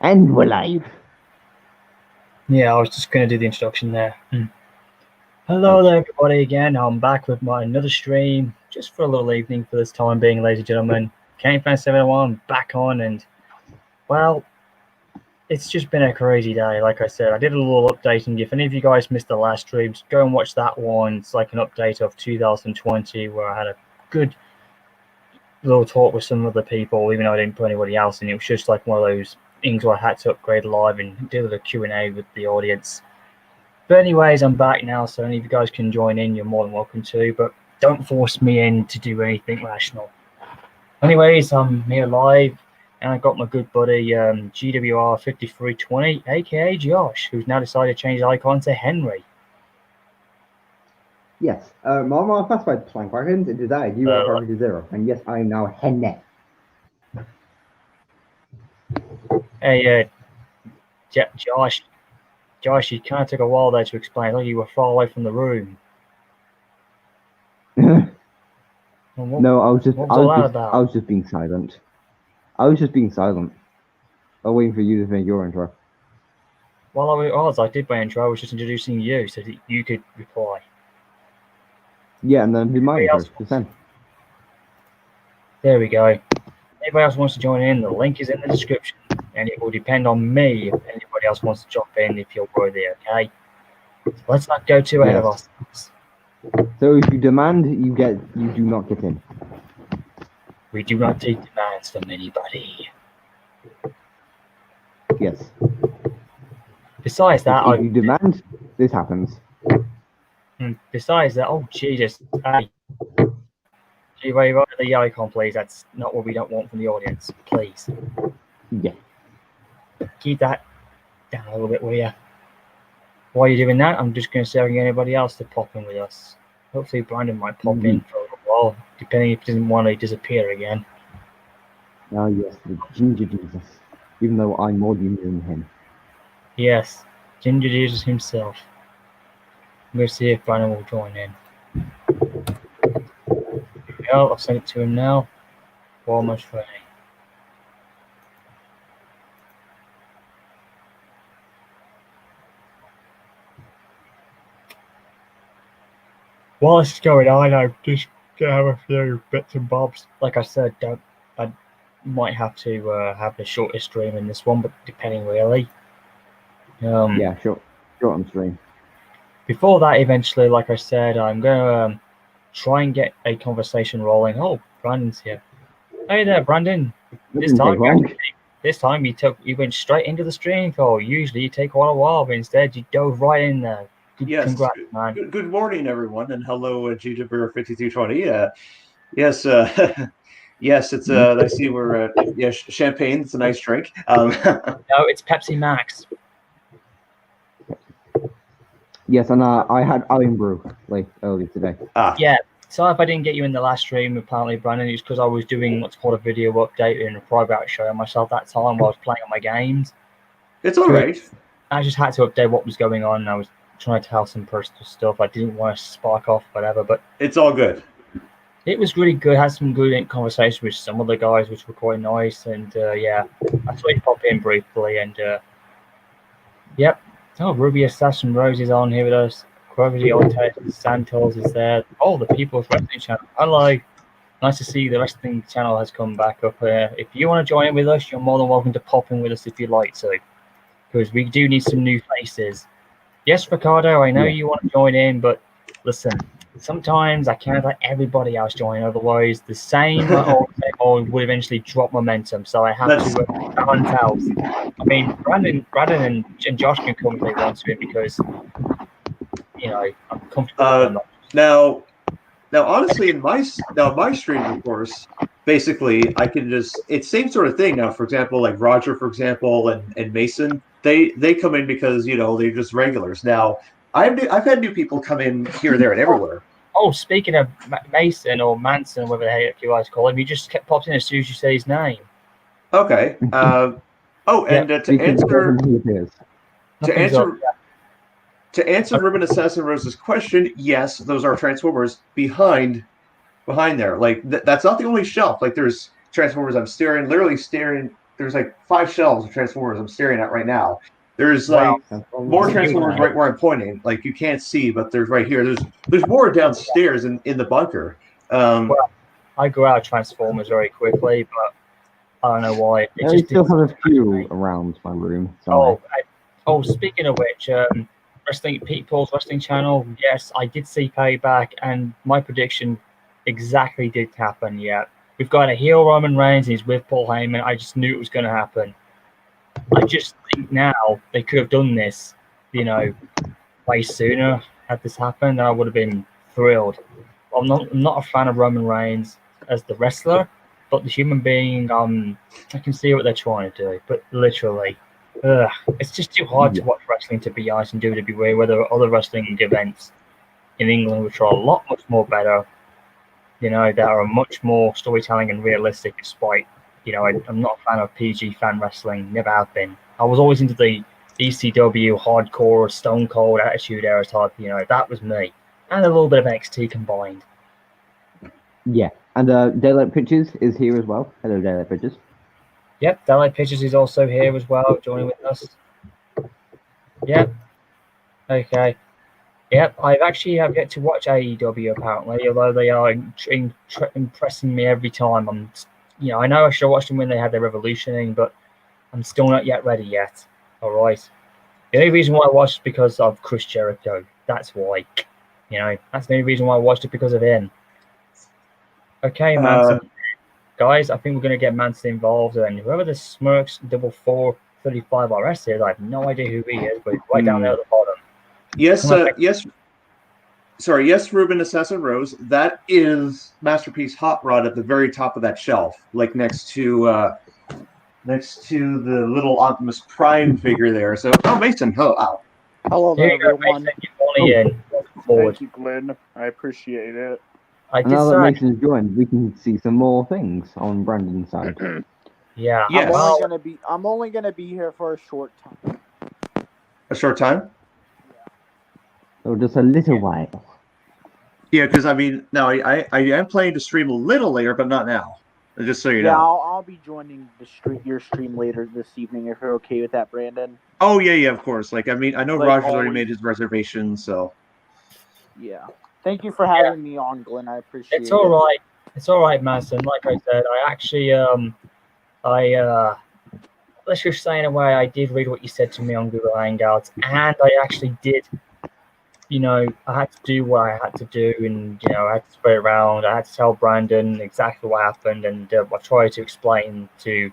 And we're live. Yeah, I was just going to do the introduction there. Hello there, everybody, again. I'm back with another stream, just for a little evening for this time being, ladies and gentlemen. KaneFan701 back on, and, well, it's just been a crazy day. Like I said, I did a little updating. If any of you guys missed the last stream, just go and watch that one. It's like an update of 2020, where I had a good little talk with some other people, even though I didn't put anybody else in. It was just like one of those things where I had to upgrade live and do a Q&A with the audience. But anyways, I'm back now, so any of you guys can join in, you're more than welcome to, but don't force me in to do anything rational. Anyways, I'm here live, and I got my good buddy GWR5320, aka Josh, who's now decided to change his icon to Henry. Yes, my classified playing Dragons and today you are Harvey to 0, and yes, I am now Henry. Hey, Josh, you kind of took a while there to explain. I thought you were far away from the room. No, I was just being silent. I was just being silent. I was waiting for you to make your intro. Well, I did my intro. I was just introducing you so that you could reply. Yeah, and then do my intro. There we go. Anybody else wants to join in, the link is in the description, and it will depend on me if anybody else wants to jump in if you're worthy, okay? So let's not go too ahead of ourselves. So if you demand, you do not get in. We do not take demands from anybody. Yes. Besides that, if you demand, this happens. Besides that, oh Jesus, hey. Right the icon, please. That's not what we don't want from the audience, please. Yeah. Keep that down a little bit, will you? While you're doing that, I'm just going to say anybody else to pop in with us. Hopefully Brandon might pop in for a little while, depending if he doesn't want to disappear again. Oh yes, the Ginger Jesus. Even though I'm more ginger than him. Yes, Ginger Jesus himself. I'm going to see if Brandon will join in. I'll send it to him now. We're almost ready. While this is going on, I'm just going to have a few bits and bobs. Like I said, I might have to have the shortest stream in this one, but depending really. Yeah, short on stream. Before that, eventually, like I said, I'm going to try and get a conversation rolling. Oh, Brandon's here. Hey there, Brandon. This time you went straight into the stream call. Usually you take quite a while, but instead you dove right in there. Congrats, man. Good morning, everyone, and hello, GWR5320. Yes, yes, it's I see we're champagne. It's a nice drink. No, it's Pepsi Max. Yes, and I had Iron Brew like earlier today. Yeah. So if I didn't get you in the last stream, apparently, Brandon, it's because I was doing what's called a video update and a private show myself that time while I was playing on my games. It's all right. I just had to update what was going on. I was trying to tell some personal stuff. I didn't want to spark off, whatever, but it's all good. It was really good. Had some good conversations with some of the guys, which were quite nice. And yeah, I thought he'd pop in briefly. And yep. Oh, Ruby Assassin Rose is on here with us. Gravity Ortez Santos is there. Oh, the People's Wrestling Channel. Hello. Nice to see the wrestling channel has come back up here. If you want to join in with us, you're more than welcome to pop in with us if you'd like to. Because we do need some new faces. Yes, Ricardo, I know you want to join in, but listen, sometimes I can't let everybody else join. Otherwise, the same old will eventually drop momentum. So I have to hunt out. I mean, Brandon and Josh can come if they want to, because you know I'm comfortable. Now, honestly, in my stream, of course, basically I can just it's same sort of thing. Now, for example, like Roger, for example, and Mason, they come in because they're just regulars. Now, I've had new people come in here, there, and everywhere. Oh, speaking of Mason or Manson, whatever the heck you guys call him, he just popped in as soon as you say his name. Okay. To answer Ribbon Assassin Rose's question, yes, those are Transformers behind there. Like that's not the only shelf. Like there's Transformers I'm literally staring like 5 shelves of Transformers I'm staring at right now. There's like more Transformers right where I'm pointing. Like you can't see, but there's right here. There's more downstairs in the bunker. Well, I grew out of Transformers very quickly, but I don't know why. I still have a few around my room. Speaking of which, Pete Paul's wrestling channel. Yes, I did see Payback, and my prediction exactly did happen. Yeah, we've got a heel Roman Reigns, and he's with Paul Heyman. I just knew it was going to happen. I just think now they could have done this, way sooner had this happened. I would have been thrilled. I'm not a fan of Roman Reigns as the wrestler, but the human being, I can see what they're trying to do. But literally, it's just too hard to watch wrestling, to be honest, in WWE, where there are other wrestling events in England which are a lot much more better, that are much more storytelling and realistic, despite, I'm not a fan of PG fan wrestling, never have been. I was always into the ECW hardcore, Stone Cold Attitude Era type, that was me. And a little bit of NXT combined. Yeah, and Daylight Pictures is here as well. Hello, Daylight Pictures. Yep, Daylight Pictures is also here as well, joining with us. Yep. Okay. Yep, I've actually have yet to watch AEW apparently, although they are impressing me every time. I know I should have watched them when they had their Revolutioning, but I'm still not yet ready yet. All right. The only reason why I watched is because of Chris Jericho. That's why. That's the only reason why I watched it, because of him. Okay, Manson. Guys, I think we're going to get Manson involved, and whoever the Smirks 4435 RS is, I have no idea who he is, but he's right down there at the bottom. Yes, yes, Ruben Assassin Rose. That is Masterpiece Hot Rod at the very top of that shelf, like next to the little Optimus Prime figure there. So, Mason, ow. Hello there, everyone. Thank you, Glenn. I appreciate it. Now that Mason's joined, we can see some more things on Brandon's side. Yeah. Yes. I'm only gonna be here for a short time. A short time? So just a little while. Yeah, because I am planning to stream a little later, but not now. Just so you know. Yeah, I'll be joining your stream later this evening if you're okay with that, Brandon. Oh yeah, of course. I know Roger's already made his reservation, so. Yeah. Thank you for having me on, Glenn. I appreciate it. It's all right. It's all right, Manson. Like I said, I actually, let's just say in a way, I did read what you said to me on Google Hangouts, and I actually did, I had to do what I had to do, and, I had to spread it around. I had to tell Brandon exactly what happened, and I tried to explain to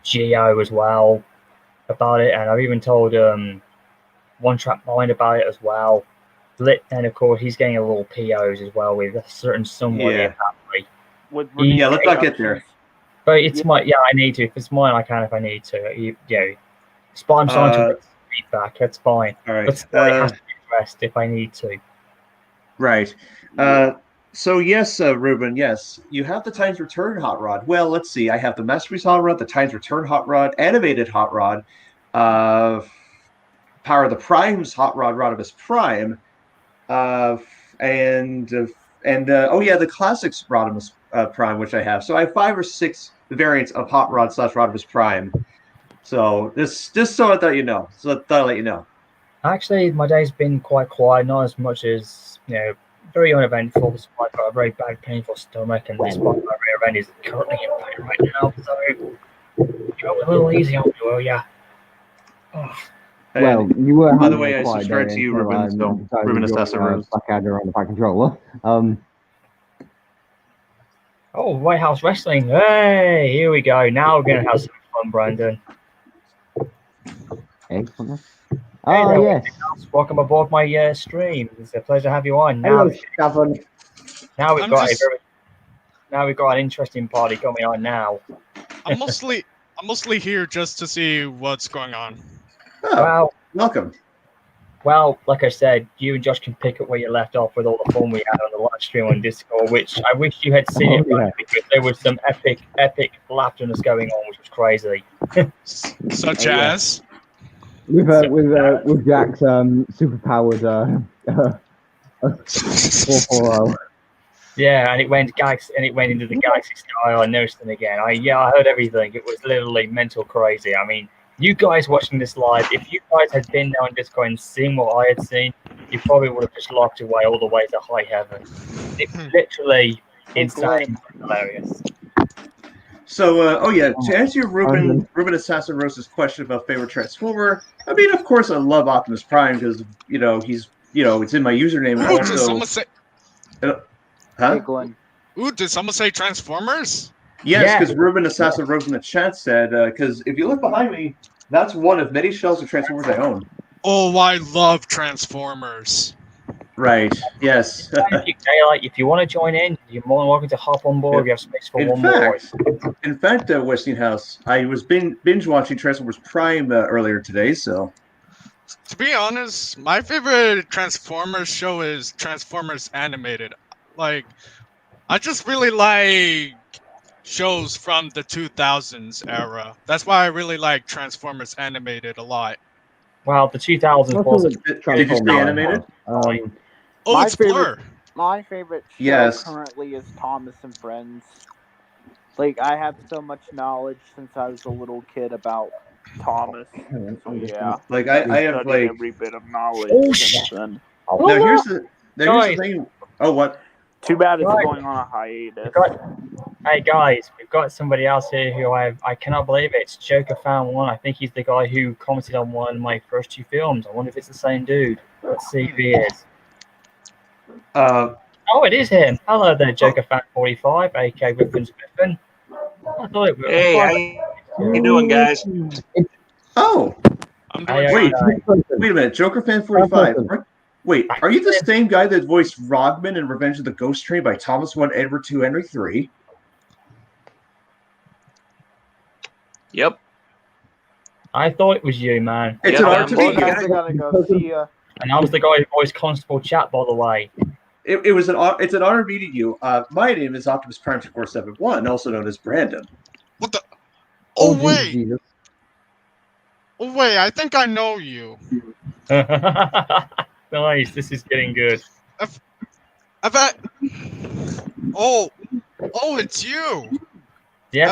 Gio as well about it, and I've even told One Track Mind about it as well. And of course, he's getting a little POs as well with a certain somebody. Yeah, let's not get there. But it's I need to. If it's mine, I can if I need to. Spawn to feedback. That's fine. All right. But still, it has to be addressed if I need to. Right. So yes, Ruben. Yes, you have the Times Return Hot Rod. Well, let's see. I have the Masterpiece Hot Rod, the Times Return Hot Rod, Animated Hot Rod, Power of the Prime's Hot Rod, Rodimus Prime. The classics Rodimus Prime, which I have. So I have 5 or 6 variants of Hot Rod / Rodimus Prime. So just so I thought you know. So I thought I'd let you know. Actually, my day's been quite quiet, not as much as very uneventful. I've got a very bad, painful stomach, and this part of my rear end is currently in pain right now. So go a little easy on me, will ya? Oh. Well, you were. By the way, I subscribe to you, Ruben. So Ruben Assassin Rose. Blackadder on the back controller. Oh, White House Wrestling! Hey, here we go. Now we're gonna have some fun, Brandon. Excellent. Hey, yes. Welcome aboard my stream. It's a pleasure to have you on. Hello, Stefan. Now we've got an interesting party coming on now. I'm mostly here just to see what's going on. Oh, well, welcome. Well, like I said, you and Josh can pick up where you left off with all the fun we had on the live stream on Discord, which I wish you had seen because there was some epic laughterness going on, which was crazy. Such as? With Jack's superpowered 440. Yeah, and it went into the Galaxy Star. I noticed them again. I heard everything. It was literally mental crazy. I mean, you guys watching this live, if you guys had been there on Discord and seen what I had seen, you probably would have just locked away all the way to high heaven. It's literally insane, hilarious. So, to answer your Ruben Assassin Rose's question about favorite Transformer, I mean, of course, I love Optimus Prime because he's it's in my username. Ooh, did someone say? Huh? Ooh, did someone say Transformers? Yes, because Ruben Assassin Rose in the chat said, because if you look behind me, that's one of many shells of Transformers I own. Oh, I love Transformers. Right, yes. If you want to join in, you're more than welcome to hop on board. We have space for one more. In fact, Westinghouse, I was binge watching Transformers Prime earlier today, so... To be honest, my favorite Transformers show is Transformers Animated. Like, I just really like shows from the 2000s era. That's why I really like Transformers Animated a lot. Well, the 2000s wasn't. Did you say animated? Oh, it's Blur. My favorite show currently is Thomas and Friends. Like, I have so much knowledge since I was a little kid about Thomas. So, yeah. Like, I have, like... every bit of knowledge since then. Now, here's the thing... Oh, what? Too bad it's going on a hiatus. Hey guys, we've got somebody else here who I cannot believe it. It's Joker Fan 1. I think he's the guy who commented on one of my first 2 films. I wonder if it's the same dude. Let's see if he is. Oh, it is him. Hello there, Joker Fan 45, aka Griffins Griffin. I thought it was. Hey, how you doing, guys? Oh, I'm doing wait a minute, Joker Fan 45. Wait, are you the same guy that voiced Rodman in Revenge of the Ghost Train by Thomas 1, Edward 2, Henry 3? Yep. I thought it was you, man. It's an honor to meet you. And I was the guy who voiced Constable Chat, by the way. It's an honor meeting you. My name is Optimus Prime 471, also known as Brandon. What the? Oh, wait. Jesus. Oh, wait, I think I know you. Nice, this is getting good. Oh, it's you. Yeah.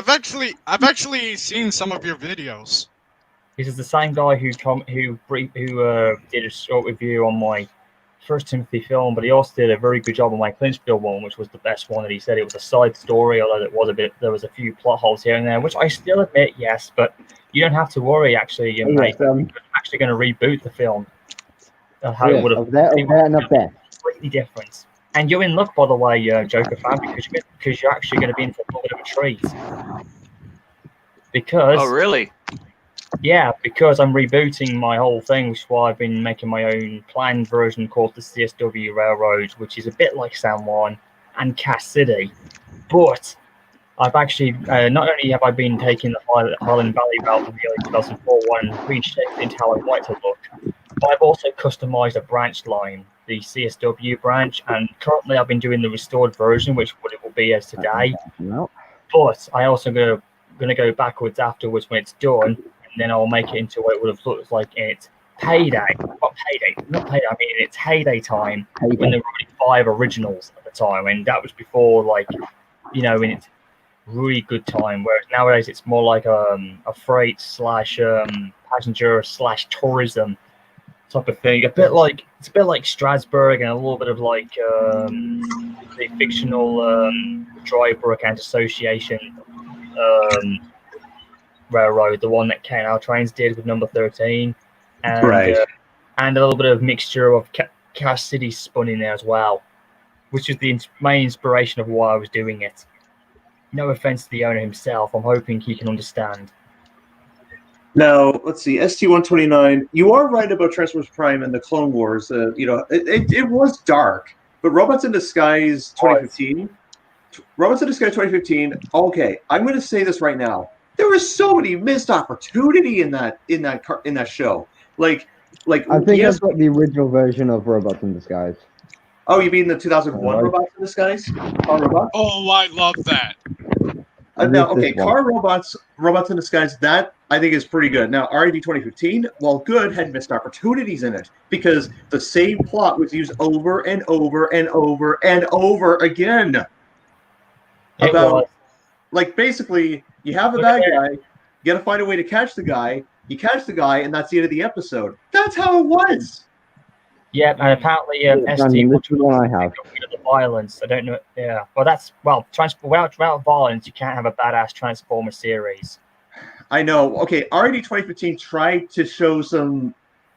I've actually seen some of your videos. This is the same guy who did a short review on my first Timothy film, but he also did a very good job on my Clinchfield one, which was the best one that he said. It was a side story, although there was a few plot holes here and there, which I still admit, yes, but you don't have to worry, actually. I'm actually going to reboot the film. How it would have completely different. And you're in luck, by the way, Joker Fan, because you're actually going to be in for a bit of a treat. Because oh, really? Yeah, because I'm rebooting my whole thing, which is why I've been making my own planned version called the CSW Railroad, which is a bit like San Juan and Cass City. But I've actually, not only have I been taking the Highland Valley route from the early 2004 one and reshaped into how I want it to look, but I've also customized a branch line, the CSW branch, and currently I've been doing the restored version, which it will be as today. But I also going to go backwards afterwards when it's done, and then I'll make it into what it would have looked like in its heyday. Not payday. I mean in its heyday time, when there were only 5 originals at the time, and that was before, like, in its really good time. Whereas nowadays it's more like a freight / passenger / tourism type of thing. It's a bit like Strasbourg and a little bit of like the fictional Drybrook and Association Railroad, the one that Canal Trains did with number 13, and and a little bit of mixture of Cass City spun in there as well, which is the main inspiration of why I was doing it. No offense to the owner himself, I'm hoping he can understand. Now, let's see, ST-129, you are right about Transformers Prime and the Clone Wars. It was dark, but Robots in Disguise 2015, okay, I'm going to say this right now. There was so many missed opportunity in that show. Like I think I've got the original version of Robots in Disguise. Oh, you mean the 2001 Robots in Disguise? Oh, I love that. Now, okay, Car Robots in Disguise, that I think is pretty good. Now, RID 2015, while good, had missed opportunities in it because the same plot was used over and over and over and over again. Like, basically, you have a bad guy, you got to find a way to catch the guy, you catch the guy, and that's the end of the episode. That's how it was. Yeah, and apparently ST wants to get rid of the violence. I don't know. Yeah, without violence, you can't have a badass Transformer series. I know. Okay, RID 2015 tried to show some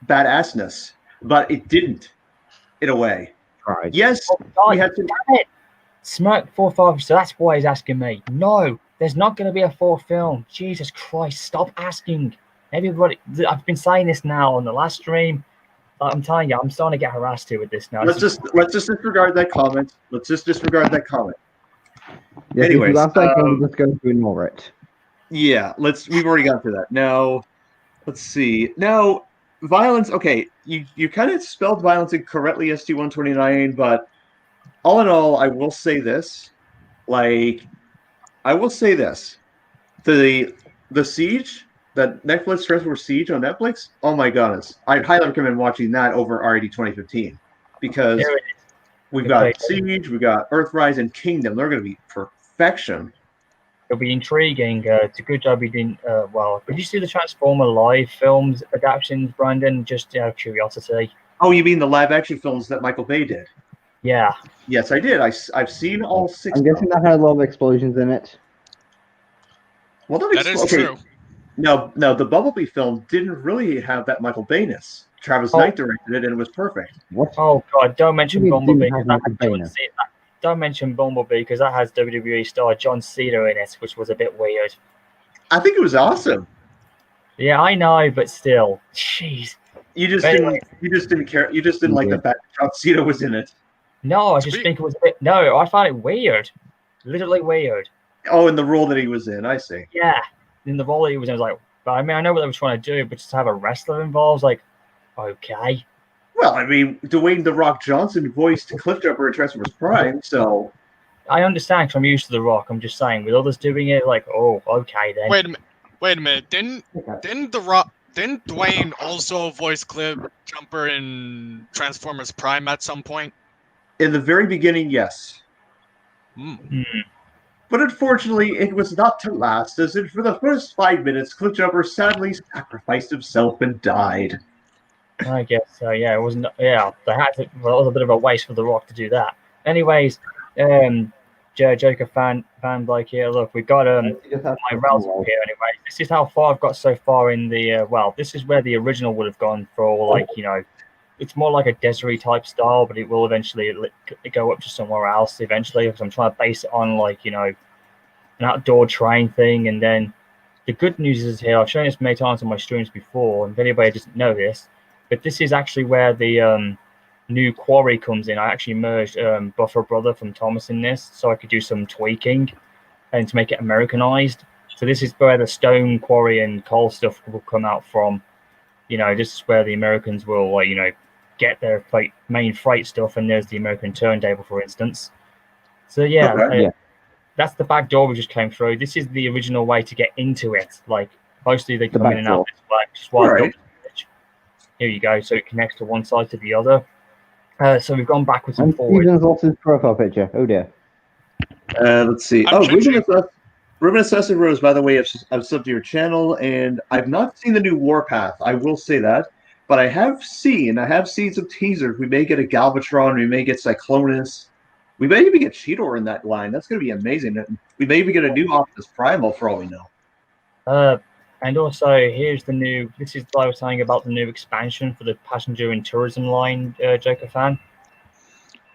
badassness, but it didn't, in a way. Right. Yes, we had to. Damn it! Smirk 4-5. So that's why he's asking me. No, there's not going to be a fourth film. Jesus Christ! Stop asking. Everybody, I've been saying this now on the last stream. I'm telling you, I'm starting to get harassed here with this now. Let's just disregard that comment. Yeah, anyways, last time we're just going to ignore it. Yeah, we've already gone through that. Now, let's see. Now, violence. Okay, you kind of spelled violence incorrectly, ST129, but all in all, I will say this. The Siege. That Netflix Transformer Siege on Netflix, oh my goodness. I'd highly recommend watching that over RID 2015 because we've got Siege, we've got Earthrise, and Kingdom. They're going to be perfection. It'll be intriguing. It's a good job you didn't. Did you see the Transformer live films adaptations, Brandon? Just out of curiosity. Oh, you mean the live action films that Michael Bay did? Yeah. Yes, I did. I've seen all 6. I'm guessing that had a lot of explosions in it. Well, that is true. No, the Bumblebee film didn't really have that Michael Bay-ness. Travis Knight directed it, and it was perfect. What? Oh God! Don't mention Bumblebee. Don't mention Bumblebee because that has WWE star John Cena in it, which was a bit weird. I think it was awesome. Yeah, I know, but still, jeez. You just didn't care. You just didn't like the fact that John Cena was in it. No, I just think it was a bit. No, I found it weird. Literally weird. Oh, in the role that he was in, I see. Yeah. In the role he was in, I was like, but I mean, I know what they were trying to do, but just to have a wrestler involved, like, okay. Well, I mean, Dwayne "The Rock" Johnson voiced Cliffjumper in Transformers Prime, so I understand because I'm used to The Rock. I'm just saying, with others doing it, like, oh, okay then. Wait a minute. Didn't Dwayne also voice Cliffjumper in Transformers Prime at some point? In the very beginning, yes. But unfortunately, it was not to last, as for the first 5 minutes, Cliffjumper sadly sacrificed himself and died. I guess so, yeah. It wasn't. Yeah, that was a bit of a waste for The Rock to do that. Anyways, Joker fan like here. Look, we've got my relative here. Anyway, this is how far I've got so far in the. This is where the original would have gone for it's more like a Desiree type style, but it will eventually go up to somewhere else eventually because I'm trying to base it on an outdoor train thing. And then the good news is here, I've shown this many times on my streams before, and if anybody doesn't know this, but this is actually where the new quarry comes in. I actually merged Buffer Brother from Thomas in this so I could do some tweaking and to make it Americanized. So this is where the stone quarry and coal stuff will come out from. This is where the Americans will get their main freight stuff, and there's the American turntable, for instance. So that's the back door we just came through. This is the original way to get into it. Like mostly they come in and out this way. Just right. Here you go. So it connects to one side to the other. So we've gone backwards and forwards. Stephen's lost his profile picture. Oh dear. Let's see. Ruben Assassin Rose, by the way, I've subbed to your channel, and I've not seen the new Warpath. I will say that. But I have seen some teasers. We may get a Galvatron. We may get Cyclonus. We may even get Cheetor in that line. That's going to be amazing. We may even get a new Optimus Primal for all we know. And also, here's the new. This is what I was saying about the new expansion for the passenger and tourism line, Joker fan.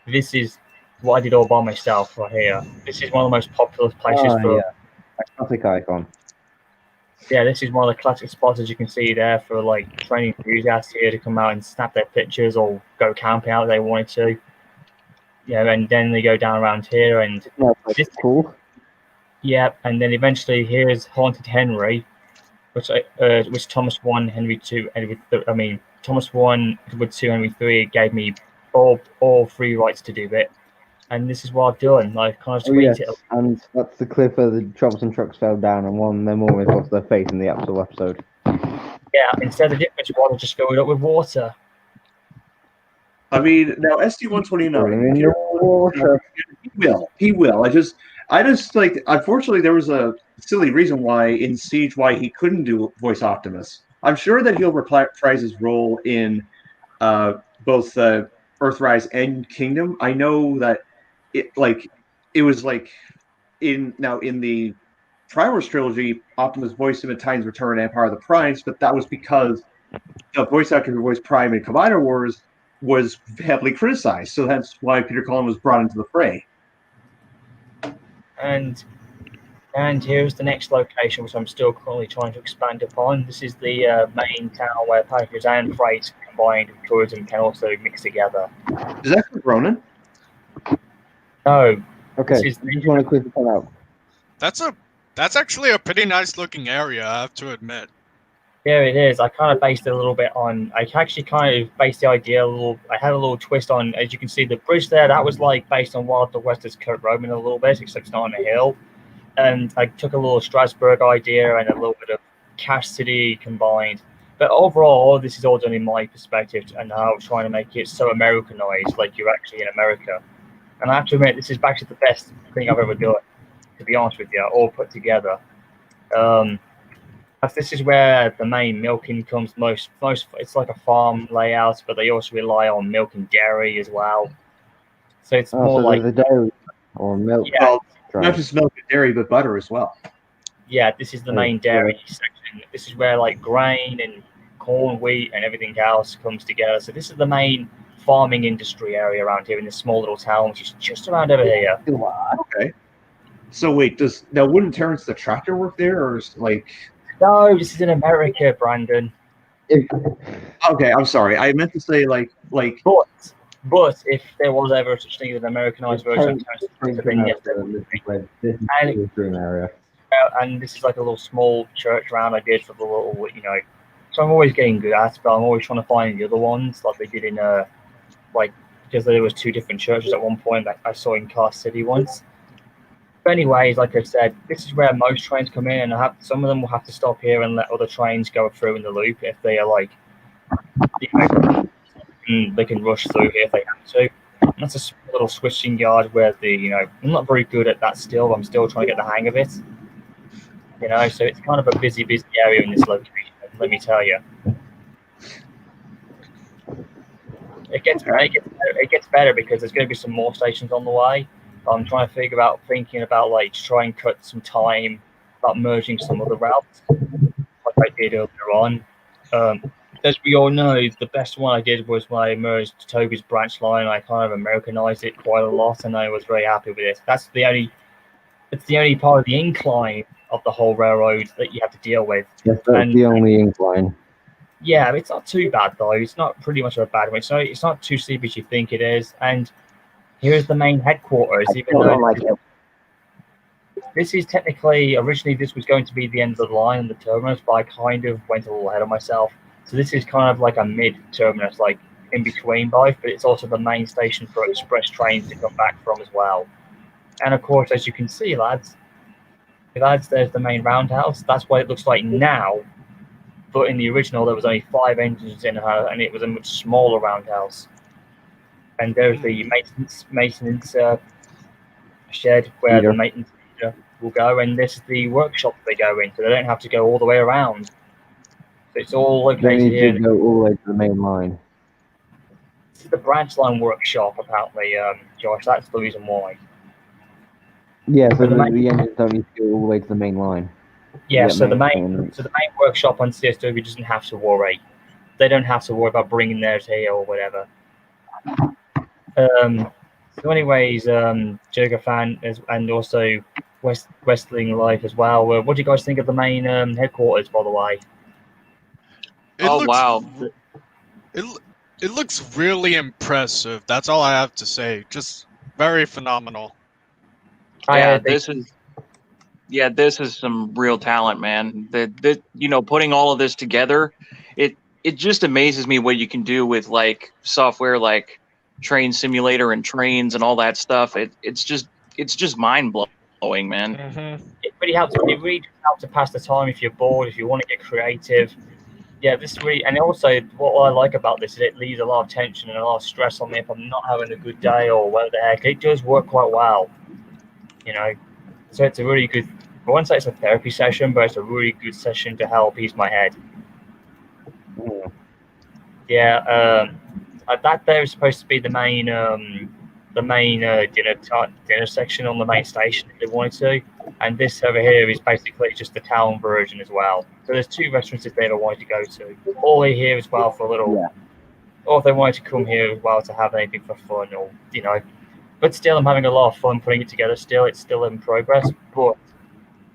This is what I did all by myself right here. This is one of the most popular places for. A classic icon. Yeah, this is one of the classic spots, as you can see there, for training enthusiasts here to come out and snap their pictures or go camping out if they wanted to. Yeah, and then they go down around here, and this is cool. Yeah, and then eventually here's Haunted Henry, which Thomas 1, Henry 2, Thomas 1, Edward 2, Henry 3 gave me all 3 rights to do it. And this is what I've done. I've kind of Oh, tweaked yes, it. and that's the clip where the troublesome trucks fell down and one of them almost lost their face in the actual episode. Yeah, instead of difference water, just fill it up with water. I mean, now ST-129. In the water. He will. I just like. Unfortunately, there was a silly reason why in Siege why he couldn't do voice Optimus. I'm sure that he'll reprise his role in both Earthrise and Kingdom. I know that it was like in the Triwars trilogy, Optimus voiced him in Titan's Return and Empire of the Primes, but that was because the voice actor who voiced Prime in Combiner Wars was heavily criticized. So that's why Peter Cullen was brought into the fray. And here's the next location, which I'm still currently trying to expand upon. This is the main town where passengers and freight combined with tourism can also mix together. Is that Ronan? No. Okay, I just want to quickly point out. That's actually a pretty nice looking area, I have to admit. Yeah, it is. I kind of based it a little bit on. I actually kind of based the idea a little. I had a little twist on, as you can see, the bridge there. That was like based on Wild the West's Kurt Roman a little bit, except it's not on a hill. And I took a little Strasbourg idea and a little bit of Cache City combined. But overall, this is all done in my perspective, and how I'm trying to make it so Americanized, like you're actually in America. And I have to admit, this is actually the best thing I've ever done, to be honest with you, all put together. This is where the main milking comes most. It's like a farm layout, but they also rely on milk and dairy as well. So it's more like the dairy or milk. Yeah. Well, not just milk and dairy, but butter as well. Yeah, this is the main dairy section. This is where like grain and corn, wheat, and everything else comes together. So this is the main farming industry area around here in this small little town, which is just around over here. Okay. So wait, wouldn't Terrence the tractor work there, or like? No, this is in America, Brandon. Okay, I'm sorry. I meant to say like. But if there was ever such thing as an Americanized version of Terrence, then yes, there would be. And this is like a little small church round I did for the little, So I'm always getting good at it, but I'm always trying to find the other ones, like they did in because there was 2 different churches at one point that I saw in Car City once. But anyways, like I said, this is where most trains come in, and some of them will have to stop here and let other trains go through in the loop if they are they can rush through here if they have to. And that's a small little switching yard where I'm not very good at that still. I'm still trying to get the hang of it. So it's kind of a busy area in this location, let me tell you. It gets better because there's going to be some more stations on the way. I'm trying to thinking about to try and cut some time about merging some other routes, like I did earlier on. As we all know, the best one I did was when I merged Toby's branch line. I kind of Americanized it quite a lot, and I was very happy with it. It's the only part of the incline of the whole railroad that you have to deal with. Yes, that's the only incline. Yeah, it's not too bad though. It's not pretty much a bad one. So it's not too steep as you think it is. And here's the main headquarters. This is technically, originally this was going to be the end of the line and the terminus, but I kind of went a little ahead of myself. So this is kind of like a mid-terminus, like in between both, but it's also the main station for express trains to come back from as well. And of course, as you can see, lads, there's the main roundhouse. That's what it looks like now. But in the original, there was only 5 engines in her, and it was a much smaller roundhouse. And there's the maintenance shed where the maintenance will go, and this is the workshop they go in, so they don't have to go all the way around. So it's all located here. They need to go all the way to the main line. This is the branch line workshop, apparently, Josh. That's the reason why. Yeah, so the engines don't need to go all the way to the main line. Yeah, so the main workshop on CSW doesn't have to worry. They don't have to worry about bringing theirs here or whatever. So anyways, Joker fan and also Wrestling Life as well. What do you guys think of the main headquarters, by the way? Wow. It looks really impressive. That's all I have to say. Just very phenomenal. Yeah, this is some real talent, man. Putting all of this together, it just amazes me what you can do with like software like train simulator and trains and all that stuff. It's just mind blowing, man. Mm-hmm. It really helps. It really helps to pass the time if you're bored, if you want to get creative. Yeah, this really, and also what I like about this is it leaves a lot of tension and a lot of stress on me if I'm not having a good day or what the heck. It does work quite well, So it's a really good. I won't say it's a therapy session, but it's a really good session to help ease my head. Yeah, that there is supposed to be the main dinner section on the main station if they wanted to, and this over here is basically just the town version as well. So there's 2 restaurants if they ever wanted to go to, or here as well for a little, or if they wanted to come here as well to have anything for fun, or But still, I'm having a lot of fun putting it together. Still, it's still in progress, but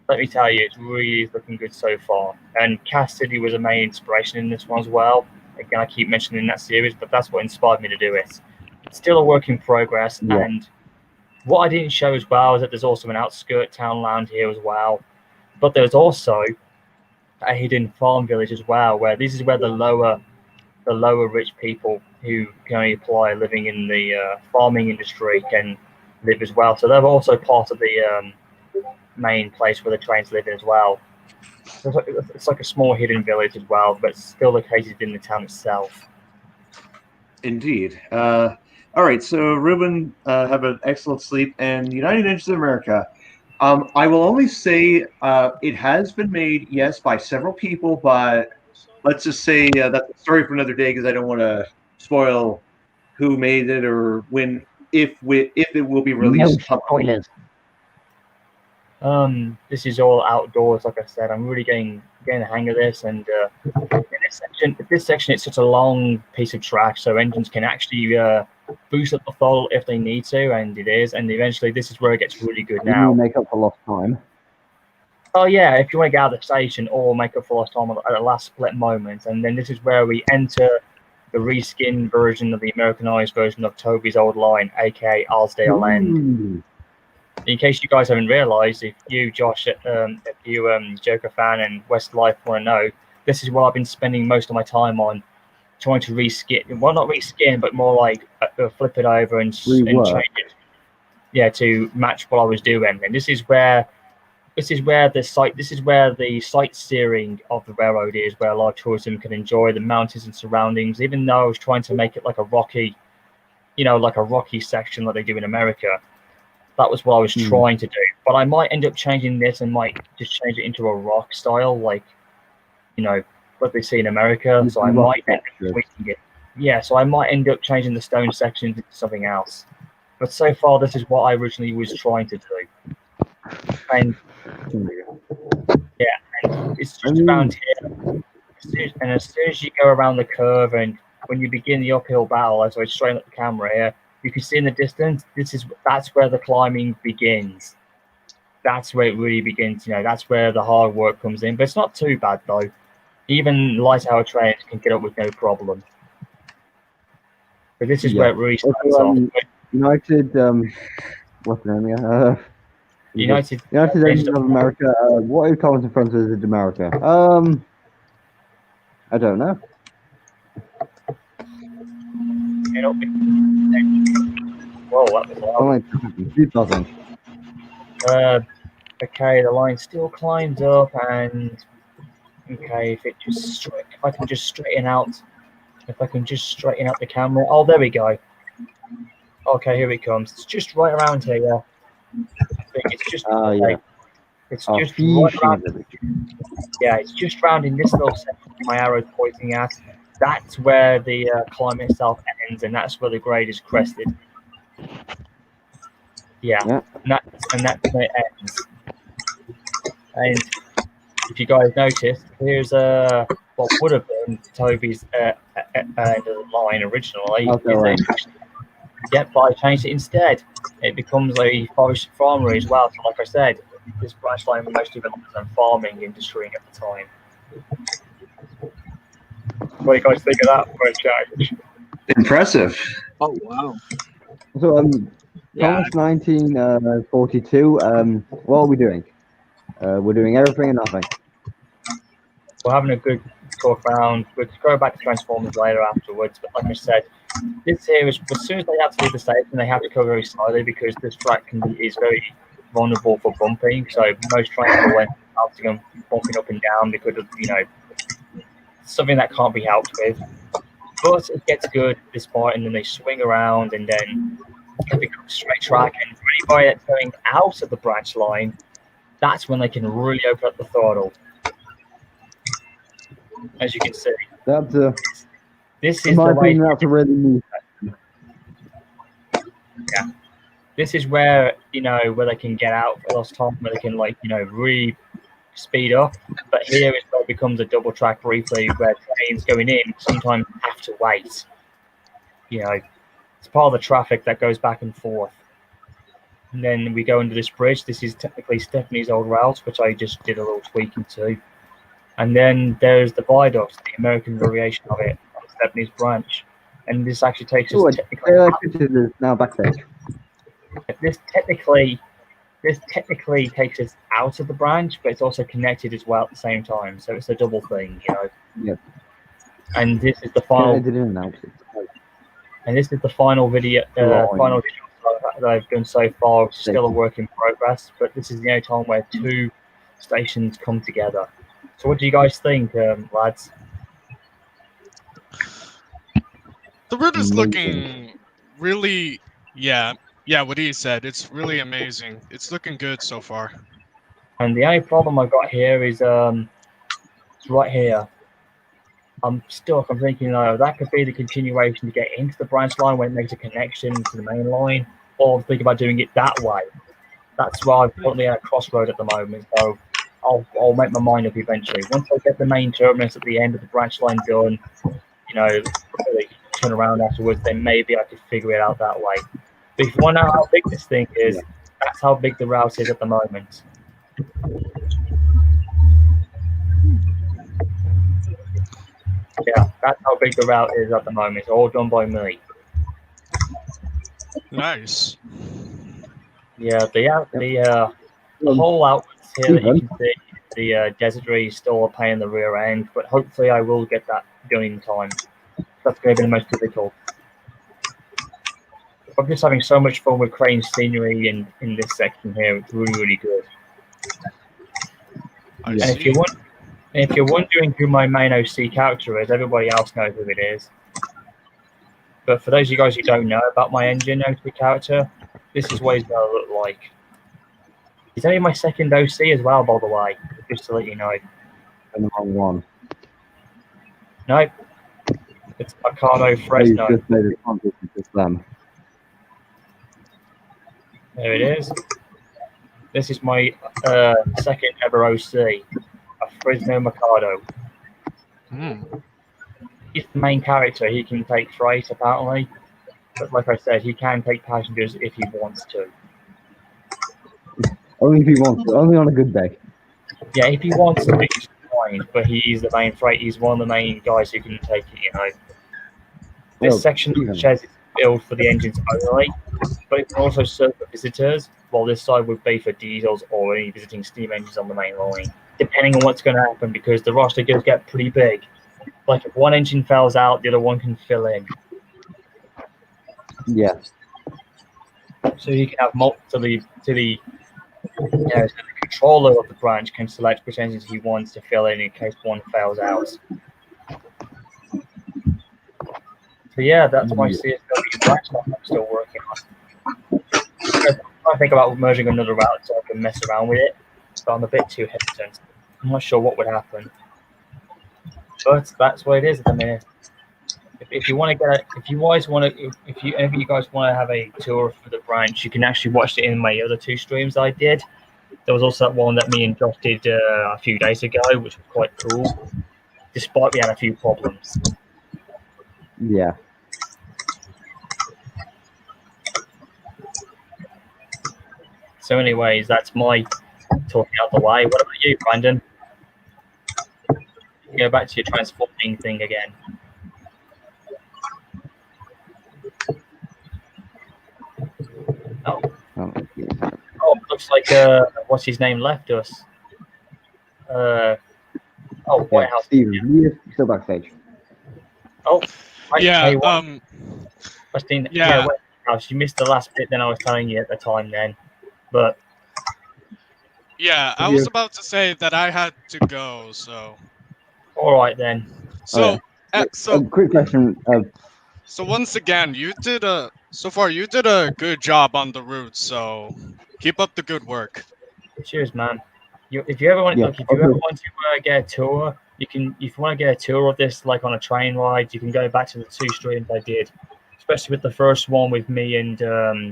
let me tell you, it's really looking good so far. And Cass City was a main inspiration in this one as well. Again, I keep mentioning that series, but that's what inspired me to do it. It's still a work in progress, and what I didn't show as well is that there's also an outskirt townland here as well. But there's also a hidden farm village as well, where this is where the lower rich people who can only apply living in the farming industry can live as well. So they're also part of the main place where the trains live in as well. It's like a small hidden village as well, but it's still located in the town itself. Indeed. All right, so Ruben, have an excellent sleep, and United Ninjas of America. I will only say it has been made, yes, by several people, but let's just say that's a story for another day because I don't want to spoil who made it or when, if it will be released. No spoilers. This is all outdoors, like I said. I'm really getting the hang of this, and in this section, it's such a long piece of track, so engines can actually boost up the throttle if they need to, and it is. And eventually, this is where it gets really good now. Make up for lost time. Oh yeah, if you want to get out of the station or make up for lost time at the last split moment, and then this is where we enter the reskin version of the Americanized version of Toby's old line, aka Alsdale End. In case you guys haven't realized, if you, Josh, if you, Joker fan and Westlife want to know, this is what I've been spending most of my time on, trying to reskin. Well, not reskin, but more like flip it over and change it. Yeah, to match what I was doing. And this is where the sightseeing of the railroad is, where a lot of tourism can enjoy the mountains and surroundings. Even though I was trying to make it like a rocky section like they do in America. That was what I was trying to do, but I might end up changing this and might just change it into a rock style, like what they see in America. So I might end up tweaking it. Yeah, so I might end up changing the stone sections into something else. But so far, this is what I originally was trying to do. And it's just around here. As soon as you go around the curve and when you begin the uphill battle, as I straighten up the camera here, you can see in the distance, that's where the climbing begins. That's where it really begins. That's where the hard work comes in. But it's not too bad though. Even light hour trains can get up with no problem. But this is where it really starts off. United, what's the name again? United Engines of America. What is Collins in front of America? I don't know. Whoa, that was loud. Okay, the line still climbs up, and okay, if I can just straighten out the camera. Oh, there we go. Okay, here it comes. It's just right around here. It's just it's just right around. Yeah, it's just round in this little section my arrow's pointing at. That's where the climb itself ends, and that's where the grade is crested. Yeah. And that's where it ends. And if you guys noticed, here's what would have been Toby's end of the line originally. But I changed it instead. It becomes a forest farmery as well. So like I said, this branch line was mostly developed on farming industry at the time. What do you guys think of that for a change? Impressive. Oh wow. So Thomas 1942. What are we doing? We're doing everything and nothing. We're having a good talk around. We'll go back to Transformers later afterwards. But like I said, this here is as soon as they have to leave the station, they have to go very slowly because this track is very vulnerable for bumping. So most trains will end up bumping up and down because of something that can't be helped with. But it gets good at this point, and then they swing around, and then it becomes straight track. And for anybody that's going out of the branch line, that's when they can really open up the throttle. As you can see, That's this in is my the way. opinion, that's a really neat. Yeah, this is where where they can get out for last time, where they can really speed up. But here is where it becomes a double track briefly, where trains going in sometimes have to wait. It's part of the traffic that goes back and forth. And then we go under this bridge. This is technically Stephanie's old route, which I just did a little tweaking to. And then there's the viaduct, the American variation of it, on Stephanie's branch. And this actually takes us technically now backstage. This technically takes us out of the branch, but it's also connected as well at the same time. So it's a double thing, Yeah. And this is the final. They didn't announce it. And this is the final video. Final video that I've done so far. Which is still a work in progress, but this is the only time where two stations come together. So, what do you guys think, lads? The route is looking really, yeah, what he said. It's really amazing. It's looking good so far. And the only problem I've got here is it's right here. I'm stuck. I'm thinking, that could be the continuation to get into the branch line when it makes a connection to the main line, or I'm thinking about doing it that way. That's why I'm currently at a crossroad at the moment. So I'll make my mind up eventually. Once I get the main terminus at the end of the branch line done, really turn around afterwards, then maybe I could figure it out that way. But if you want to know how big this thing is, that's how big the route is at the moment. Yeah, that's how big the route is at the moment. It's all done by me. Nice. Yeah, the whole outputs here that you can see, the Desertry is still a pain in the rear end, but hopefully I will get that done in time. That's going to be the most difficult. I'm just having so much fun with Crane scenery in this section here. It's really, really good. And if you're wondering who my main OC character is, everybody else knows who it is. But for those of you guys who don't know about my engine OC character, this is what he's going to look like. He's only my second OC as well, by the way, just to let you know. And the wrong one. Nope. It's Ricardo Fresno. Just made it contact with them. There it is. This is my second ever OC, a Fresno Mercado. He's the main character. He can take freight, apparently. But like I said, he can take passengers if he wants to. Only if he wants to. Only on a good day. Yeah, if he wants to, he's fine. But he's the main freight. He's one of the main guys who can take it, This section says it's built for the engines only, but it can also serve for visitors, while this side would be for diesels or any visiting steam engines on the main line, depending on what's going to happen, because the roster does get pretty big. Like if one engine fails out, the other one can fill in. Yes. So you can have so the controller of the branch can select which engines he wants to fill in case one fails out. So yeah, that's my CSW branch that I'm still working on. I think about merging another route so I can mess around with it, but I'm a bit too hesitant. I'm not sure what would happen. But that's what it is at the minute. If you want to get, if you guys want to have a tour for the branch, you can actually watch it in my other two streams I did. There was also that one that me and Josh did a few days ago, which was quite cool, despite we had a few problems. Yeah. So anyways, that's my talking out the way. What about you, Brandon? Go back to your transforming thing again. Oh, looks like what's his name left us. Oh, White House. Steven, you're still backstage. Oh, right, Yeah. hey, Christine, Yeah. White House. You missed the last bit. Then I was telling you at the time. Then, but Yeah, I was about to say that I had to go. So. all right then. So. A quick question. So once again, so far you did a good job on the route. So keep up the good work. Cheers, man. If you ever want, Yeah, look, if you ever okay. want to get a tour, you can. If you want to get a tour of this, like on a train ride, you can go back to the 2 streams I did, especially with the first one with me and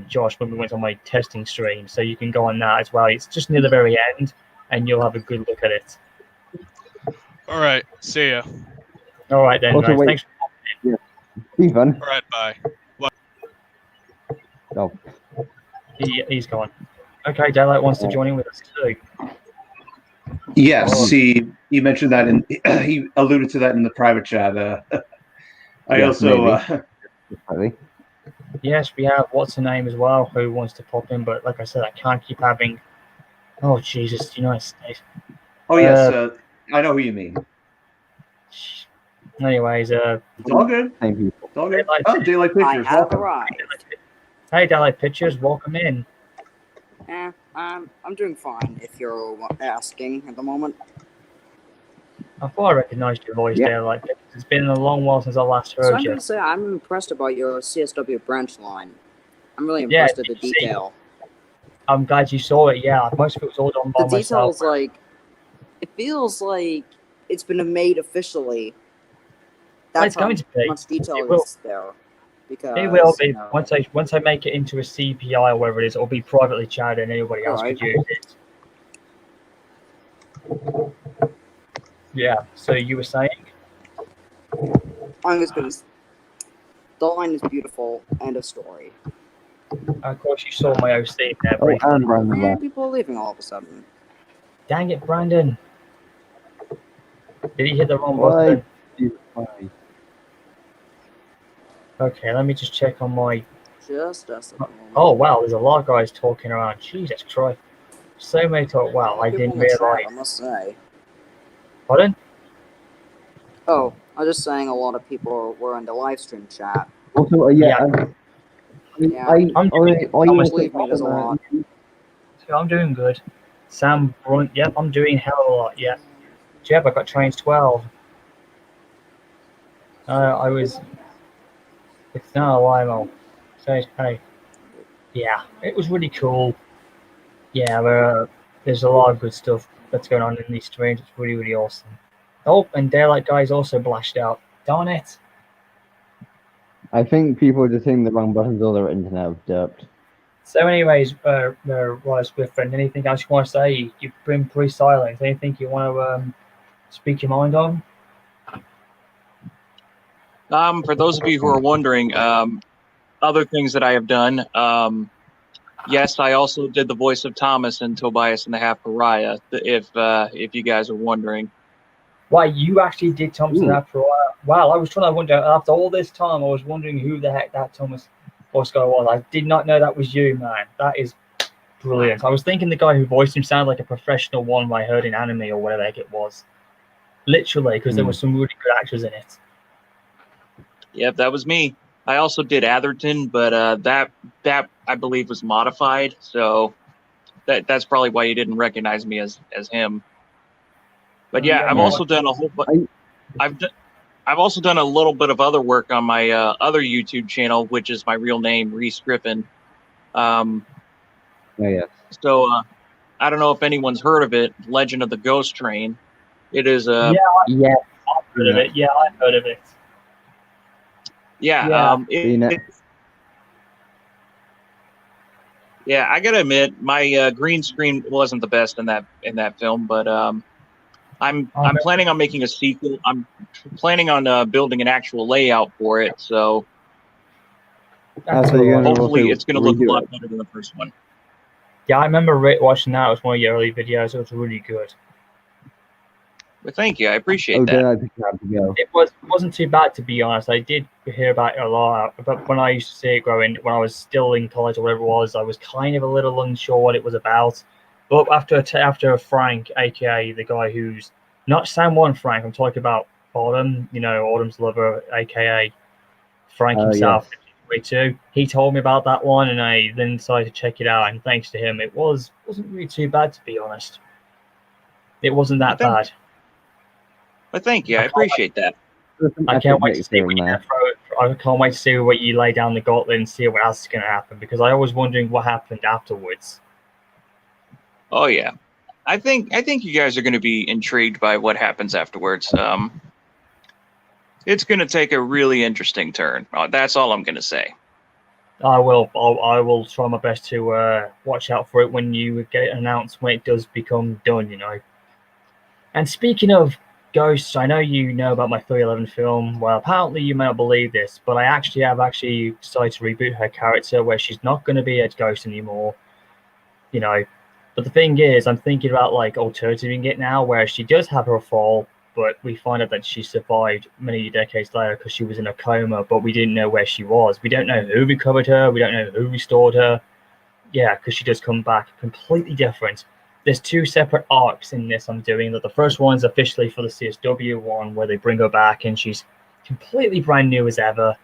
Josh when we went on my testing stream. So you can go on that as well. It's just near the very end, and you'll have a good look at it. All right. See ya. All right then. Also, Nice. wait. Thanks. Steven. All right. Bye. Oh, He's gone. Okay, Daylight wants to join in with us too. Yes, he mentioned that, and he alluded to that in the private chat. I Yeah, also slightly. Yes, we have what's her name as well who wants to pop in, but like I said, I can't keep having. Oh Jesus, United States. yes, I know who you mean. Anyways, It's all good. Same people. It's all good. Daylight- Oh, Daylight I Pictures, have welcome. arrived. Hey, Daylight Pictures, welcome in. I'm doing fine, if you're asking at the moment. I thought I recognised your voice, Yeah. Daylight Pictures. It's been a long while since I last So heard I'm you. going to say I'm impressed about your CSW branch line. I'm really Yeah, impressed at the see. detail. I'm glad you saw it. Yeah, most of it was all done by The myself. details, like, it feels like it's been made officially. Well, That's it's going how to be. much detail It will. is there. Because, It will be you know, once I make it into a CPI or whatever it is. It'll be privately chatted, and anybody else Alright. could use it. Yeah. So you were saying? I'm just going to. The line is beautiful. End of story. Of course, you saw my OC there. Oh, Briefly. and Brandon And left. people are leaving all of a sudden. Dang it, Brandon! Did he hit the wrong Why? button? Okay, let me just check on my. Just us at the moment. Oh wow, there's a lot of guys talking around. Jesus Christ, so many talk. Wow, I People didn't in the chat, realize. I must say. Pardon? Oh, I was just saying a lot of people were in the live stream chat. Also, Yeah. I'm doing- always Believe me, there's a lot. So I'm doing good. Sam Brunt. Yep, I'm doing hell of a lot. Yeah. Yep, I got trains 12. I was. It's not a limo. So hey. Yeah, it was really cool. Yeah, there's a lot of good stuff that's going on in these trains. It's really, really awesome. Oh, and Daylight Guy's also blashed out. Darn it. I think people are just hitting the wrong buttons or their internet have derped. So, anyways, Rise Swiftfriend, anything else you want to say? You've been pretty silent. Anything you want to speak your mind on? For those of you who are wondering, other things that I have done. Yes, I also did the voice of Thomas in Tobias and the Half Pariah. If you guys are wondering. Why, you actually did Thompson after a while? Wow, I was trying to wonder, after all this time, I was wondering who the heck that Thomas Bosco was. I did not know that was you, man. That is brilliant. I was thinking the guy who voiced him sounded like a professional one I heard in anime or whatever the heck it was. Literally, because there were some really good actors in it. Yep, that was me. I also did Atherton, but that I believe was modified, so that's probably why you didn't recognize me as him. But yeah, I've also done a whole bunch. I've also done a little bit of other work on my other YouTube channel, which is my real name, Reese Griffin. Yeah. So I don't know if anyone's heard of it, Legend of the Ghost Train. It is Yeah. I've heard of it. Yeah, I've heard of it. Yeah. Yeah. Yeah, I gotta admit, my green screen wasn't the best in that film, but I'm planning on making a sequel. I'm planning on building an actual layout for it, so hopefully it's gonna look a lot better than the first one. Yeah, I remember watching that. It was one of your early videos. It was really good. But thank you, I appreciate that. It wasn't too bad, to be honest. I did hear about it a lot, but when I used to see it growing, when I was still in college or whatever it was, I was kind of a little unsure what it was about. But after Frank, aka the guy who's Not San Juan Frank. I'm talking about Autumn. You know, Autumn's lover, aka Frank himself. Too. He told me about that one, and I then decided to check it out. And thanks to him, it wasn't really too bad, to be honest. It wasn't that bad. But thank you. I appreciate that. I can't wait to see what I can't wait to see what you lay down the gauntlet and see what else is going to happen, because I was wondering what happened afterwards. Oh yeah, I think you guys are going to be intrigued by what happens afterwards. It's going to take a really interesting turn. That's all I'm going to say. I will try my best to watch out for it when you get it announced, when it does become done, you know. And speaking of ghosts, I know you know about my 311 film. Well, apparently you may not believe this, but I have decided to reboot her character, where she's not going to be a ghost anymore, you know. But the thing is, I'm thinking about like alternating it now, where she does have her fall, but we find out that she survived many decades later because she was in a coma, but we didn't know where she was. We don't know who recovered her. We don't know who restored her. Yeah, because she does come back completely different. There's 2 separate arcs in this I'm doing. That the first one's officially for the CSW one, where they bring her back and she's completely brand new as ever.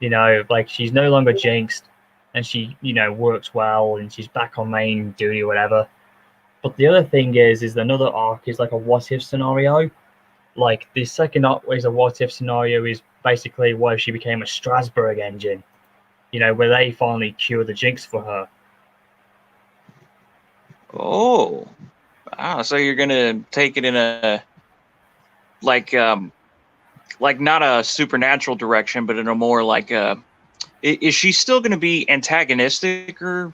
You know, like she's no longer jinxed, and she, you know, works well, and she's back on main duty or whatever. But the other thing is another arc is like a what if scenario. Like the second arc is a what if scenario, is basically where she became a Strasbourg engine, you know, where they finally cure the jinx for her. Oh, wow! So you're gonna take it in a like not a supernatural direction, but in a more like is she still gonna be antagonistic or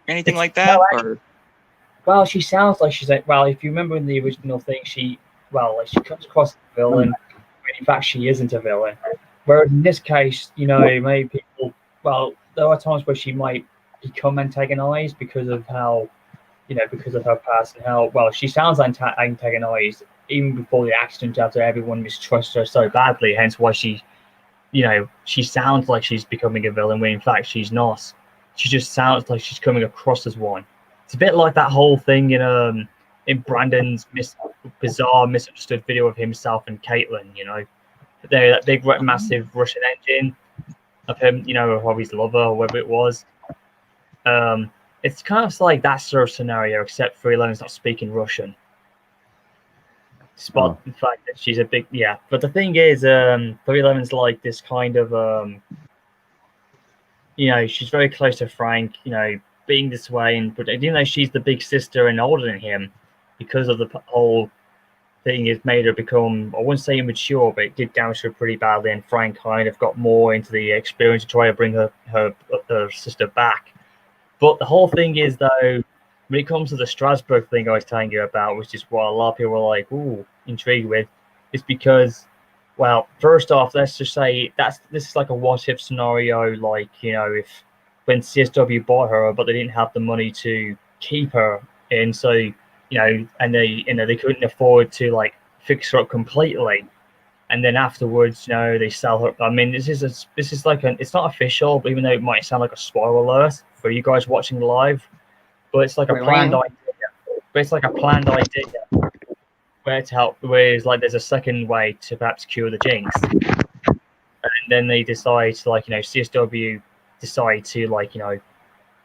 anything like that? Well, she sounds like she's like, well, if you remember in the original thing, she comes across as a villain, but in fact she isn't a villain. Whereas in this case, you know, maybe people, well, there are times where she might become antagonized because of how, you know, because of her past and how, well, she sounds antagonized even before the accident, after everyone mistrusts her so badly, hence why she, you know, she sounds like she's becoming a villain when in fact she's not. She just sounds like she's coming across as one. It's a bit like that whole thing in Brandon's bizarre misunderstood video of himself and Caitlyn, you know. They're that big massive Russian engine of him, you know, of his lover or whatever it was. It's kind of like that sort of scenario, except 311's not speaking Russian. Despite the fact that she's a big, yeah. But the thing is, 311's like this kind of, you know, she's very close to Frank, you know, being this way, but even though she's the big sister and older than him, because of the whole thing, has made her become, I wouldn't say immature, but it did damage her pretty badly, and Frank kind of got more into the experience to try to bring her sister back. But the whole thing is, though, when it comes to the Strasbourg thing I was telling you about, which is what a lot of people were like, ooh, intrigued with, is because, well, first off, let's just say this is like a what-if scenario, like, you know, if when CSW bought her, but they didn't have the money to keep her in, so, you know, and they couldn't afford to like fix her up completely, and then afterwards, you know, they sell her. I mean, this is like it's not official, but even though it might sound like a spoiler alert for you guys watching live, but it's like a planned idea. But it's like a planned idea where to help. Where it's like there's a second way to perhaps cure the jinx, and then they decide to, like, you know, CSW decide to, like, you know,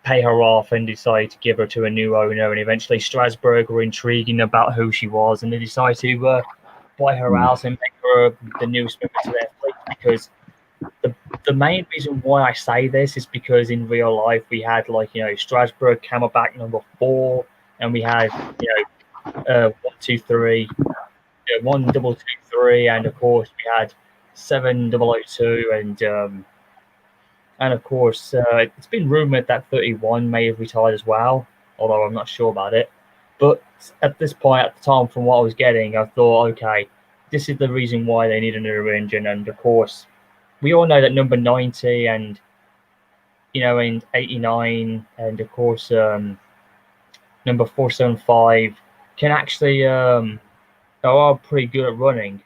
pay her off and decide to give her to a new owner, and eventually Strasbourg were intriguing about who she was, and they decide to buy her out and make her the newest member to their fleet. Because the main reason why I say this is because in real life we had, like, you know, Strasbourg Camelback number 4, and we had, you know, 1, 2, 3, 1, 2, 3, and of course we had 7002, and of course, it's been rumored that 31 may have retired as well, although I'm not sure about it. But at this point, at the time, from what I was getting, I thought, okay, this is the reason why they need a new engine. And of course, we all know that number 90 and, you know, and 89, and of course, number 475 can actually are pretty good at running.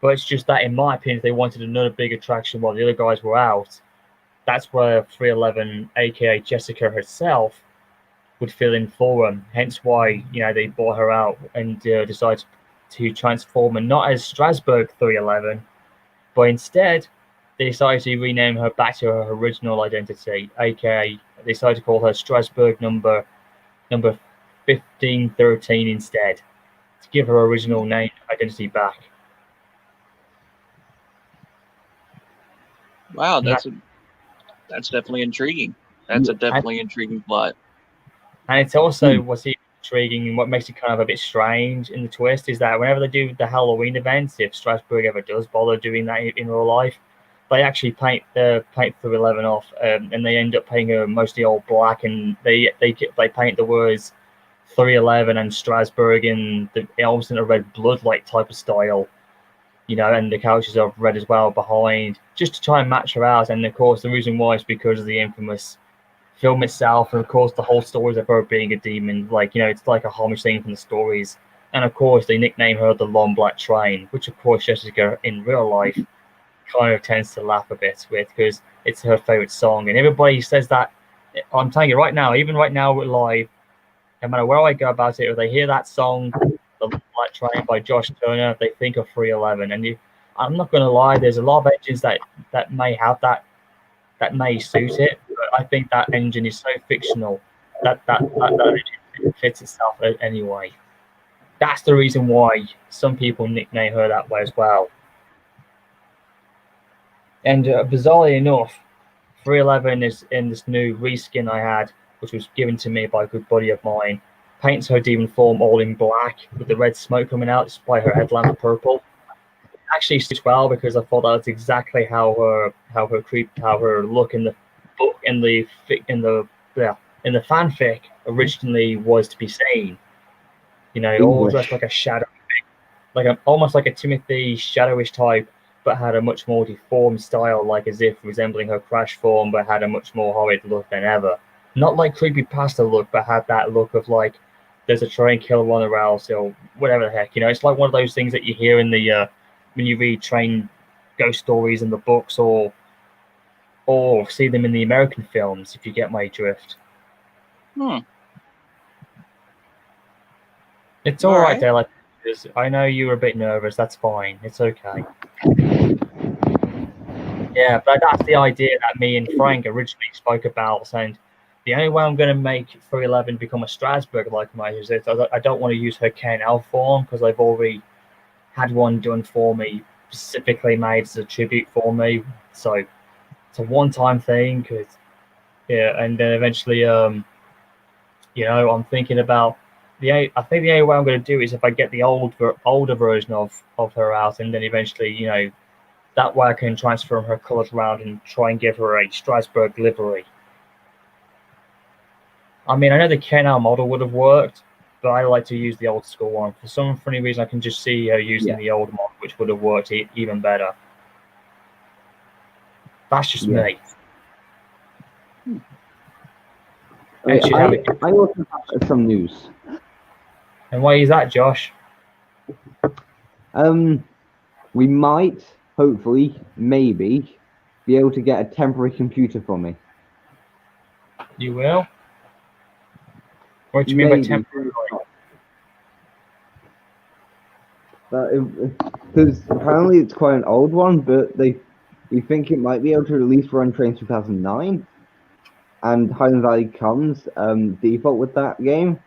But it's just that, in my opinion, if they wanted another big attraction while the other guys were out, that's where 311, aka Jessica herself, would fill in for them. Hence why, you know, they bought her out and decided to transform her not as Strasbourg 311, but instead they decided to rename her back to her original identity, aka they decided to call her Strasbourg number 1513 instead, to give her original name identity back. Wow, that's definitely intriguing. That's a definitely intriguing plot. And it's also what's even intriguing and what makes it kind of a bit strange in the twist is that whenever they do the Halloween events, if Strasbourg ever does bother doing that in real life, they actually paint 311 off, and they end up painting her mostly all black, and they paint the words 311 and Strasbourg in almost in a red blood-like type of style, and the couches are red as well behind, just to try and match her out. And of course, the reason why is because of the infamous film itself, and of course the whole story of her being a demon. It's like a homage thing from the stories. And of course, they nickname her the Long Black Train, which of course Jessica in real life kind of tends to laugh a bit with because it's her favorite song, and everybody says that. I'm telling you right now, even right now we're live, no matter where I go about it, if they hear that song, The Black Train by Josh Turner, they think of 311. And I'm not going to lie, there's a lot of engines that may have that may suit it, but I think that engine is so fictional that engine fits itself anyway. That's the reason why some people nickname her that way as well. And bizarrely enough, 311 is in this new reskin I had, which was given to me by a good buddy of mine. Paints her demon form all in black with the red smoke coming out despite her headlamp purple. It actually suits well because I thought that's exactly how her look in the book in the fanfic originally was to be seen. All dressed like a shadow, almost like a Timothy shadowish type, but had a much more deformed style, like as if resembling her crash form, but had a much more horrid look than ever. Not like creepypasta look, but had that look of like there's a train killer on the rails or whatever the heck. It's like one of those things that you hear in the when you read train ghost stories in the books or see them in the American films, if you get my drift. It's all right, Dale. I know you were a bit nervous. That's fine. It's okay. Yeah, but that's the idea that me and Frank originally spoke about, saying the only way I'm going to make 311 become a Strasbourg like mine is I don't want to use her KNL form because I've already had one done for me, specifically made as a tribute for me. So it's a one-time thing. And then eventually, I'm thinking about I think the only way I'm going to do is if I get the older version of her out, and then eventually, that way I can transform her colours around and try and give her a Strasbourg livery. I mean, I know the KNL model would have worked, but I like to use the old school one. For some funny reason, I can just see her using the old model, which would have worked even better. That's just me. I also have some news. And why is that, Josh? We might, hopefully, maybe, be able to get a temporary computer for me. You will? What do you mean by temporary? Because apparently it's quite an old one, but we think it might be able to at least run Train 2009. And Highland Valley comes default with that game.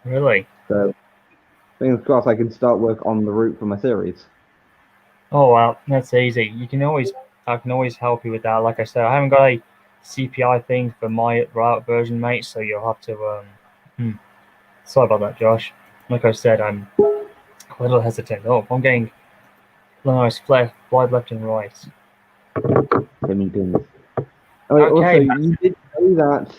Really? So, fingers crossed I can start work on the route for my series. Oh well, that's easy. I can always help you with that. Like I said, I haven't got a CPI thing for my route version, mate. So you'll have to. Sorry about that, Josh. Like I said, I'm a little hesitant. Oh, I'm getting nice fly left and right. Okay. Okay. Also, you did say that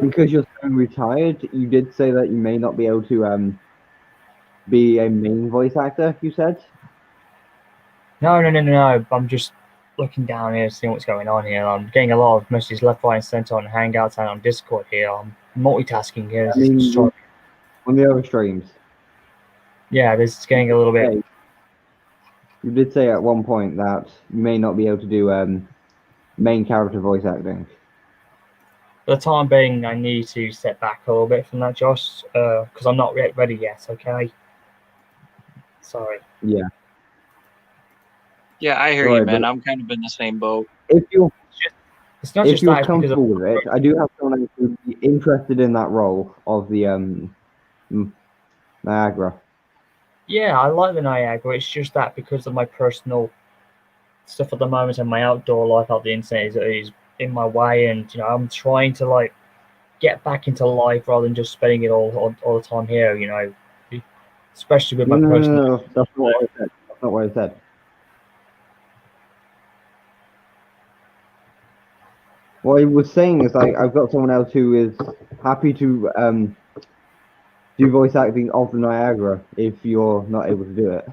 because you're so retired, you did say that you may not be able to be a main voice actor, you said? No. I'm just looking down here, seeing what's going on here. I'm getting a lot of messages left, right, and center on Hangouts and on Discord here. I'm multitasking here. On the other streams. Yeah, this is getting a little bit. You did say at one point that you may not be able to do main character voice acting. For the time being, I need to step back a little bit from that, Josh, because I'm not yet ready yet. Okay. Sorry. Yeah. Yeah, I hear Right, you, man. but- I'm kind of in the same boat. If you're It's not if just you're that. It's because comfortable with it, I do have someone else who'd be interested in that role of the Niagara. yeah, I like the Niagara. It's just that because of my personal stuff at the moment and my outdoor life out the internet is in my way, and you know I'm trying to like get back into life rather than just spending it all the time here. You know, especially with my personal. No, that's not what I said. That's not what I said. What I was saying is I've got someone else who is happy to do voice acting of the Niagara if you're not able to do it.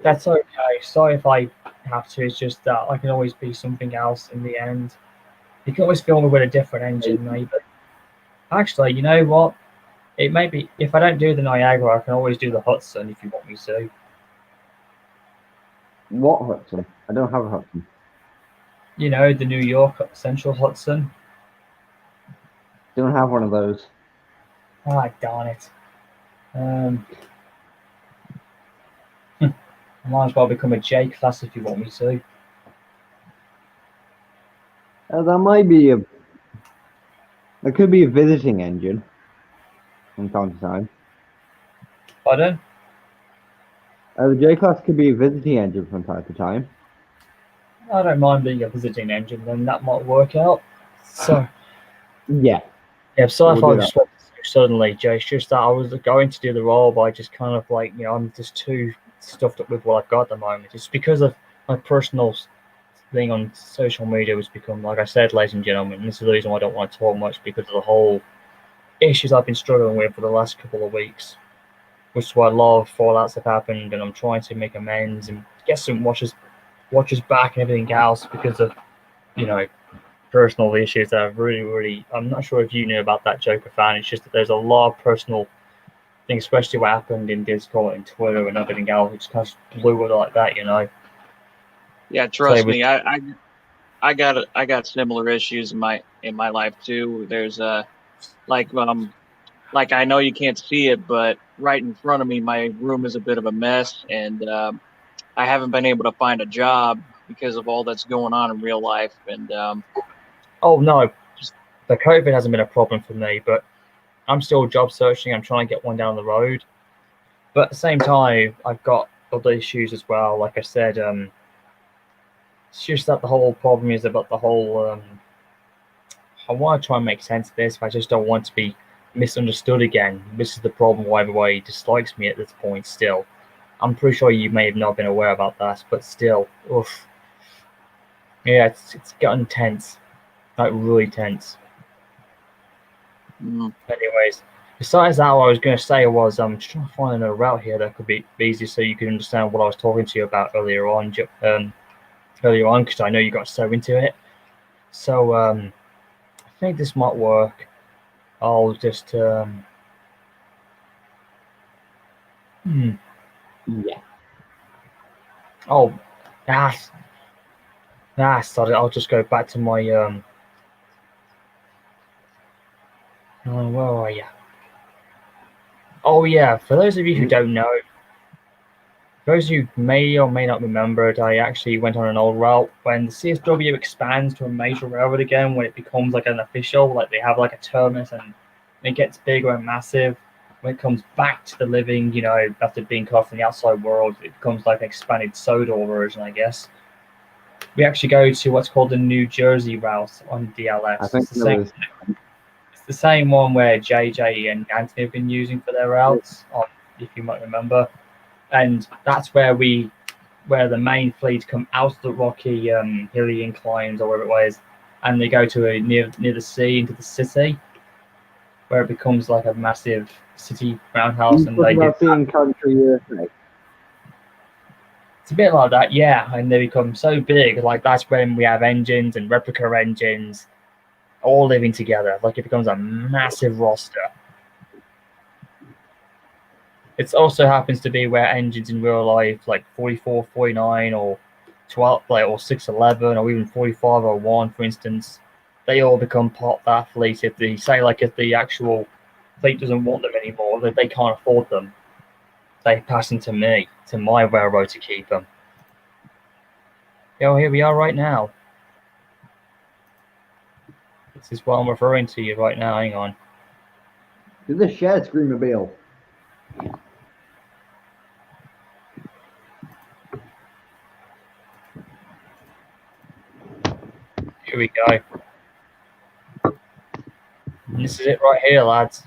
That's okay. Sorry if I have to. It's just that I can always be something else in the end. You can always film it with a different engine, maybe. Actually, you know what? It may be if I don't do the Niagara, I can always do the Hudson if you want me to. What Hudson? I don't have a Hudson. You know, the New York Central Hudson. Don't have one of those. Ah, darn it. I might as well become a J class if you want me to. That might be That could be a visiting engine from time to time. Pardon? The J class could be a visiting engine from time to time. I don't mind being a visiting engine, then that might work out. So, Yeah. yeah, sorry if We'll I do just went suddenly, Jay. It's just that I was going to do the role, but I just kind of like, you know, I'm just too stuffed up with what I've got at the moment. It's because of my personal thing on social media has become, like I said, ladies and gentlemen, and this is the reason why I don't want to talk much because of the whole issues I've been struggling with for the last couple of weeks, which is why a lot of fallouts have happened, and I'm trying to make amends and get some watchers back and everything else because of, you know, personal issues that I've really, I'm not sure if you knew about that, Joker fan. It's just that there's a lot of personal things, especially what happened in Discord and Twitter and everything else, which kind of blew it like that, you know. Yeah, trust me, I got similar issues in my life too. There's like I know you can't see it, but right in front of me, my room is a bit of a mess, and I haven't been able to find a job because of all that's going on in real life. And oh no, the COVID hasn't been a problem for me, but I'm still job searching. I'm trying to get one down the road, but at the same time, I've got other issues as well. Like I said, it's just that the whole problem is about the whole. I want to try and make sense of this, but I just don't want to be misunderstood again. This is the problem why everybody dislikes me at this point. Still, I'm pretty sure you may have not been aware about that, but still, oof. Yeah, it's gotten tense, like really tense. Anyways, besides that, what I was going to say was I'm just trying to find another route here that could be easy so you can understand what I was talking to you about earlier on, because I know you got so into it. So I think this might work. I'll just Yeah. Oh, sorry. I'll just go back to my where are you? Oh yeah, for those of you who don't know, those who may or may not remember it, I actually went on an old route. When the CSW expands to a major railroad again, when it becomes like an official, like they have like a terminus and it gets bigger and massive. When it comes back to the living, you know, after being cut from the outside world, it becomes like an expanded Sodor version, I guess. We actually go to what's called the New Jersey route on DLS. I think It's the same one where JJ and Anthony have been using for their routes, if you might remember. And that's where the main fleet come out of the rocky, hilly inclines or wherever it was, and they go to near the sea into the city, where it becomes like a massive city roundhouse. And they about seeing country USA. It's a bit like that, yeah. And they become so big, like that's when we have engines and replica engines all living together. Like it becomes a massive roster. It also happens to be where engines in real life, like 44, 49, or 12, like, or 611, or even 4501, for instance, they all become part of that fleet. If the actual fleet doesn't want them anymore, that they can't afford them, they pass them to me, to my railroad to keep them. Here we are right now. This is what I'm referring to you right now. Hang on. To the shared Screamobile. Here we go. And this is it right here, lads.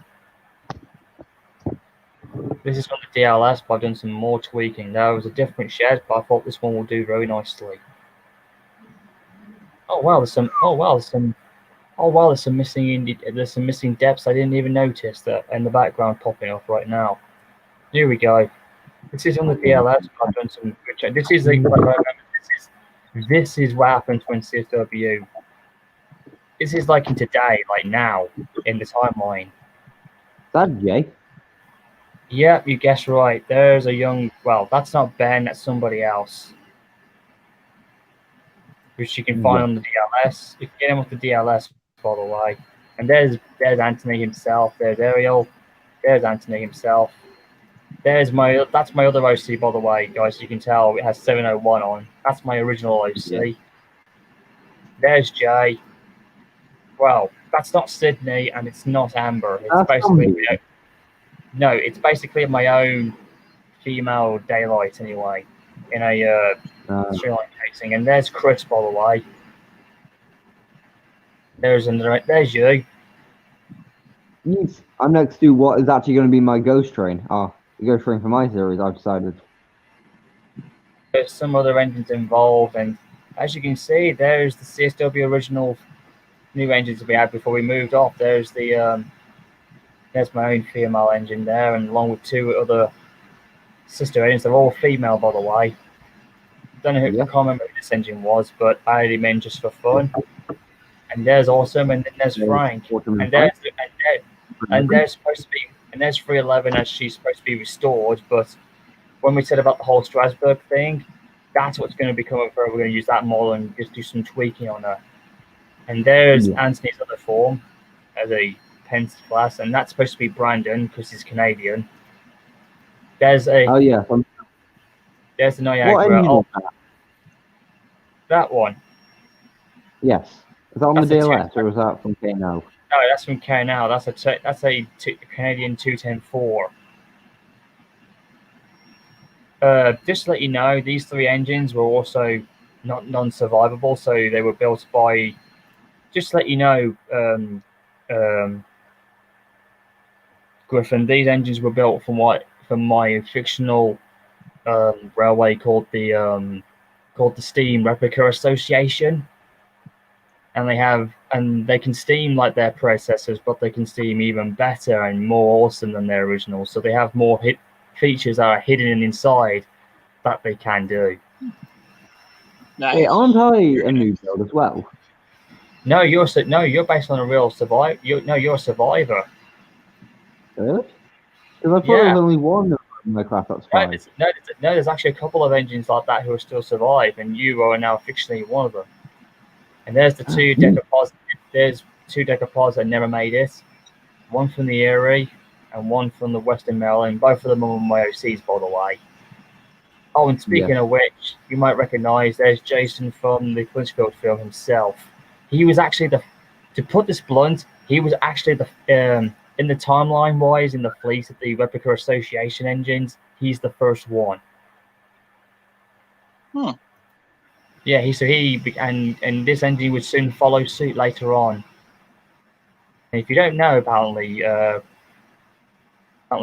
This is on the DLS, but I've done some more tweaking. There was a different shed, but I thought this one will do very nicely. Oh wow, there's some missing depths I didn't even notice that in the background popping up right now. Here we go. This is on the DLS, but I've done some good check. This is what happens when CSW. This is like in today, like now, in the timeline. That Jay? Yep, you guessed right. There's a young. Well, that's not Ben. That's somebody else. Which you can find on the DLS. You can get him off the DLS, by the way. And there's Anthony himself. There's Ariel. There's Anthony himself. That's my other OC, by the way, guys. You can tell it has 701 on. That's my original OC. Yeah. There's Jay. Well, that's not Sydney, and it's not Amber. It's basically my own female daylight, anyway, in a streamline casing. And there's Chris, by the way. There's you. Yes. I'm next to what is actually going to be my ghost train. The ghost train for my series, I've decided. There's some other engines involved, and as you can see, there's the CSW original new engines that we had before we moved off. There's the there's my own female engine there, and along with two other sister engines. They're all female, by the way. Don't know who, I can't remember who this engine was, but I had him in just for fun. And there's Awesome, and then there's Frank, and there's supposed to be, and there's 311 as she's supposed to be restored. But when we said about the whole Strasbourg thing, that's what's going to be coming through. We're going to use that model and just do some tweaking on her. And there's Anthony's other form as a Pence class, and that's supposed to be Brandon because he's Canadian. There's a there's the Niagara. That one. Yes. Is that on the DLS or was that from KNO? No, that's from KNO. That's a Canadian 210-4. Just to let you know, these three engines were also not non-survivable, so they were built by. Just to let you know, Griffin, these engines were built from my fictional railway called the Steam Replica Association, and they can steam like their predecessors, but they can steam even better and more awesome than their originals. So they have more features that are hidden inside that they can do. Nice. Hey, aren't I a new build as well? No, you're based on a real survivor. You're a survivor. Really? Because I thought there was only one in my class that's fine. No, there's actually a couple of engines like that who are still survive, and you are now fictionally one of them. And there's the two Decker pods. There's two Decker pods that never made it. One from the Erie and one from the Western Maryland. Both of them are my OCs, by the way. Oh, and speaking of which, you might recognise there's Jason from the Clinchfield film himself. He was actually to put this blunt, he was actually in the timeline wise in the fleet of the Replica Association engines, he's the first one. Yeah, and this engine would soon follow suit later on. And if you don't know, apparently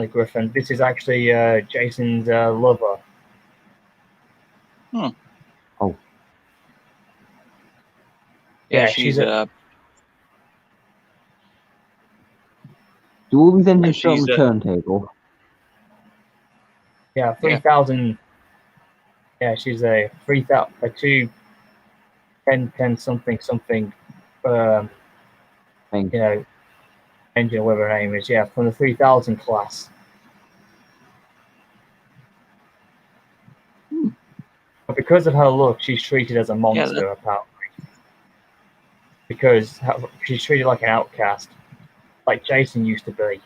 Griffin, this is actually Jason's lover. Oh. Yeah, she's Do all these engines show on the turntable? Yeah, 3,000. Yeah, she's a 3,000, a 210 something. Engine or whatever her name is. Yeah, from the 3,000 class. But because of her look, she's treated as a monster, apparently. Because she's treated like an outcast, like Jason used to be.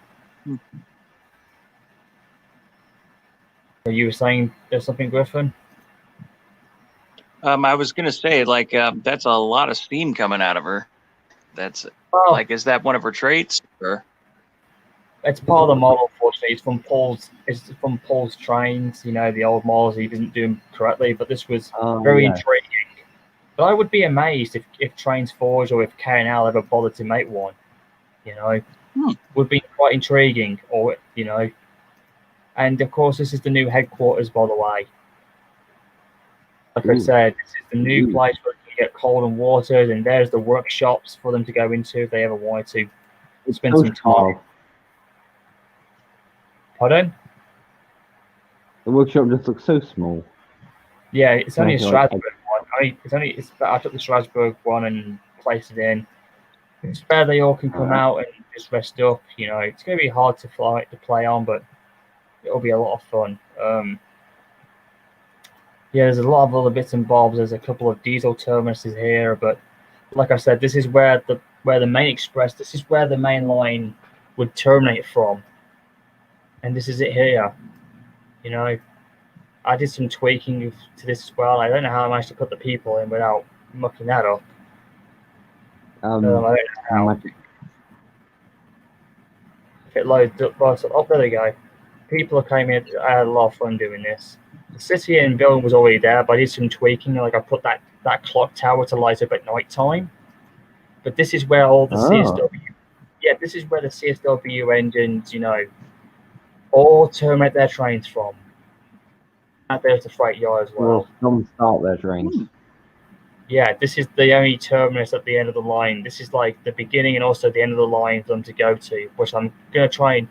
So you were saying there's something, Griffin? I was gonna say, like, that's a lot of steam coming out of her. That's like, is that one of her traits? Or it's part of the model, fortunately. It's from Paul's trains, the old models he didn't do them correctly, but this was very intriguing. But I would be amazed if Trains Forge or if K&L ever bothered to make one. Would be quite intriguing, And of course, this is the new headquarters, by the way. Like I said, this is the new place where you get cold and watered, and there's the workshops for them to go into if they ever wanted to spend some time. Pardon? The workshop just looks so small. Yeah, it's only a Strasbourg one. I took the Strasbourg one and placed it in. It's where they all can come out and just rest up. It's going to be hard to play on, but it'll be a lot of fun. There's a lot of other bits and bobs. There's a couple of diesel terminuses here, but like I said, this is where the main express. This is where the main line would terminate from, and this is it here. I did some tweaking to this as well. I don't know how I managed to put the people in without mucking that up. I don't know how. If it loads up, there they go. People came in. I had a lot of fun doing this. The city and building was already there, but I did some tweaking. Like I put that clock tower to light up at night time. But this is where all the CSW. Yeah, this is where the CSW engines, all terminate their trains from. And there's the freight yard as well. Some start their trains. Yeah, this is the only terminus at the end of the line. This is like the beginning and also the end of the line for them to go to, which I'm going to try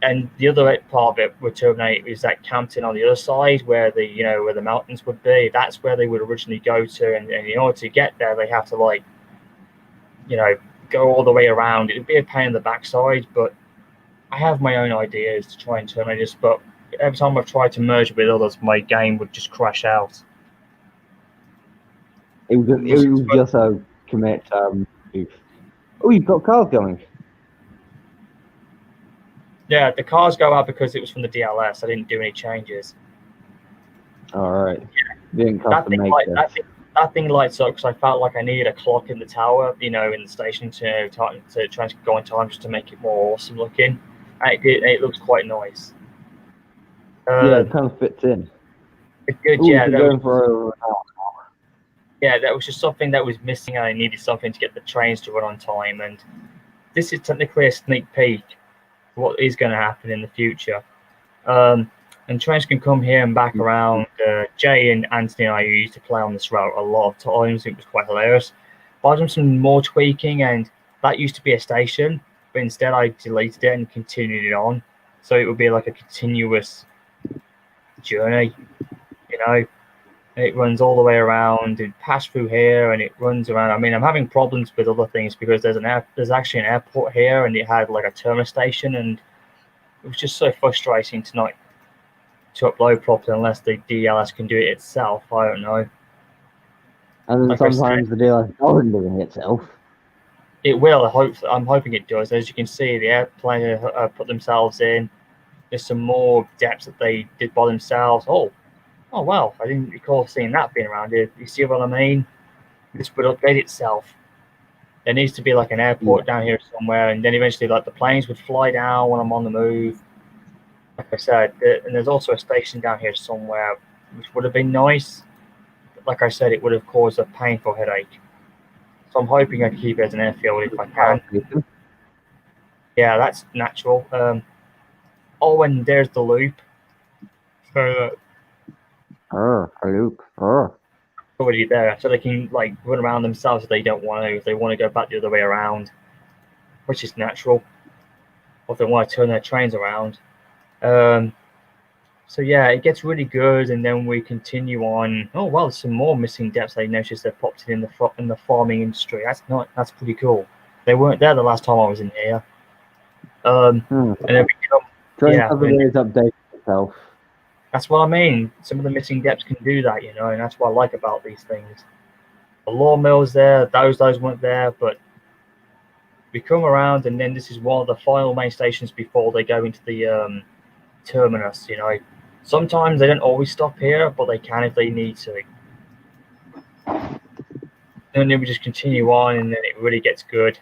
and the other part of it would terminate is that Campton on the other side where where the mountains would be. That's where they would originally go to, and in order to get there, they have to go all the way around. It'd be a pain in the backside, but I have my own ideas to try and terminate this. But every time I've tried to merge with others, my game would just crash out. It was just a commit. You've got cars going. Yeah, the cars go out because it was from the DLS. I didn't do any changes. All right. Didn't that thing lights up because I felt like I needed a clock in the tower, in the station to try and go on time just to make it more awesome looking. And it looks quite nice. It kind of fits in. It's good, yeah. That was just something that was missing, and I needed something to get the trains to run on time. And this is technically a sneak peek of what is going to happen in the future. And trains can come here and back around. Jay and Anthony and I used to play on this route a lot of times. It was quite hilarious. But I've done some more tweaking, and that used to be a station, but instead I deleted it and continued it on. So it would be like a continuous journey, It runs all the way around. It passed through here, and it runs around. I mean, I'm having problems with other things because there's actually an airport here, and it had like a terminus station, and it was just so frustrating to upload properly unless the DLS can do it itself. I don't know. And then sometimes the DLS doesn't do it itself. It will. I'm hoping it does. As you can see, the airplane put themselves in. There's some more depths that they did by themselves. Oh wow! I didn't recall seeing that being around here. You see what I mean? This would update itself. There needs to be like an airport down here somewhere, and then eventually, like the planes would fly down when I'm on the move. Like I said, and there's also a station down here somewhere, which would have been nice. But like I said, it would have caused a painful headache. So I'm hoping I can keep it as an airfield if I can. Yeah, that's natural. And there's the loop. So a loop. already there, so they can like run around themselves if they don't want to. If they want to go back the other way around, which is natural, or if they want to turn their trains around. So yeah, it gets really good, and then we continue on. Oh well, there's some more missing depths. I noticed they've popped in the farming industry. That's pretty cool. They weren't there the last time I was in here. And then we come. Update itself. That's what I mean. Some of the missing depths can do that, you know, and that's what I like about these things. The law mill's there, those weren't there, but we come around, and then this is one of the final main stations before they go into the terminus, you know. Sometimes they don't always stop here, but they can if they need to. And then we just continue on, and then it really gets good.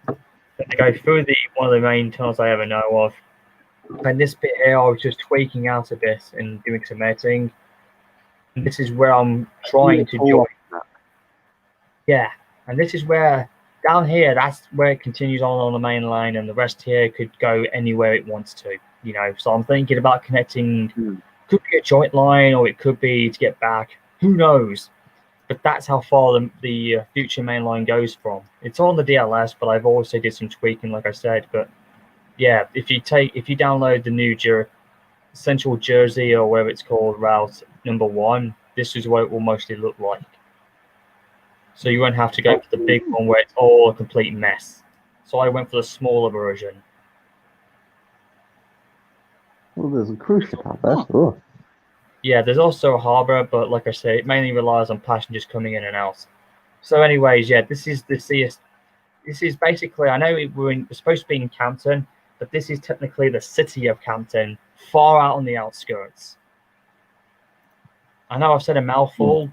Then they go through one of the main tunnels I ever know of. And this bit here, I was just tweaking out a bit and doing some editing. And this is where I'm trying to join. Yeah, and this is where, down here, that's where it continues on the main line, and the rest here could go anywhere it wants to, you know. So I'm thinking about connecting, could be a joint line, or it could be to get back, who knows. But that's how far the future main line goes from. It's on the DLS, but I've also did some tweaking, like I said. But yeah, if you download the new Central Jersey, or whatever it's called, route number 1, this is what it will mostly look like. So you won't have to go for the big one where it's all a complete mess. So I went for the smaller version. Well, there's a cruise ship out there. Oh. Yeah, there's also a harbour, but like I say, it mainly relies on passengers coming in and out. So anyways, yeah, this is the CS. This is basically, I know we're supposed to be in Campton, but this is technically the city of Campton, far out on the outskirts. I know I've said a mouthful.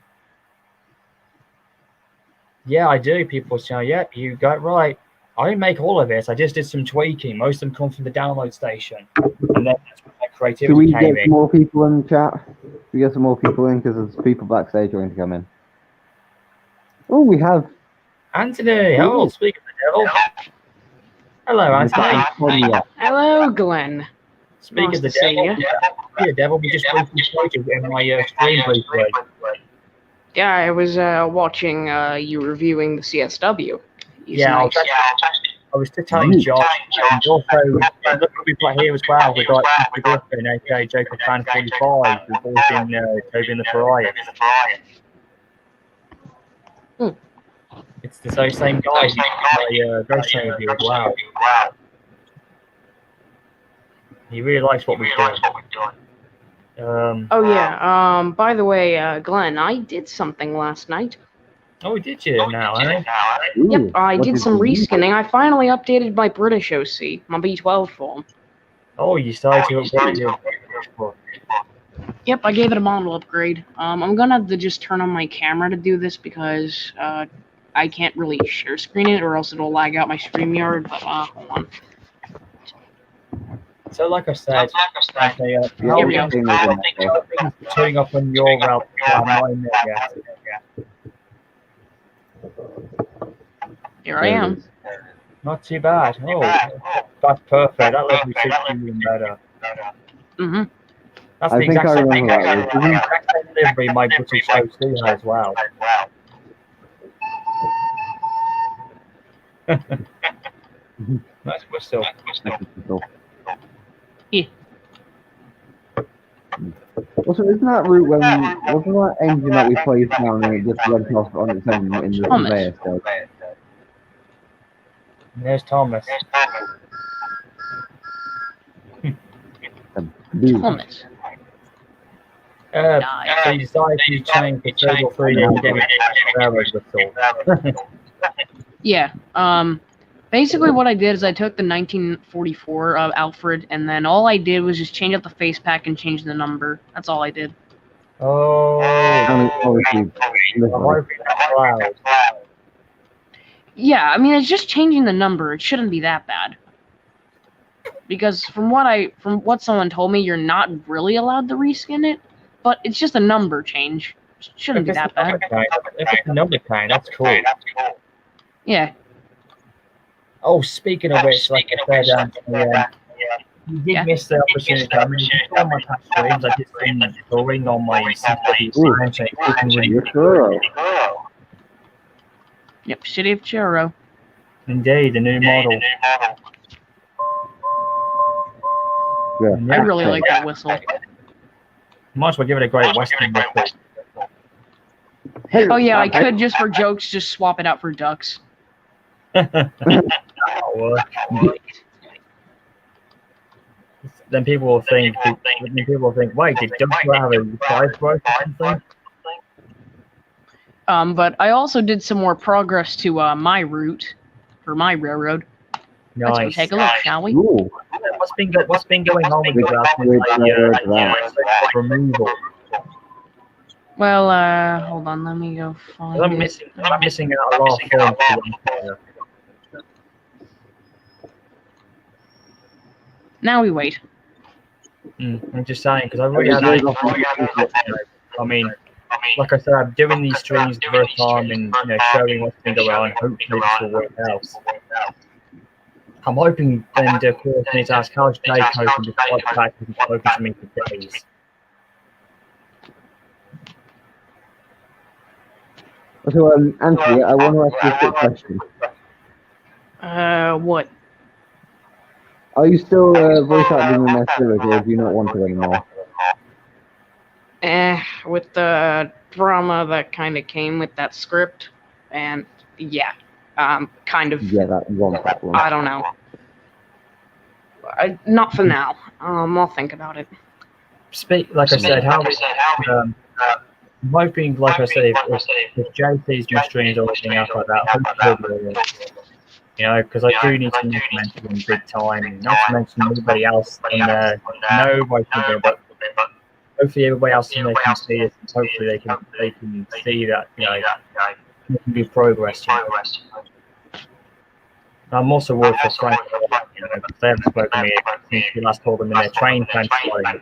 Yeah, I do. People say, yep, you got it right. I didn't make all of it. I just did some tweaking. Most of them come from the download station. And then that's where my creativity Should we came get in. some more people in the chat? Should we get some more people in? Because there's people backstage waiting to come in. Oh, we have... Anthony! Oh, speak of the devil. Hello, Anthony. Hello, Glenn. Speak Nice of the to see devil. you. Yeah, devil, we just briefly spoke in my stream briefly. Yeah, I was watching you reviewing the CSW. He's Yeah, nice. I was just telling Josh, and also, look what we've got here as well. We've got Mr. Griffin, aka Joker Fan 45, who's always in Toby and the Pariah. It's the same guy who's my Ghost Train review as well. He really likes what we've done. Oh yeah. By the way, Glenn, I did something last night. Oh, did you now, eh? Yep, I did some reskinning. I finally updated my British OC, my B12 form. Oh, you started to upgrade your book. Yep, I gave it a model upgrade. I'm gonna have to just turn on my camera to do this because I can't really share screen it, or else it'll lag out my StreamYard. But hold on. So, like I said, okay, Here we go. turning up on your route. I'm not in there yet. Here I am. Not too bad. Oh, that's perfect. That lets me see you even better. Mm-hmm. That's I the think exact I same remember that. the exact same delivery my British OC has as well. That's what's still. Yeah. Also, isn't that route when wasn't that engine that we played down and it just went off on its own in the conveyor still? There's Thomas. Thomas. So you decided to change the Turbo 3 and get railroad whistle. Yeah. Basically what I did is I took the 1944 Alfred, and then all I did was just change up the face pack and change the number. That's all I did. Oh. Yeah, I mean, it's just changing the number. It shouldn't be that bad. Because from what someone told me, you're not really allowed to reskin it, but it's just a number change. It shouldn't be that bad. If it's a number kind, that's cool. Yeah. Oh, speaking of which, like I said, you did miss the opportunity. I mean, on my past streams, I did some touring on my Churro. Yep, City of Churro. Indeed, the new model. Yeah. I really like that whistle. Might as well give it a great Western whistle. Oh yeah, I could just for jokes just swap it out for ducks. then people will think, wait, did Doug have a size growth or something? But I also did some more progress to my route for my railroad. Let's go Nice. take a look, shall we? Ooh, What's been going on with Which the removal? Well, hold on, let me go find I'm it. missing out a lot of forms. Now we wait. I'm just saying, because I really had I mean, like I said, I'm doing these streams the first time and showing what's been going on. Hopefully this will work out. I'm hoping then, of course, I need to ask how's Jake coping despite the fact that he's spoken to me for days. So, Anthony, I want to ask you a quick question. What? Are you still voice acting in that series, or do you not want to anymore? With the drama that kind of came with that script, and yeah, kind of. Yeah, that's one problem. I don't know. Not for now. I'll think about it. Like I said, I'm hoping, like I said, if Jay sees my streams or anything else like that, hopefully, because I do need to implement them big time, and not to mention everybody else in there. Nobody can do it, but hopefully everybody else in there can see it, and hopefully they can see that we can do progress. I'm also worried for Frank, because they haven't spoken to me since we last told them in their train transport.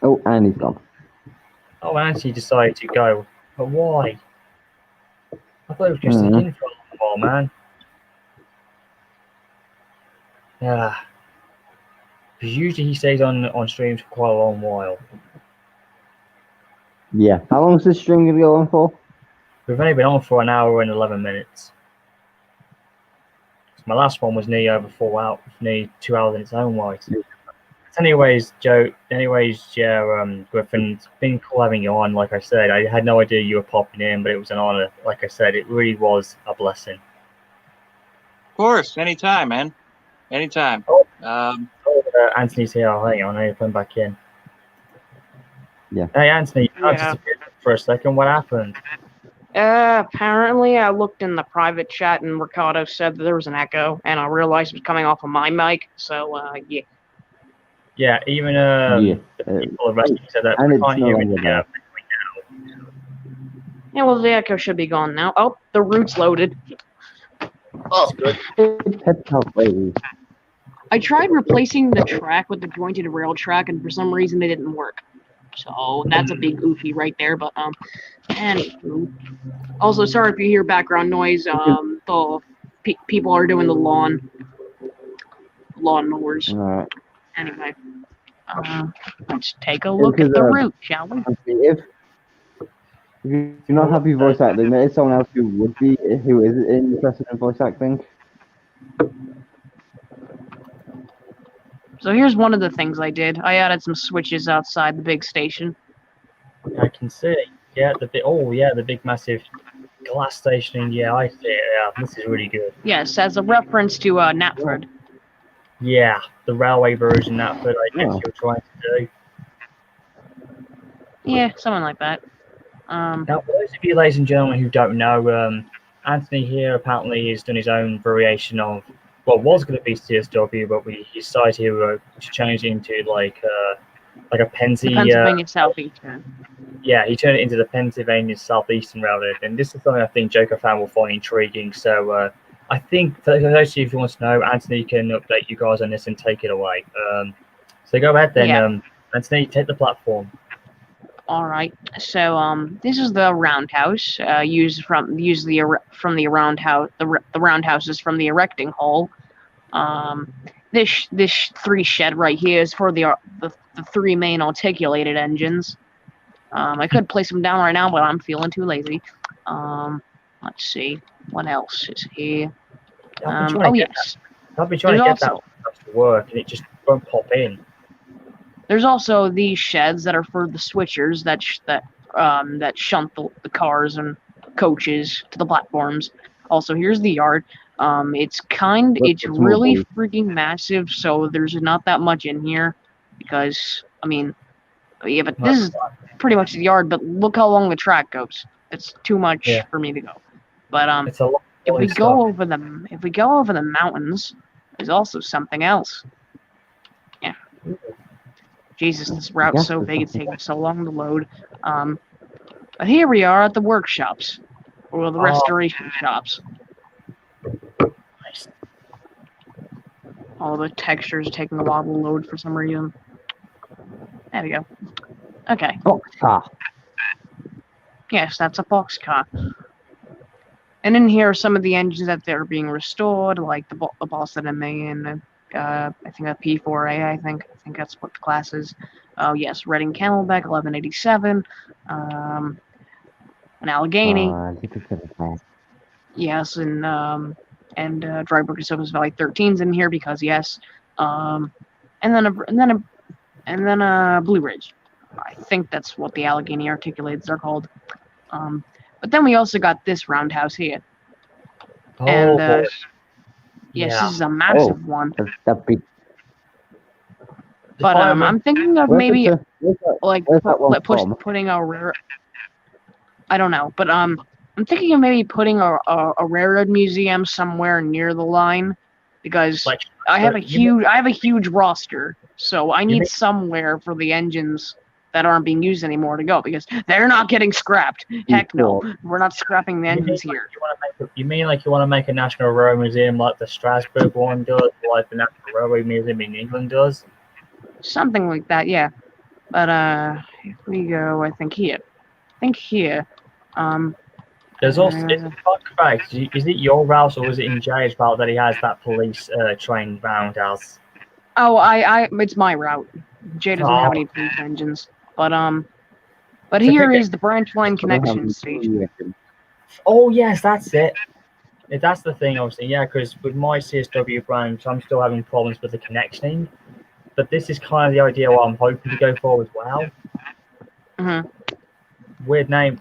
Oh, and he's gone. Oh, Anthony decided to go, but why? I thought it was just sticking for a while, man. Yeah. Because usually he stays on streams for quite a long while. Yeah. How long is this stream going to go on for? We've only been on for an hour and 11 minutes. My last one was nearly 2 hours in its own right. Anyways, Joe. Griffin, it's been cool having you on. Like I said, I had no idea you were popping in, but it was an honor. Like I said, it really was a blessing. Of course, anytime, man. Anytime. Anthony's here. Oh, hang on, I need to put him back in. Yeah. Hey, Anthony, you disappeared for a second. What happened? Apparently I looked in the private chat and Ricardo said that there was an echo, and I realized it was coming off of my mic. So, yeah. Yeah, even people of wrestling said that and we it's can't no hear longer there. Yeah, well, the echo should be gone now. Oh, the route's loaded. Oh, I tried replacing the track with the jointed rail track, and for some reason it didn't work. So that's a big oofy right there. But anywho. Also, sorry if you hear background noise. The people are doing the lawn mowers. All right. Anyway, let's take a look at the route, shall we? If you're not happy voice acting, there is someone else who is interested in voice acting. So here's one of the things I did. I added some switches outside the big station. I can see. Yeah, the big massive glass station. Yeah, I see it. Yeah, this is really good. Yes, as a reference to Knapford. Yeah, the railway version Knapford, I guess you're trying to do. Yeah, something like that. Now, for those of you, ladies and gentlemen, who don't know, Anthony here apparently has done his own variation of what was going to be CSW, but he decided to change it into like a Pennsylvania Southeastern. Yeah, he turned it into the Pennsylvania Southeastern Railroad, and this is something I think Joker fan will find intriguing. So I think for those of you who want to know, Anthony can update you guys on this and take it away. So go ahead then, Yeah. Anthony, take the platform. All right. So this is the roundhouse used from the roundhouse. The roundhouse is from the erecting hole. This three shed right here is for the three main articulated engines. I could place them down right now, but I'm feeling too lazy. Let's see what else is here. Yes. I've been trying to get that to work, and it just won't pop in. There's also these sheds that are for the switchers that shunt the cars and coaches to the platforms. Also, here's the yard. It's What's more really blue? freaking massive, so there's not that much in here because, I mean, yeah, but this is pretty much the yard, but look how long the track goes. It's too much Yeah. for me to go. But It's a lot. if we stuff. go over the mountains, there's also something else. Yeah. Jesus, this route's Yes, so there's big, it's something taking so long to load. But here we are at the workshops, or the Oh. restoration shops. Nice. All the textures are taking a while to load for some reason. There we go. Okay. Boxcar. Yes, that's a boxcar. And in here are some of the engines that they're being restored, like the Boston MA and I think a P4A. I think that's what the class is. Oh yes, Reading Camelback 1187. An Allegheny. Yes, and Drybrook and Soap's Valley 13's in here because yes. And then a Blue Ridge. I think that's what the Allegheny Articulades are called. But then we also got this roundhouse here. Oh, And boy. yes, Yeah. this is a massive one. That big. But I'm thinking of maybe like where's that one from? putting a rare. I don't know, but I'm thinking of maybe putting a railroad museum somewhere near the line, because Like, I have a you huge roster, so I need mean- somewhere for the engines that aren't being used anymore to go, because they're not getting scrapped. Heck no, we're not scrapping the engines here. You mean like you want to make a National Railway Museum like the Strasbourg one does, or like the National Railway Museum in England does? Something like that, yeah. But if we go, I think here. There's also, is it your route or is it in Jay's route that he has that police train roundhouse? Oh, it's my route. Jay doesn't have any police engines, but here is the branch line connection station. Oh yes, that's it. That's the thing, obviously, yeah. Because with my CSW branch, I'm still having problems with the connectioning, but this is kind of the idea what I'm hoping to go for as well. Mm-hmm. Weird name,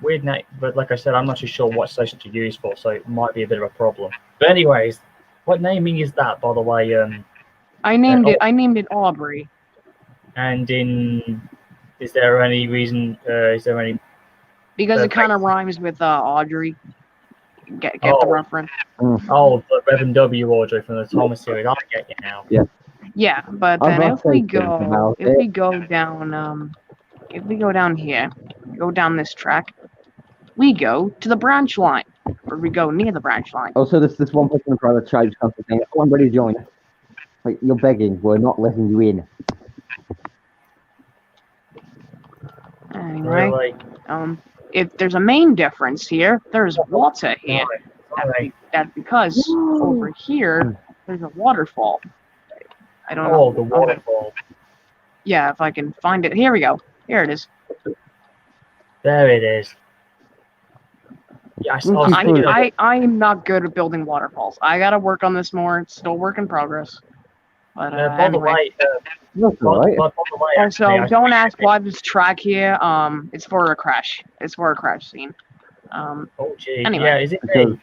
but like I said, I'm not too sure what station to use for, so it might be a bit of a problem. But anyways, what naming is that, by the way? I named it Aubrey. And is there any reason? Because it kind of rhymes with Audrey. Get the reference. Oh, the Reverend W. Audrey from the Thomas series. I get you now. Yeah. Yeah, but then if we go down here, go down this track, we go to the branch line, or we go near the branch line. Oh, so this one person in private charge comes saying, "Oh, I'm ready to join." Like, you're begging. We're not letting you in. Anyway, Really? if there's a main difference here, there's water here. That's because over here there's a waterfall. I don't know. Oh, the waterfall. Yeah, if I can find it. Here we go. Here it is. There it is. Yeah, I am not good at building waterfalls. I gotta work on this more. It's still work in progress. But by the way, also don't ask why this track here. It's for a crash. It's for a crash scene. Oh gee. Anyway. Yeah, is it me?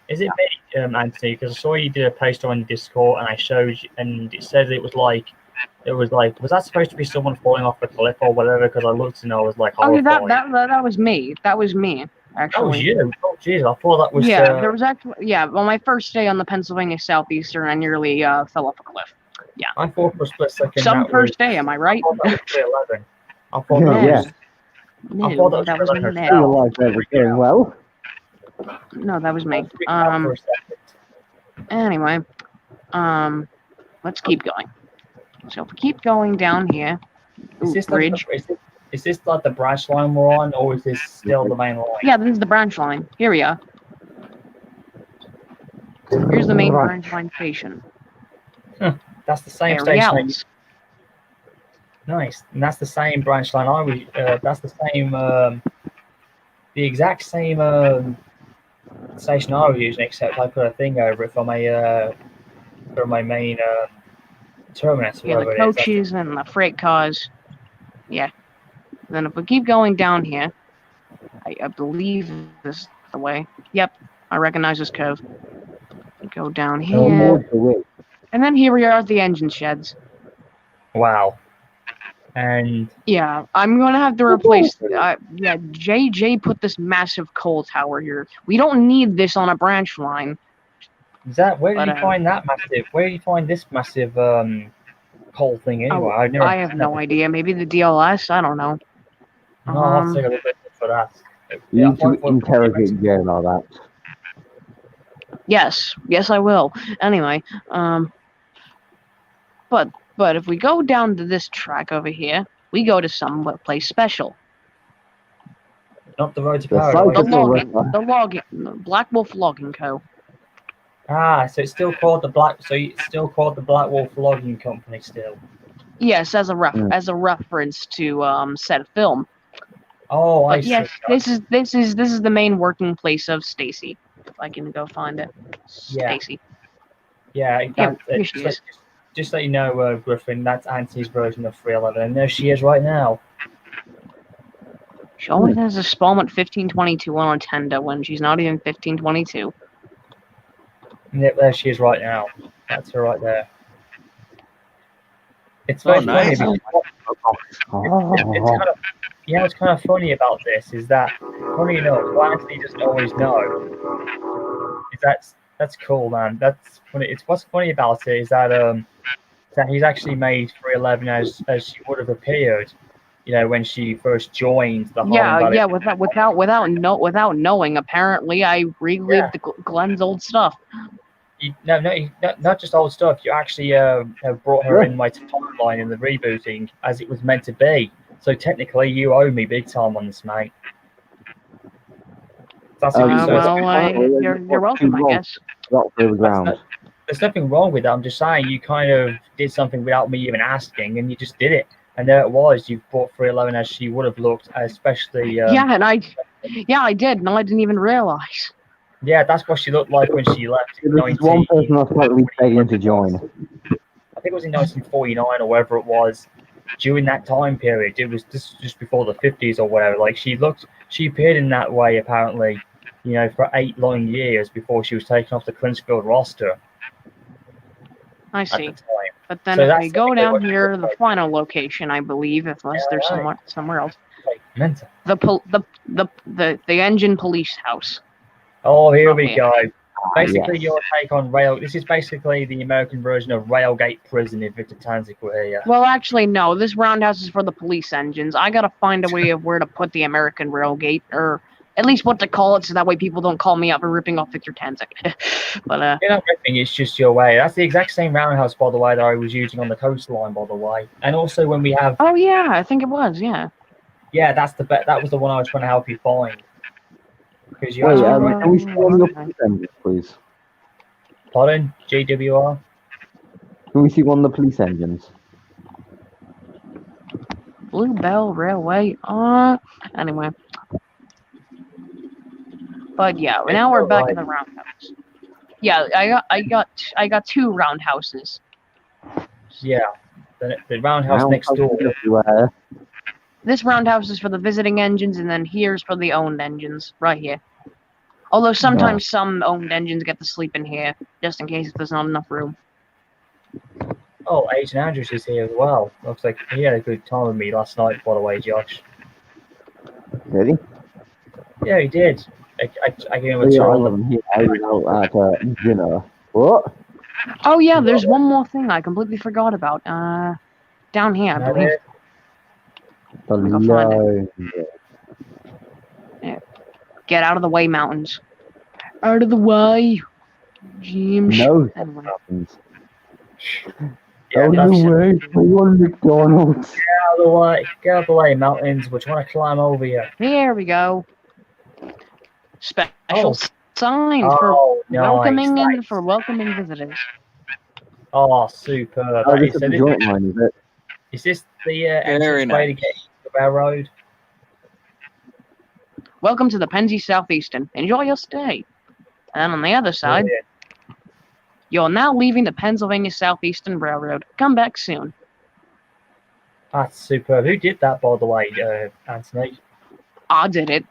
Anthony? Because I saw you did a post on Discord, and I showed you, and it said it was like, was that supposed to be someone falling off the cliff or whatever? Because I looked and I was like, oh, that was me. That was me. Actually. That was you. Oh jeez, I thought that was. Yeah, there was actually. Yeah, on my first day on the Pennsylvania Southeastern, I nearly fell off a cliff. Yeah. I thought for a split second. Some first day, am I right? I thought that was 311. I thought that was. No, I thought that was me. Your life is going well. No, that was me. Anyway, let's keep going. So if we keep going down here, bridge. Is this like the branch line we're on, or is this still the main line? Yeah, this is the branch line. Here we are. Here's the main branch line station. That's the same station. Nice, and that's the same branch line. That's the same, the exact same station I was using, except I put a thing over it for my main terminus. Yeah, the coaches and the freight cars. Yeah. Then if we keep going down here, I believe this the way. Yep, I recognize this cove. Go down No more here, to wait. and then here we are at the engine sheds. Wow. And Yeah, I'm gonna have to replace. Yeah, JJ put this massive coal tower here. We don't need this on a branch line. is that where did But, you find that massive? Where did you find this massive coal thing anyway? Oh, I've never. I have no idea. Maybe the DLS. I don't know. No, I'll have to take a little bit for that. You I need to thought it was- interrogate Jay about that. Yes, I will. Anyway, but if we go down to this track over here, we go to some place special. Not the road to The paradise. The logging, Black Wolf Logging Co. Ah, so it's still called the Black. So it's still called the Black Wolf Logging Company still. Yes, as a reference to said film. Oh, I But see. yes, this is the main working place of Stacy. If I can go find it, Yeah. Stacy. Yeah, Yeah, here she is. Just let you know, Griffin, that's Auntie's version of 311, and there she is right now. She always has a Spalmont 1522 on Nintendo when she's not even 1522. Yep, there she is right now. That's her right there. It's Oh, very nice. funny. What's kind of funny about this is that, funny enough, what Anthony doesn't always know is that's cool, man. That's funny. It's what's funny about it is that that he's actually made 311 as she would have appeared, when she first joined the Harlem Valley. Without knowing. Apparently, I relived Glenn's old stuff. Not just old stuff. You actually have brought her in my timeline in the rebooting as it was meant to be. So technically, you owe me big time on this, mate. That's You're welcome, I guess. There's nothing wrong with that. I'm just saying you kind of did something without me even asking, and you just did it. And there it was. You brought 311 as she would have looked, especially. I did. No, I didn't even realize. Yeah, that's what she looked like when she left. There's one person that's slightly begging to join. I think it was in 1949 or whatever it was. During that time period, this was just before the 50s or whatever. Like she appeared in that way apparently, for 8 long years before she was taken off the Clinchfield roster. I see. But then if we go down here to the final location, I believe, unless there's somewhere else. The engine police house. Oh, here we go. Basically, your take on rail. This is basically the American version of Railgate Prison if Victor Tanzik were here. Well, actually, no. This roundhouse is for the police engines. I gotta find a way of where to put the American Railgate, or at least what to call it, so that way people don't call me out for ripping off Victor Tanzik. But you're not ripping. It's just your way. That's the exact same roundhouse, by the way, that I was using on the coastline, by the way. And also when we have. Oh yeah, I think it was. Yeah. Yeah, that was the one I was trying to help you find. Because you can we see one of the police engines, please? Pardon? GWR? Can we see one of the police engines? Blue Bell Railway. Anyway. But yeah, now we're back in the roundhouse. Yeah, I got 2 roundhouses. Yeah, the roundhouse next door. Everywhere. This roundhouse is for the visiting engines, and then here's for the owned engines, right here. Although sometimes some owned engines get to sleep in here, just in case there's not enough room. Oh, Agent Andrews is here as well. Looks like he had a good time with me last night, by the way, Josh. Did he? Yeah, he did. I gave him a tour. At dinner. What? Oh yeah, there's one more thing I completely forgot about. Down here, I believe. Yeah. Get out of the way, mountains. Out of the way. James. No. Yeah, out of the way. We want McDonald's. Get out of the way. Get out of the way, mountains. We're trying to climb over here. Here we go. Special sign for welcoming visitors. Oh, superb. Oh, this is the joint line, is it? Is this the entrance way to get to the railroad? Welcome to the Pennsy Southeastern. Enjoy your stay. And on the other side, you're now leaving the Pennsylvania Southeastern Railroad. Come back soon. That's superb. Who did that, by the way, Anthony? I did it.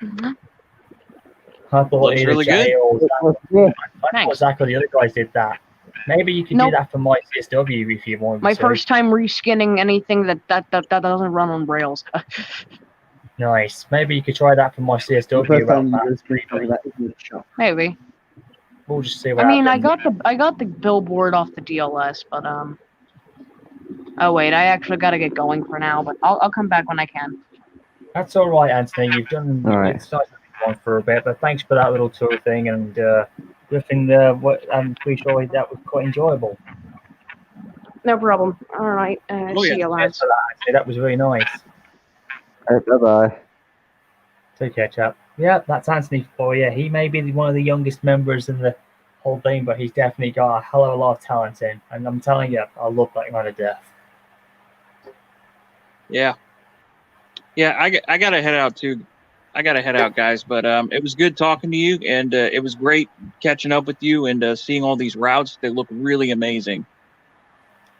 I thought Looks either really good. Jay or Zach, Yeah. I thought Thanks. Zach or the other guys did that. Maybe you could Nope. do that for my CSW if you want. My to. first time reskinning anything that doesn't run on Rails. Nice. Maybe you could try that for my The CSW. first time About you that. just think that isn't a shot. Maybe. We'll just see what I mean, I happens. got the billboard off the DLS, but Oh wait, I actually gotta get going for now, but I'll come back when I can. That's all right, Anthony. You've done All right. it's nice to be on for a bit, but thanks for that little tour thing. And Griffin, I'm pretty sure that was quite enjoyable. No problem. All right. Oh, See yeah. you, lads. Thanks for that, Anthony. That was really nice. All right, bye-bye. Take care, chap. Yeah, that's Anthony for you. He may be one of the youngest members in the whole thing, but he's definitely got a hell of a lot of talent in. And I'm telling you, I love that man to death. Yeah. Yeah, I gotta head out too. I gotta head out, guys. But it was good talking to you, and it was great catching up with you and seeing all these routes. They look really amazing.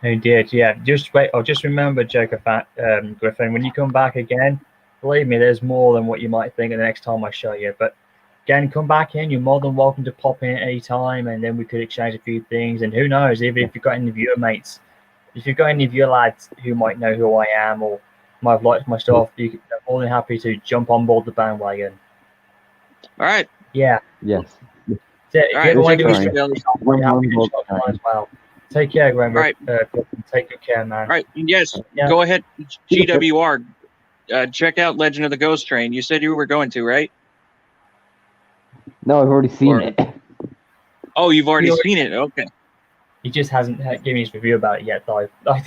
He did, yeah. Just wait. Just remember, Jacob, Griffin, when you come back again, believe me, there's more than what you might think the next time I show you. But again, come back in. You're more than welcome to pop in at any time, and then we could exchange a few things. And who knows, even if you've got any viewer mates, if you've got any of your lads who might know who I am or might have liked my stuff, I'm more than happy to jump on board the bandwagon. All right. Yeah. Yes. So if you All right. ever want to do a Sorry. stream, I'm really happy to jump on as well. Take care, Graham. All right. Take good care, man. All right. Yes. Yeah. Go ahead. GWR. Check out Legend of the Ghost Train. You said you were going to, right? No, I've already seen Or- it. Oh, you've already You- seen it. Okay. He just hasn't given his review about it yet, though. All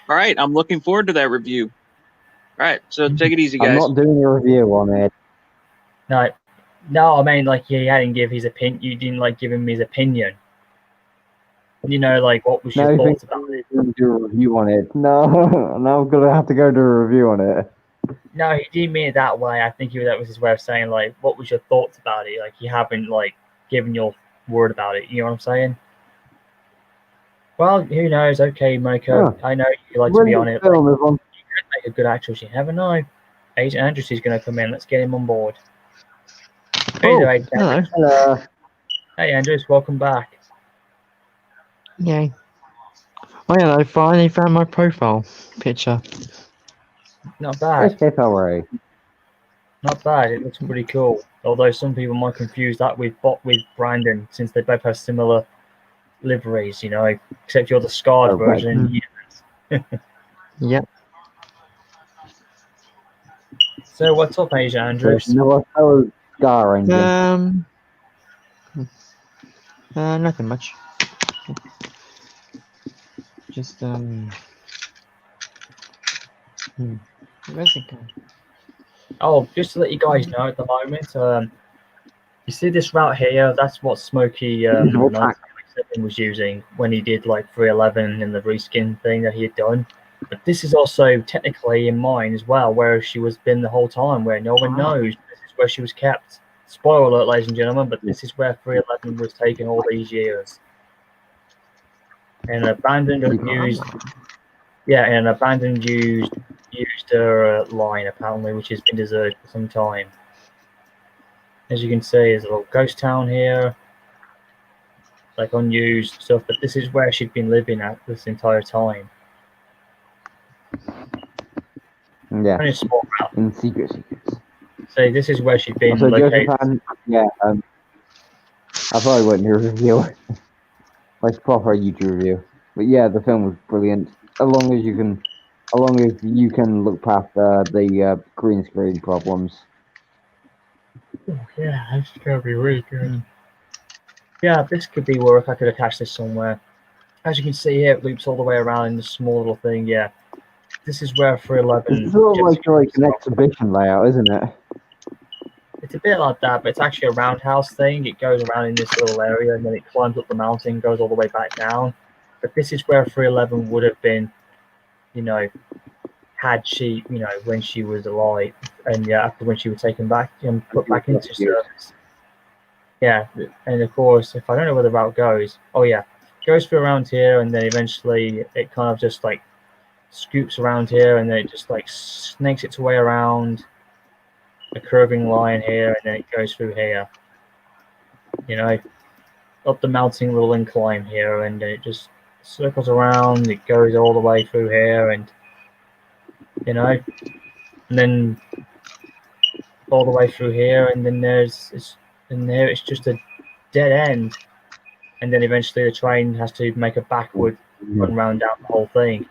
right. I'm looking forward to that review. All right. So take it easy, I'm guys. not doing a review on it. No, I mean, like, he hadn't give his opinion. You didn't, like, give him his opinion. You know, like, what was No, your you thoughts think about it? I'm going to do a review on it? No, now I'm going to have to go do a review on it. No, he didn't mean it that way. I think that was his way of saying, like, what was your thoughts about it? Like, you haven't, like, given your word about it. You know what I'm saying? Well, who knows? Okay, Moko, I know you like to be on it. Like, Film is on. you could make a good actress. You never know. Agent Andrews is going to come in. Let's get him on board. Hey there, Agent Andrews. Hello. Hey, Andrews, welcome back. Yay. Oh yeah, I finally found my profile picture. Not bad. It's alright. Not bad. It looks pretty cool. Although some people might confuse that with Brandon, since they both have similar liveries, you know, except you're the scarred Oh, right. version. Yep. So what's up, Asia Andrews? No, I was Star Engine. Nothing much. Just where's it going? Oh, just to let you guys know at the moment, you see this route here? That's what Smokey 1997 was using when he did like 311 in the reskin thing that he had done. But this is also technically in mine as well, where she was been the whole time, where no one knows. This is where she was kept. Spoiler alert, ladies and gentlemen, but this is where 311 was taken all these years. And abandoned and used, yeah, and abandoned used her line apparently, which has been deserted for some time. As you can see, there's a little ghost town here, like unused stuff, but this is where she'd been living at this entire time. Yeah. Only a small route. In secrets. So this is where she'd been So located. Josephine, yeah, I probably wouldn't do a review. Like proper YouTube review. But yeah, the film was brilliant. As long as you can look past the green screen problems. Oh, yeah, that's gonna be really good. Yeah, this could be work. I could attach this somewhere. As you can see here, it loops all the way around in this small little thing. Yeah, this is where 311. It's sort of like an exhibition layout, isn't it? It's a bit like that, but it's actually a roundhouse thing. It goes around in this little area, and then it climbs up the mountain, goes all the way back down. But this is where 311 would have been, you know, had she, you know, when she was alive, and yeah, after when she was taken back and put back into service. Yeah, and of course, if I don't know where the route goes, oh yeah, goes through around here, and then eventually it kind of just like scoops around here, and then it just like snakes its way around. a curving line here, and then it goes through here. You know, up the mounting little incline here, and it just circles around. It goes all the way through here, and you know, and then all the way through here, and then there it's just a dead end, and then eventually the train has to make a backward run round down the whole thing.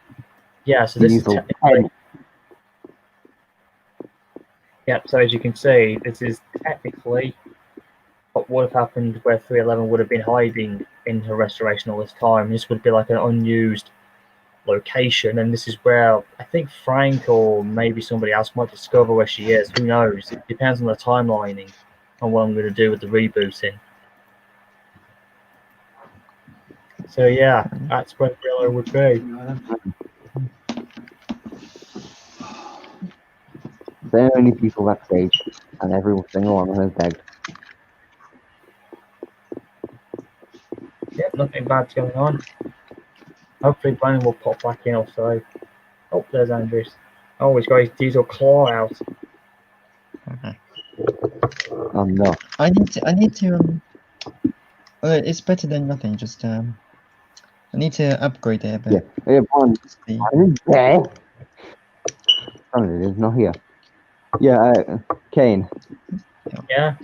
Yeah, so this is technically. Yeah, so as you can see, this is technically what would have happened where 311 would have been hiding in her restoration all this time. This would be like an unused location, and this is where I think Frank or maybe somebody else might discover where she is. Who knows? It depends on the timelining on what I'm going to do with the rebooting. So yeah, that's where Brillo would be. There are only people backstage, and every single one of them is dead. Yep, nothing bad's going on. Hopefully Brandon will pop back in also. Oh, there's Andrews. Oh, he's got his diesel claw out. Okay. No. I need to well, it's better than nothing, just I need to upgrade it a bit. Yeah, Brian, is there? Oh, it is not here. Yeah, Kane. Yeah.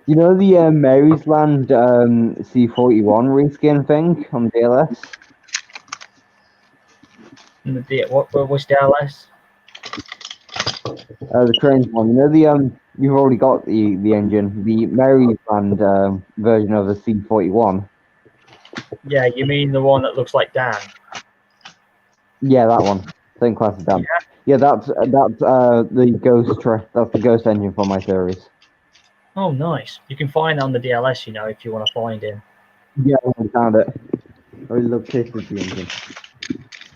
You know the Marysland C41 reskin thing on DLS? What was DLS? The trains one. You know the you've already got the engine, the Marysland version of the C41. Yeah, you mean the one that looks like Dan? Yeah, that one. Same class as Dan. Yeah, that's the Ghost that's the Ghost engine for my series. Oh, nice. You can find that on the DLS, you know, if you want to find him. Yeah, I found it. I really love tasting the engine.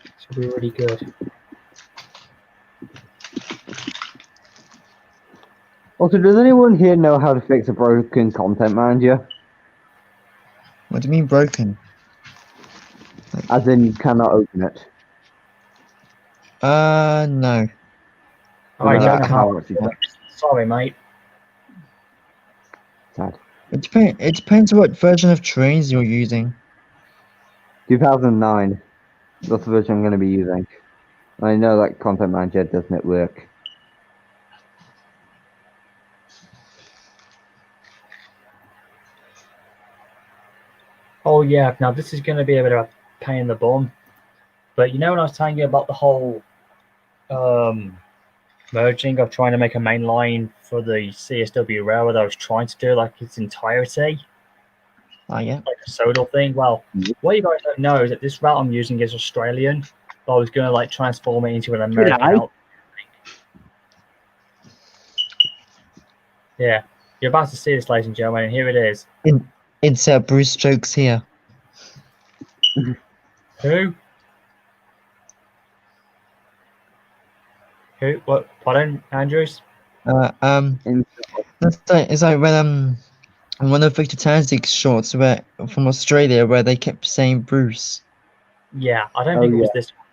It's really good. Also, does anyone here know how to fix a broken content manager? What do you mean broken? As in, you cannot open it. No. I don't know how. it's done. Sorry, mate. Sad. It depends what version of trains you're using. 2009. That's the version I'm going to be using. I know that content manager doesn't work. Oh, yeah. Now, this is going to be a bit of a pain in the bum. But you know when I was telling you about the whole merging of trying to make a main line for the CSW railroad I was trying to do like its entirety? Oh, yeah. Like a Sodal thing? Well, what you guys don't know is that this route I'm using is Australian. So I was going to like transform it into an American route. Yeah. You're about to see this, ladies and gentlemen, and here it is. It's Bruce Stokes here. Who? Who? What? Pardon, Andrews? It's like when one of Victor Tanzig's shorts where from Australia where they kept saying Bruce. Yeah, I don't think it was this one.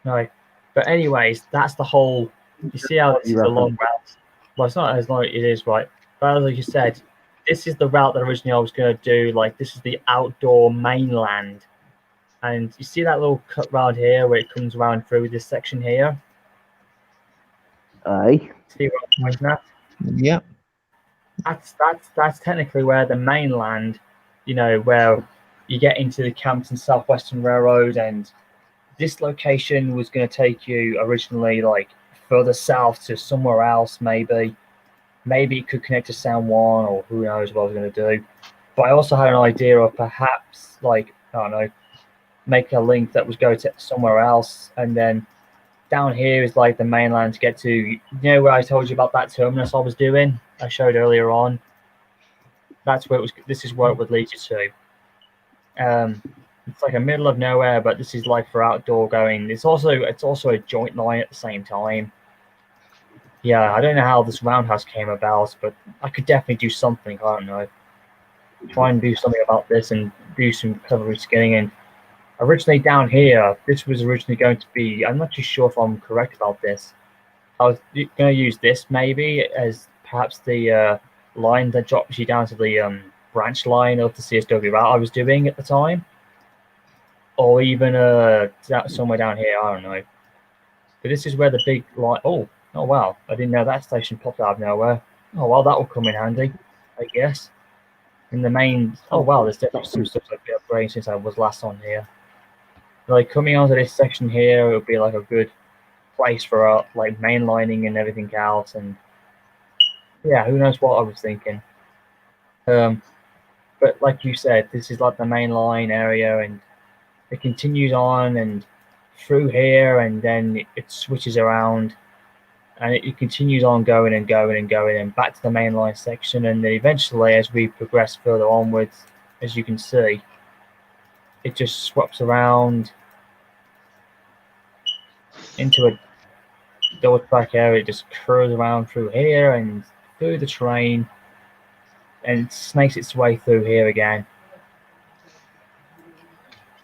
No. But anyways, that's the whole. You see how this is a long route. Well, it's not as long as it is, right? But like you said, this is the route that originally I was going to do. Like, this is the outdoor mainland. And you see that little cut round here where it comes around through this section here? Aye. See what I'm pointing at? Yeah. That's technically where the mainland, you know, where you get into the Campton Southwestern Railroad, and this location was going to take you originally like further south to somewhere else, maybe. Maybe it could connect to San Juan, or who knows what I was going to do. But I also had an idea of perhaps, like, I don't know, make a link that was go to somewhere else, and then down here is like the mainland to get to, you know, where I told you about that terminus I was doing, I showed earlier on. That's where it was. This is where it would lead you to. It's like a middle of nowhere, but this is like for outdoor going. It's also a joint line at the same time. Yeah, I don't know how this roundhouse came about, but I could definitely do something. I don't know. Try and do something about this and do some clever reskinning. And originally down here, this was originally going to be, I'm not too sure if I'm correct about this, I was going to use this maybe as perhaps the line that drops you down to the branch line of the CSW route I was doing at the time, or even somewhere down here. I don't know. But this is where the big line. Oh wow! I didn't know that station popped out of nowhere. Oh well, that will come in handy, I guess. In the main. Oh wow, there's definitely some stuff I've been upgrading since I was last on here. Like coming onto this section here, it would be like a good place for like mainlining and everything else, and yeah, who knows what I was thinking. But like you said, this is like the main line area, and it continues on and through here, and then it switches around, and it continues on going and going and going, and back to the main line section, and then eventually, as we progress further onwards, as you can see, it just swaps around into a double track area. It just curves around through here and through the train, and snakes its way through here again.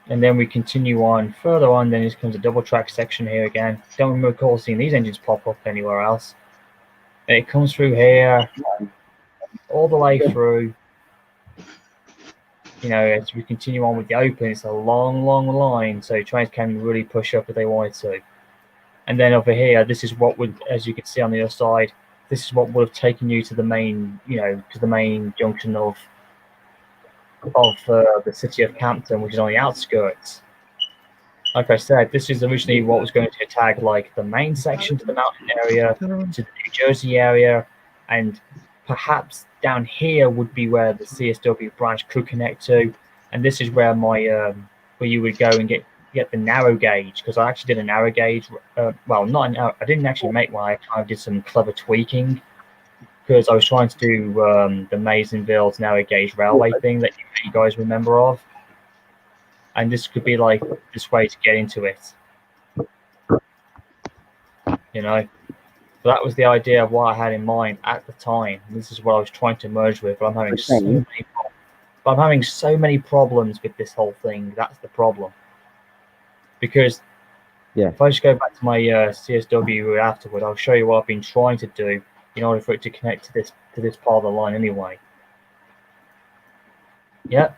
And then we continue on further on, then it comes a double track section here again. Don't recall seeing these engines pop up anywhere else. And it comes through here, all the way through. You know, as we continue on with the open, it's a long, long line, so trains can really push up if they wanted to. And then over here, this is what would, as you can see on the other side, this is what would have taken you to the main, you know, to the main junction of the city of Campton, which is on the outskirts. Like I said, this is originally what was going to tag like the main section to the mountain area, to the New Jersey area, and perhaps down here would be where the CSW branch could connect to. And this is where my where you would go and get the narrow gauge, because I actually did a narrow gauge. Well, not an, I didn't actually make one. I kind of did some clever tweaking, because I was trying to do the Masonville to narrow gauge railway thing that you guys remember of. And this could be like this way to get into it. You know? So that was the idea of what I had in mind at the time. This is what I was trying to merge with, but I'm having so many problems with this whole thing. That's the problem. Because if I just go back to my CSW route afterward, I'll show you what I've been trying to do in order for it to connect to this part of the line anyway. Yeah.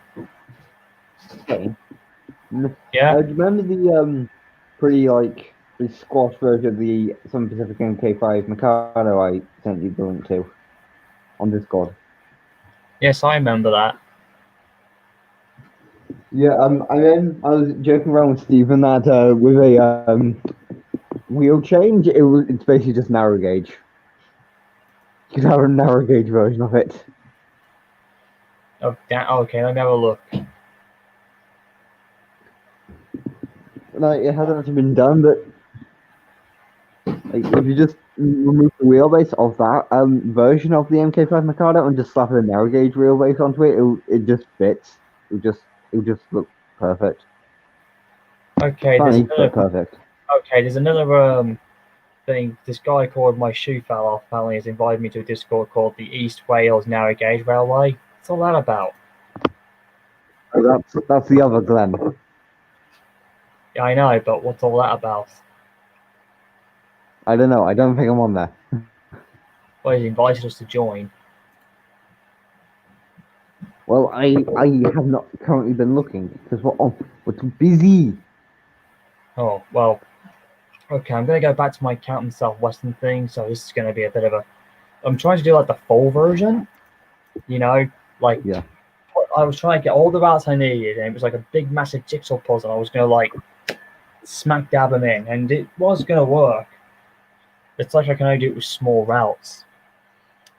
Okay. Yeah. Do you remember the pretty like the squash version of the Southern Pacific MK5 Mikado I sent you the link to on Discord? Yes, I remember that. Yeah, and then I was joking around with Stephen that with a wheel change, it's basically just narrow gauge. You could have a narrow gauge version of it. Oh, okay, let me have a look. Like, it hasn't actually been done, but like, if you just remove the wheelbase of that version of the MK5 Mikado and just slap a narrow gauge wheelbase onto it, it just fits. It'll just look perfect. Okay, perfect. Okay, there's another thing. This guy called My Shoe Fell Off family has invited me to a Discord called the East Wales Narrow Gauge Railway. What's all that about? Oh, that's the other Glenn. Yeah, I know, but what's all that about? I don't know. I don't think I'm on there. Well, he invited us to join. Well, I have not currently been looking because we're too busy. Oh, well, okay, I'm going to go back to my Campton Southwestern thing, so this is going to be a bit of a... I'm trying to do, like, the full version, you know? Like, yeah. I was trying to get all the routes I needed, and it was like a big, massive jigsaw puzzle. I was going to, like, smack dab them in, and it was going to work. It's like I can only do it with small routes.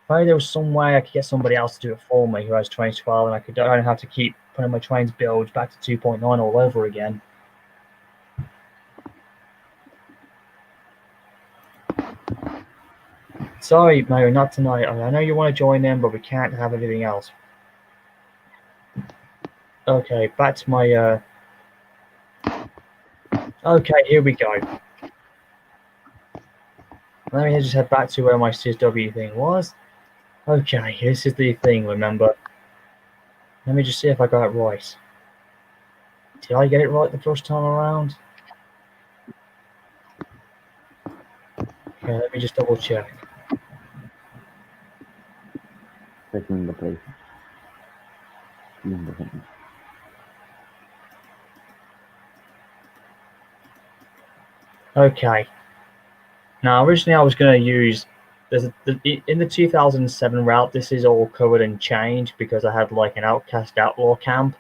If only there was some way I could get somebody else to do it for me who has trains 12, and I don't have to keep putting my trains builds back to 2.9 all over again. Sorry, Mario, not tonight. I know you want to join them, but we can't have anything else. Okay, back to my... Okay, here we go. Let me just head back to where my CSW thing was. Okay, this is the thing, remember. Let me just see if I got it right. Did I get it right the first time around? Let me just double check. Checking the place. Okay. Now, originally I was going to use in the 2007 route. This is all covered and changed because I had like an outcast outlaw camp,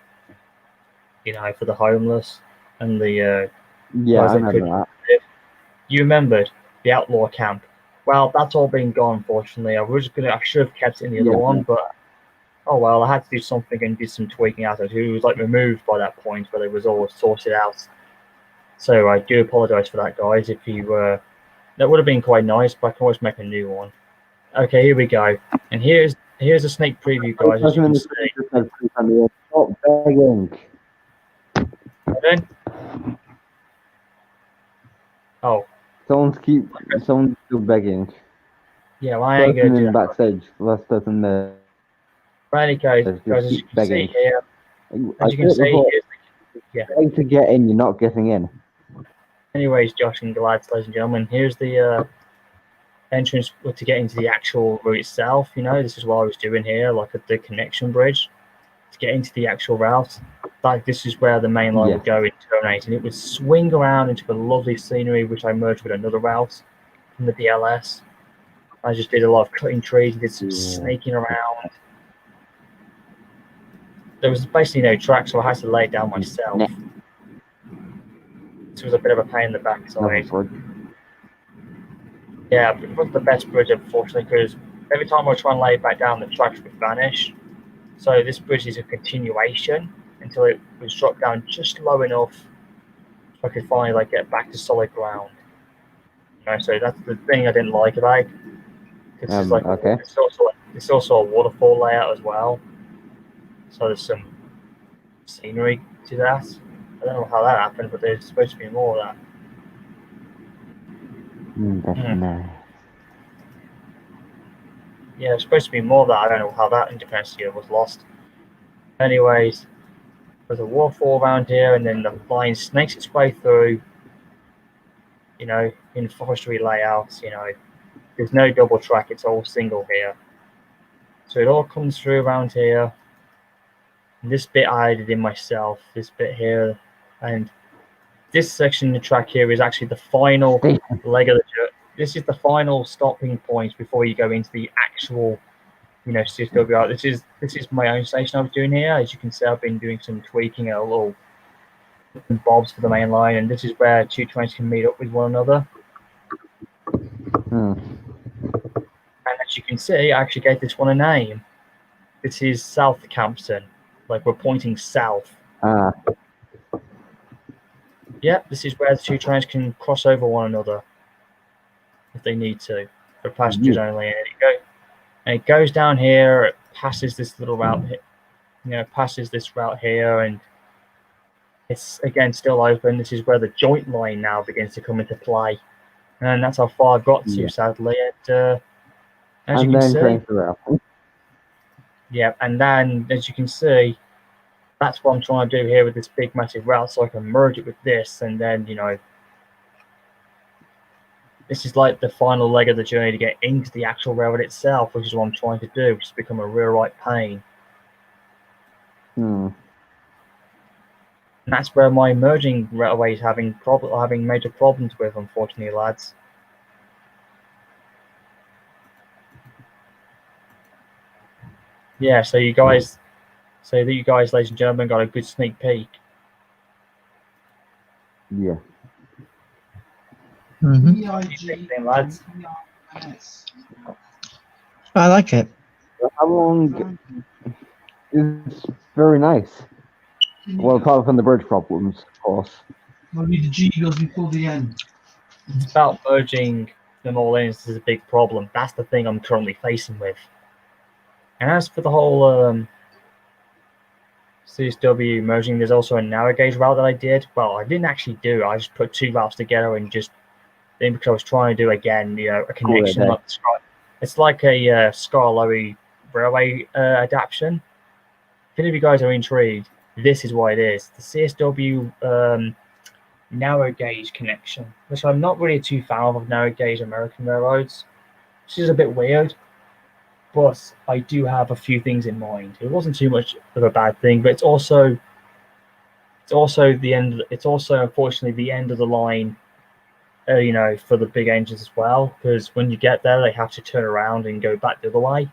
for the homeless and the Yeah, guys I that remember couldn't that. live. You remembered the outlaw camp? Well, that's all been gone. Unfortunately, I should have kept it in the other Yeah, one, yeah. but oh well. I had to do something and do some tweaking out of it. It was like removed by that point, but it was all sorted out. So I do apologise for that, guys. If you that would have been quite nice, but I can always make a new one. Okay, here we go. And here's a sneak preview, guys. As you can see. Stop begging. Pardon? Oh, Someone's still begging. yeah, well, I ain't Person gonna do in that. backstage, last person there. Right, guys, Just as you keep can see begging. here, I as you can said it see, before, yeah. trying to get in, you're not getting in. Anyways, Josh and Gladys, ladies and gentlemen, here's the entrance to get into the actual route itself. This is what I was doing here, like at the connection bridge, to get into the actual route. Like this is where the main line would go and terminate, and it would swing around into the lovely scenery, which I merged with another route from the DLS. I just did a lot of cutting trees, did some snaking around. There was basically no track, so I had to lay it down myself. This was a bit of a pain in the backside. Yeah, but it wasn't the best bridge, unfortunately, because every time I try and lay it back down, the tracks would vanish. So this bridge is a continuation until it was dropped down just low enough so I could finally get back to solid ground. So that's the thing I didn't like about it. Okay. It's also a waterfall layout as well. So there's some scenery to that. I don't know how that happened, but there's supposed to be more of that. That's nice. Yeah, there's supposed to be more of that. I don't know how that Independence Year was lost. Anyways, there's a waterfall around here, and then the line snakes its way through, in forestry layouts, There's no double track, it's all single here. So it all comes through around here. And this bit I added in myself, this bit here. And this section of the track here is actually the final leg of the journey. This is the final stopping point before you go into the actual, CSW. This is my own station I was doing here. As you can see, I've been doing some tweaking and a little bobs for the main line, and this is where two trains can meet up with one another. And as you can see, I actually gave this one a name. This is South Campston. Like we're pointing south. Yep, this is where the two trains can cross over one another if they need to, for passengers only. And it goes down here. It passes this little route, passes this route here, and it's again still open. This is where the joint line now begins to come into play, and that's how far I've got to, sadly. As you can see, and then as you can see, that's what I'm trying to do here with this big massive route, so I can merge it with this, and then this is like the final leg of the journey to get into the actual railroad itself, which is what I'm trying to do, which has become a real right pain. And that's where my merging railway is having major problems with, unfortunately, lads. Yeah, so you guys, ladies and gentlemen, got a good sneak peek. Yeah. Lads? I like it. How long? It's very nice. Well, apart from the bridge problems, of course. Maybe the G goes before the N. It's about merging them all in. This is a big problem. That's the thing I'm currently facing with. And as for the whole CSW merging, there's also a narrow gauge route that I did. Well, I didn't actually do. I just put two routes together and just then because I was trying to do again, a connection. It's like a Scarlowy railway adaptation. If any of you guys are intrigued, this is what it is. The CSW narrow gauge connection, which I'm not really too fan of narrow gauge American railroads, which is a bit weird. But I do have a few things in mind. It wasn't too much of a bad thing, but it's also the end. It's also unfortunately the end of the line, for the big engines as well. Because when you get there, they have to turn around and go back the other way.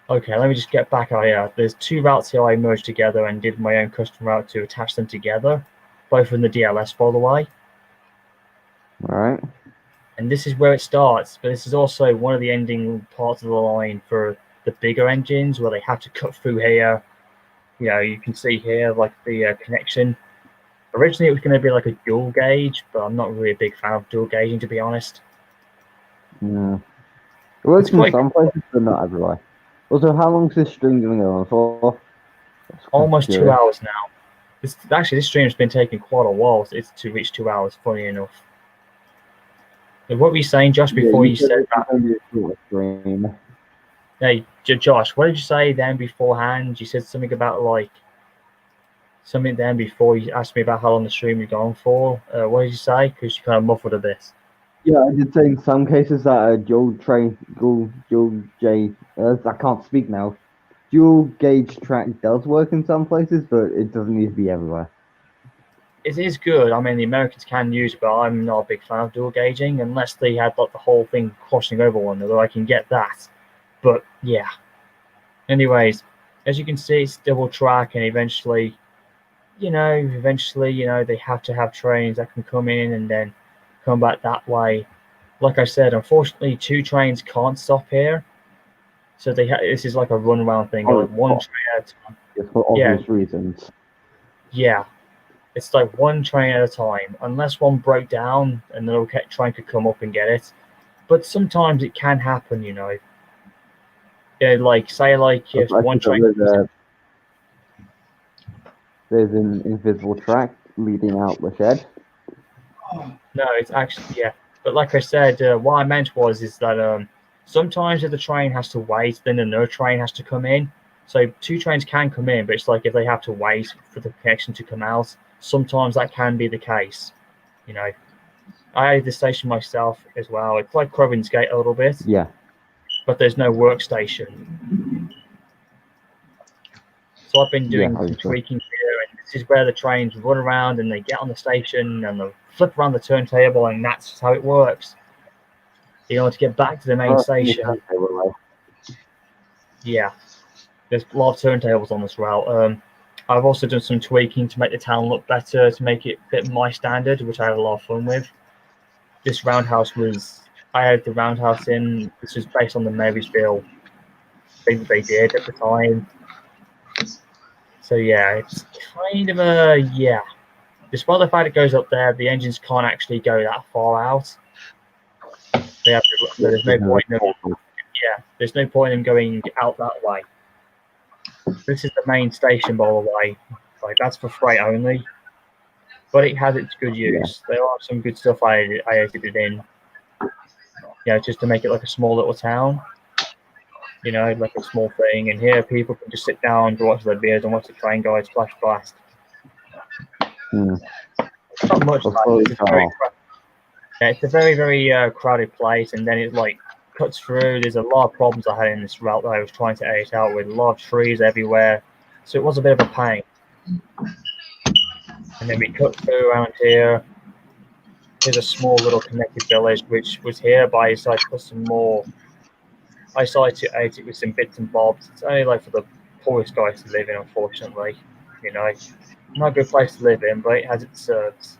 Okay, let me just get back out here. There's two routes here I merged together and did my own custom route to attach them together, both in the DLS, by the way. All right. And this is where it starts, but this is also one of the ending parts of the line for the bigger engines where they have to cut through here. You can see here like the connection. Originally, it was going to be like a dual gauge, but I'm not really a big fan of dual gauging, to be honest. Yeah. It works in some places, but not everywhere. Also, how long is this stream going to go on for? Almost 2 hours now. This stream has been taking quite a while to reach 2 hours, funny enough. What were you saying, Josh, before you said that? Hey, Josh, what did you say then beforehand? You said something about something then before you asked me about how long the stream was going for. What did you say? Because you kind of muffled a bit. Yeah, I did say in some cases that I can't speak now. Dual gauge track does work in some places, but it doesn't need to be everywhere. It is good. I mean, the Americans can use it, but I'm not a big fan of dual gauging unless they had the whole thing crossing over one another. I can get that, but yeah. Anyways, as you can see, it's double track, and eventually, they have to have trains that can come in and then come back that way. Like I said, unfortunately, 2 trains can't stop here, so this is like a run around thing. Like one train at a time. Just for obvious reasons. Yeah. It's like 1 train at a time, unless one broke down and another train could come up and get it. But sometimes it can happen, Yeah, if one train. There's an invisible track leading out the shed. No, it's actually, yeah. But like I said, what I meant is that sometimes if the train has to wait, then another train has to come in. So 2 trains can come in, but it's like if they have to wait for the connection to come out, sometimes that can be the case. I had the station myself as well. It's like Crowens Gate a little bit. Yeah. But there's no workstation. So I've been doing some tweaking here, and this is where the trains run around and they get on the station and they flip around the turntable, and that's how it works. To get back to the main station. Yeah. There's a lot of turntables on this route. I've also done some tweaking to make the town look better, to make it fit my standard, which I had a lot of fun with. This roundhouse I had the roundhouse in. This was based on the Marysville thing that they did at the time. So yeah, it's kind of despite the fact it goes up there, the engines can't actually go that far out. There's no point in them. Yeah, there's no point in them going out that way. This is the main station, by the way. That's for freight only, but it has its good use. There are some good stuff I edited in, just to make it like a small little town. Like a small thing. And here, people can just sit down and watch their beers and watch the train go splash blast. Not much. It's a very, very crowded place, and then it cuts through. There's a lot of problems I had in this route that I was trying to edit out, with a lot of trees everywhere, so it was a bit of a pain. And then we cut through around here. There's a small little connected village which was here, but I decided to put some more. I decided to edit it with some bits and bobs. It's only for the poorest guys to live in, unfortunately. Not a good place to live in, but it has its serves.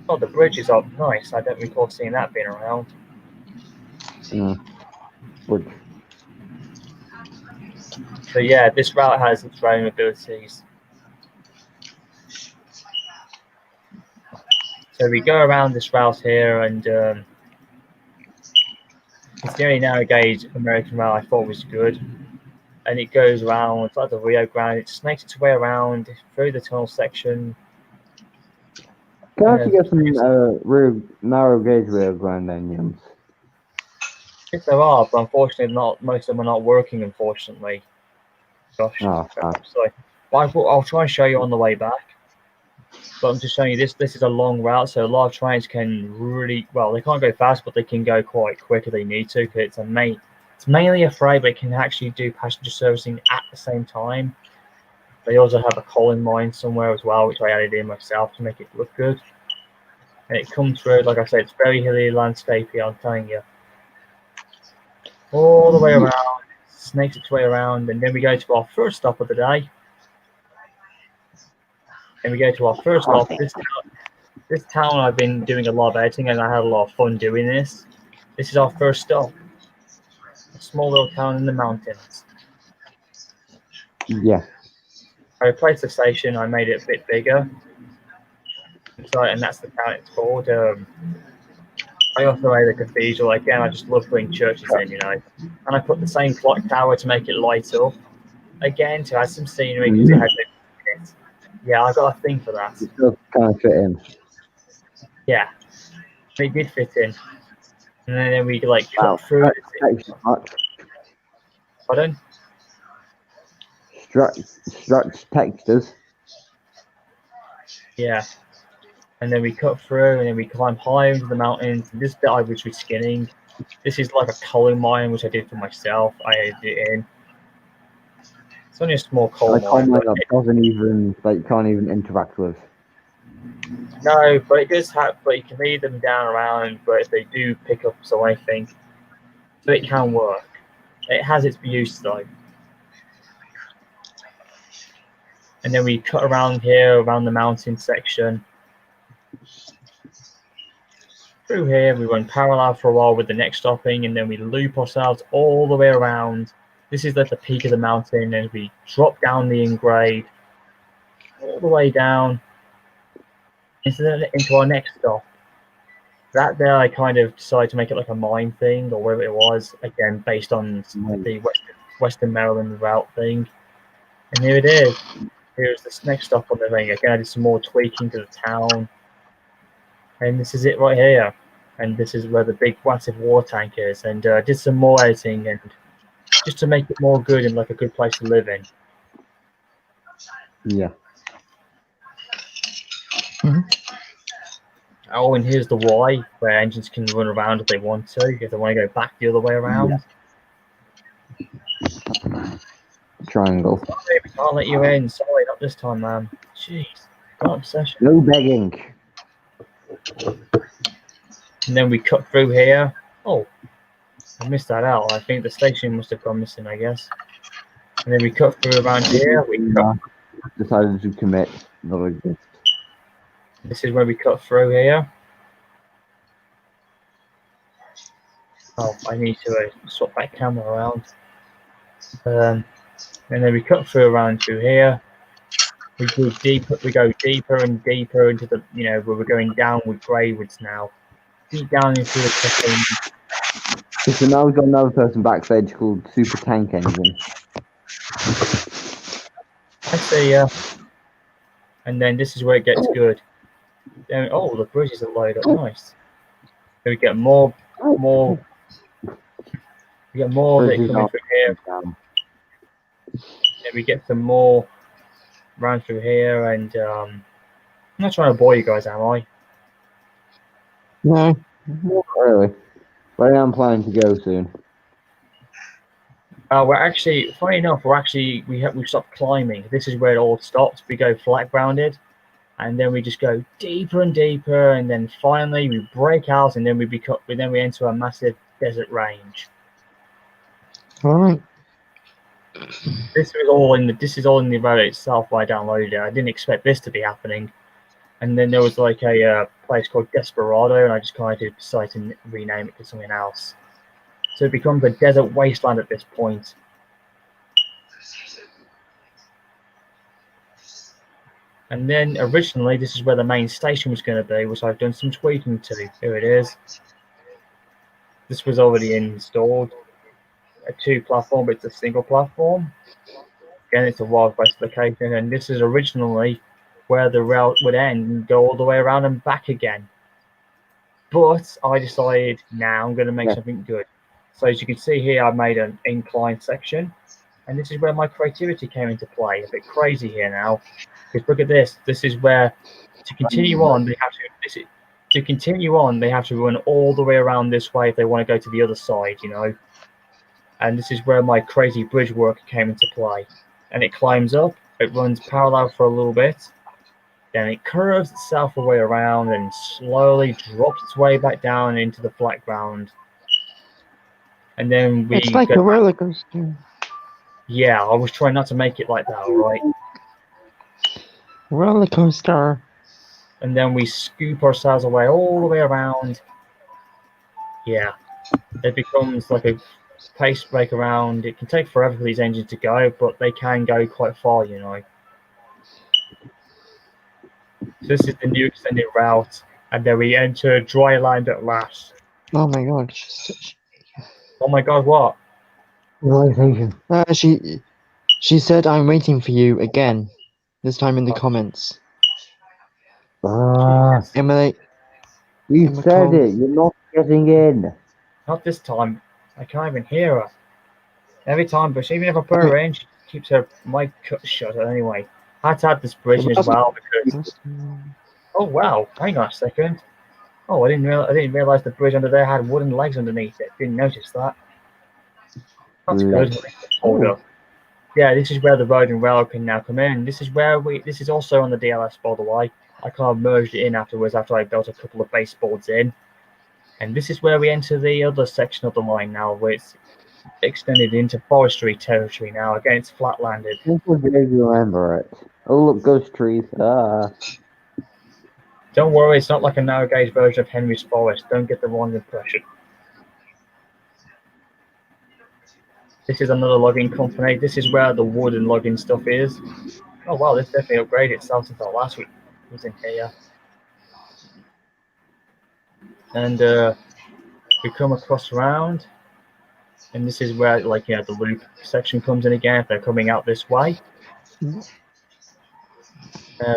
Oh, the bridge is up. Nice. I don't recall seeing that being around. So yeah, this route has its own abilities. So we go around this route here, and it's the only narrow gauge American route I thought was good. And it goes around, it's like the Rio Grande, it snakes its way around through the tunnel section. Can I actually get some narrow gauge Rio Grande onions? Yes, there are, but unfortunately, not most of them are not working. Unfortunately, gosh, Oh, I'm sorry. But I'll try and show you on the way back. But I'm just showing you this. This is a long route, so a lot of trains can really well. They can't go fast, but they can go quite quick if they need to. Because it's mainly a freight, but it can actually do passenger servicing at the same time. They also have a coal mine somewhere as well, which I added in myself to make it look good. And it comes through, like I said, it's very hilly landscape here. I'm telling you, all the way around, snakes its way around, and then we go to our first stop of the day. And we go to our first stop. This town, I've been doing a lot of editing, and I had a lot of fun doing this. This is our first stop. A small little town in the mountains. Yeah. I replaced the station. I made it a bit bigger. So, and that's the town it's called. I also made a cathedral. Again, I just love putting churches in, you know. And I put the same clock tower to make it light up. Again, to add some scenery because it had no. Yeah, I got a thing for that. It does kind of fit in. Yeah, it did fit in. And then we like cut through. Pardon? Struct textures. Yeah. And then we cut through, and then we climb higher into the mountains. And this bit I was reskinning. This is like a coal mine, which I did for myself. I edited it in. It's only a small coal mine. That doesn't even, like, can't even interact with. No, but it does have. But you can lead them down around. But if they do pick up anything, so it can work. It has its use though. And then we cut around here, around the mountain section. Through here, we run parallel for a while with the next stopping, and then we loop ourselves all the way around. This is like the peak of the mountain, and we drop down the in-grade all the way down into our next stop. That there, I kind of decided to make it like a mine thing, or whatever it was, again, based on the Western Maryland route thing. And here it is. Here's this next stop on the thing. Again, I did some more tweaking to the town. And this is it right here. And this is where the big massive water tank is. And I did some more editing and just to make it more good and like a good place to live in. Yeah. Oh, and here's the Y, where engines can run around if they want to, if they want to go back the other way around. Yeah. Triangle. Sorry, we can't let you in. Sorry, not this time, man. Jeez. What obsession. No begging. And then we cut through here. Oh, I missed that out. I think the station must have gone missing, I guess. And then we cut through around here. We decided to commit. This is where we cut through here. Oh, I need to swap that camera around. And then we cut through around through here. We go deeper. We go deeper and deeper into the, you know, where we're going downward greywards now. Deep down into the cafe. So now we've got another person backstage called Super Tank Engine. I see, yeah. And then this is where it gets good. Then, oh, the bridges are loaded up. Nice. Then we get more. We get more of it coming through here. Then we get some more round through here, and I'm not trying to bore you guys, am I? No, not really. But I am planning to go soon. We're actually, funny enough, we stopped climbing. This is where it all stops. We go flat grounded, and then we just go deeper and deeper, and then finally we break out, and then we enter a massive desert range. All right. This is all in the road itself. When I downloaded it, I didn't expect this to be happening. And then there was like a place called Desperado, and I just kind of decided to rename it to something else. So it becomes a desert wasteland at this point. And then originally, this is where the main station was going to be, which I've done some tweaking to. Here it is. This was already installed. A 2 platform, but it's a single platform. Again, it's a Wild West location, and this is originally where the route would end and go all the way around and back again. But I decided, now I'm going to make something good. So as you can see here, I made an incline section, and this is where my creativity came into play. A bit crazy here now, because look at this. This is where to continue on, they have to. To continue on, they have to run all the way around this way if they want to go to the other side, you know. And this is where my crazy bridge work came into play. And it climbs up, it runs parallel for a little bit, then it curves itself a way around and slowly drops its way back down into the flat ground. And then we It's like a roller coaster. Yeah, I was trying not to make it like that, alright? Roller coaster. And then we scoop ourselves away all the way around. Yeah, it becomes like a pace break around. It can take forever for these engines to go, but they can go quite far, you know. So this is the new extended route, and then we enter dry land at last. Oh my god. Oh my god, what? Realization. She said I'm waiting for you again. This time in the comments. Emily. You said it, you're not getting in. Not this time. I can't even hear her. Every time, but even if I put her in, she keeps her mic cut shut anyway. I had to add this bridge as well because. Oh wow! Hang on a second. Oh, I didn't realize the bridge under there had wooden legs underneath it. Didn't notice that. That's good. Hold up. Yeah, this is where the road and rail can now come in. This is where this is also on the DLS, by the way. I kind of merged it in afterwards after I built a couple of baseboards in. And this is where we enter the other section of the line now, where it's extended into forestry territory now. Again, it's flat-landed. I remember it. Oh, look, ghost trees. Don't worry, it's not like a narrow-gauge version of Henry's Forest. Don't get the wrong impression. This is another logging company. This is where the wood and logging stuff is. Oh wow, this definitely upgraded itself since our last week was in here. And we come across around, and this is where, like, yeah, the loop section comes in again if they're coming out this way.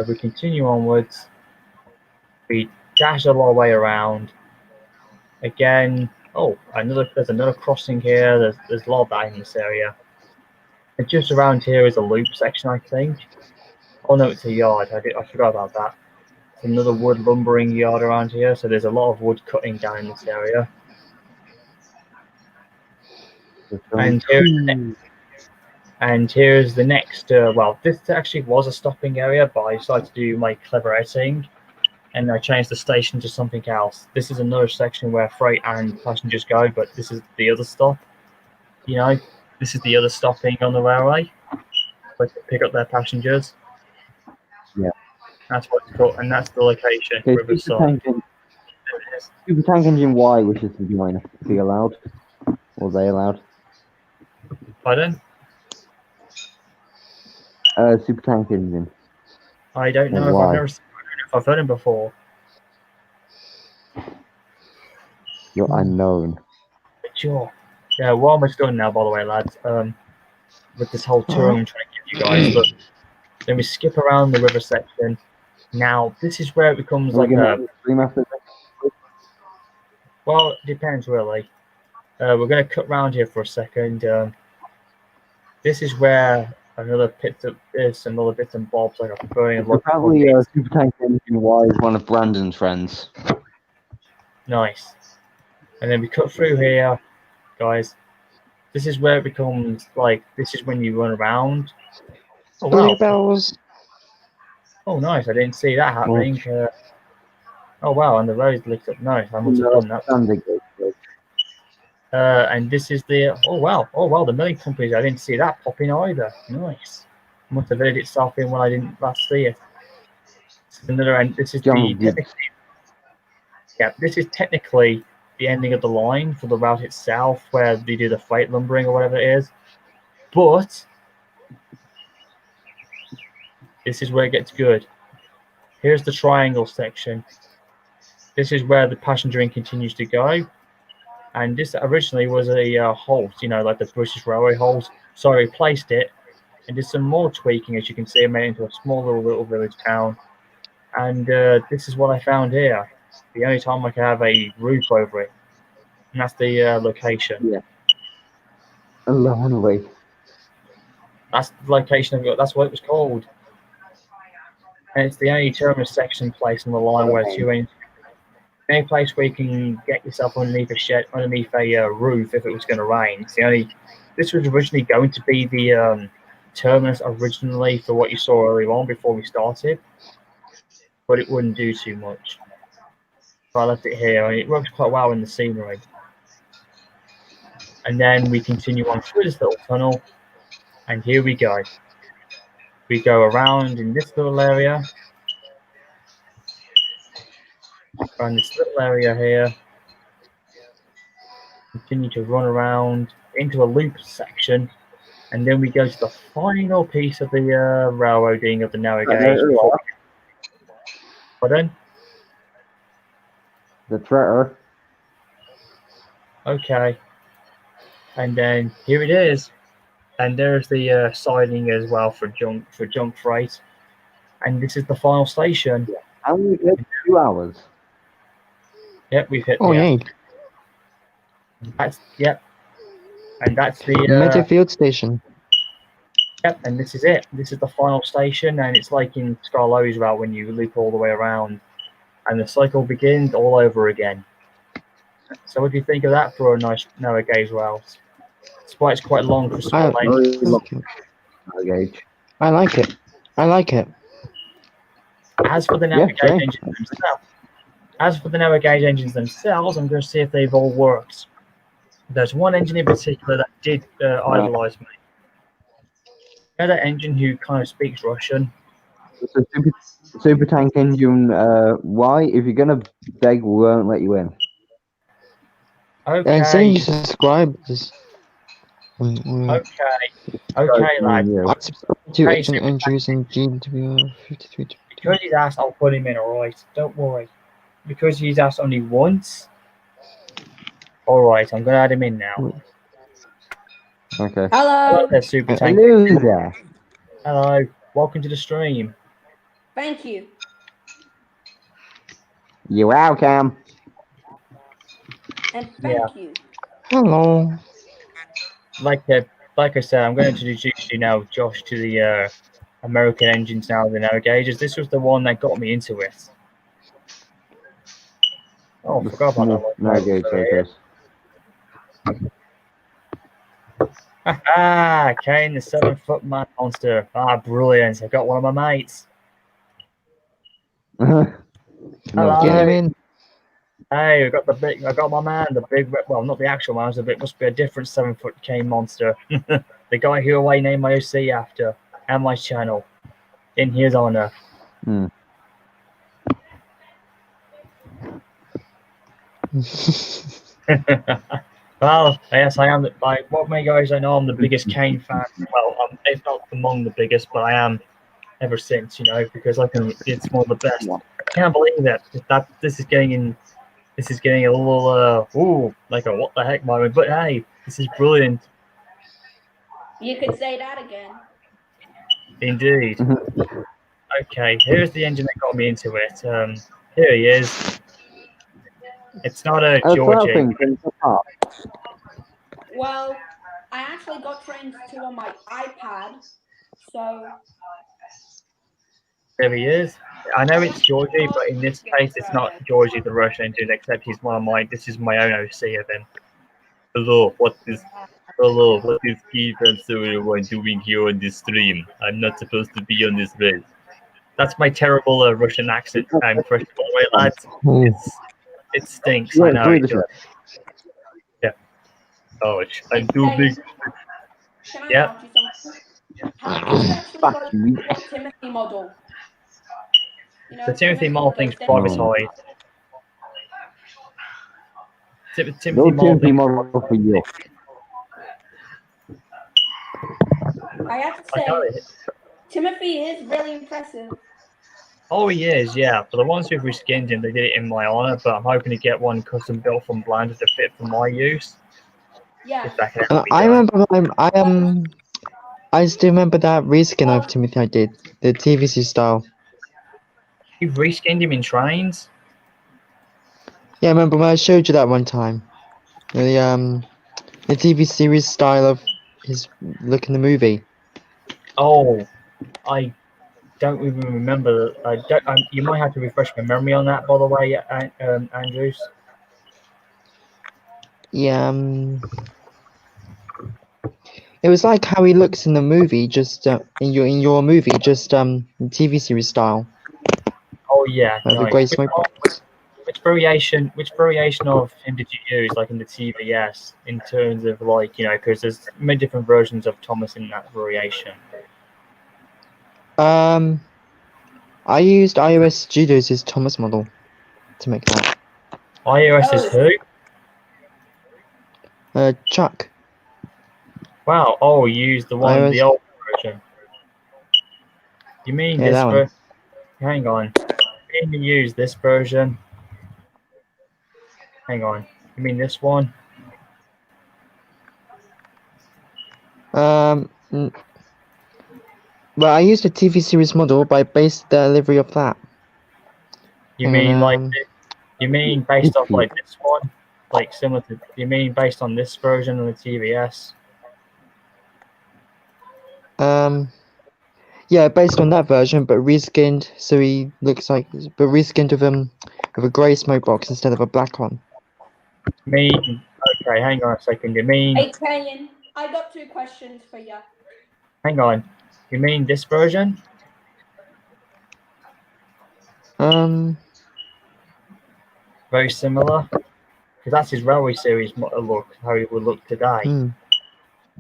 We continue onwards. We dash all our way around. Again, oh, there's another crossing here. There's a lot of that in this area. And just around here is a loop section, I think. Oh no, it's a yard. I forgot about that. It's another wood lumbering yard around here, so there's a lot of wood cutting down in this area. And here's the next. Well, this actually was a stopping area, but I decided to do my clever editing, and I changed the station to something else. This is another section where freight and passengers go, but this is the other stop. You know, this is the other stopping on the railway, where they pick up their passengers. Yeah. That's what it's called, and that's the location. Okay, Riverside. Super Tank Engine Y wishes to join. Be allowed? Or they allowed? Pardon? Super Tank Engine. I don't know if I've heard him before. You're unknown. Sure. Yeah, we're almost done now, by the way, lads. With this whole tour I'm trying to give you guys. But then we skip around the river section. Now, this is where it becomes like a... Well, it depends, really. We're going to cut round here for a second. This is where another bits and bobs, like a burning of Apparently, Super Tank Engine Y is one of Brandon's friends. Nice. And then we cut through here, guys. This is where it becomes like, this is when you run around. Oh, wow. Bells. Oh, nice. I didn't see that happening. Oh, wow. And the road lit up. Nice. I must have done that. And this is the... Oh, wow. The milling companies. I didn't see that popping either. Nice. Must have let itself in when I didn't last see it. This is another end. This is this is technically the ending of the line for the route itself, where they do the freight lumbering or whatever it is. But this is where it gets good. Here's the triangle section. This is where the passengering continues to go. And this originally was a halt, you know, like the British Railway halt. So I replaced it and did some more tweaking. As you can see, I made it into a small little village town. And this is what I found here. The only time I can have a roof over it. and that's the location. Yeah. Lonely. That's the location of it. That's what it was called. And it's the only terminus section place on the line where two engines. The only place where you can get yourself underneath a shed, underneath a roof if it was going to rain. It's the only. This was originally going to be the terminus originally for what you saw earlier on before we started, but it wouldn't do too much. So I left it here, and it works quite well in the scenery. And then we continue on through this little tunnel, and here we go. We go around in this little area. Around this little area here. Continue to run around into a loop section, and then we go to the final piece of the railroading of the narrow gauge. Pardon? The treasure. Okay. And then here it is. And there's the siding as well for junk freight. And this is the final station. And we've hit 2 hours. Yep, we've hit Oh, yeah. That's yep. And that's the Meta Field Station. Yep, and this is it. This is the final station, and it's like in Scarlo's route when you loop all the way around, and the cycle begins all over again. So what do you think of that for a nice narrow gauge route? Despite it's quite long for small lanes. Gauge. I like it. I like it. As for the narrow gauge engines themselves, I'm going to see if they've all worked. There's one engine in particular that did idolize me. The other engine who kind of speaks Russian. It's a super tank engine. Why? If you're gonna beg, we won't let you in. Okay. And say you subscribe. Okay, lad. I subscribe to agent entries in GWR 53. Because he's asked, I'll put him in, alright? Don't worry. Because he's asked only once. Alright, I'm going to add him in now. Okay. Hello. There, Super Tank. Hello there. Hello. Welcome to the stream. Thank you. You're welcome. And thank you. Hello. Like I said, I'm going to introduce you now, Josh, to the American engines now, the narrow gauges. This was the one that got me into it. Oh, I forgot about that one. Narrow gauge focus. Ah, Kane, the 7-foot man monster. Ah, brilliant. I got one of my mates. Hello. Get him in. Hey, I got my man, the big, well, not the actual man, it must be a different 7-foot cane monster. The guy who I named my OC after, and my channel, in his honor. Hmm. Well, yes, I am. Like, what many guys I know, I'm the biggest Kane fan. Well, if not among the biggest, but I am ever since, because it's one of the best. I can't believe it. This is getting a little like a what the heck moment. But hey, this is brilliant. You could say that again. Indeed. Okay, here's the engine that got me into it. Here he is. It's not a Georgie. Well, I actually got trained to on my iPad, so. There he is. I know it's Georgie, but in this case, it's not Georgie the Russian engine, except he's one of mine. This is my own OC of him. Hello, what is Keith and everyone doing here on this stream? I'm not supposed to be on this race. That's my terrible Russian accent. I'm first of all, lads. It stinks. I know. Yeah. Oh, I'm too big. Yeah. Timothy model. The Timothy Mall thing's privatized. Timothy Mall for you. I have to say, Timothy is really impressive. Oh, he is, yeah. For the ones who've reskinned him, they did it in my honor, but I'm hoping to get one custom built from Blender to fit for my use. Yeah. I remember I still remember that reskin of Timothy I did, the TVC style. You reskinned him in trains? Yeah, I remember when I showed you that one time. the TV series style of his look in the movie. Oh, I don't even remember. You might have to refresh my memory on that, by the way, Andrews. Yeah, it was like how he looks in the movie, just in your movie, just TV series style. Oh yeah, Like the nice. grey smoke box. Which variation of him did you use, like in the TVS, in terms of like, you know, because there's many different versions of Thomas in that variation. I used iOS Studios' Thomas model to make that. iOS is who? Chuck. Wow. Oh, you used the one, the iOS. old version. You mean Yeah, this that one. version? Hang on. You mean you use this version? Hang on. You mean this one? Well, I used a TV series model, but I based the delivery of that. You And, mean like? You mean based off like this one? Like similar to? You mean based on this version of the TVS? Yeah, based on that version, but reskinned so he looks like, but reskinned with a grey smoke box instead of a black one. Okay, hang on a second. You mean? Hey, Kayan, I got 2 questions for you. Hang on. You mean this version? Very similar, because that's his Railway Series look. How he would look today.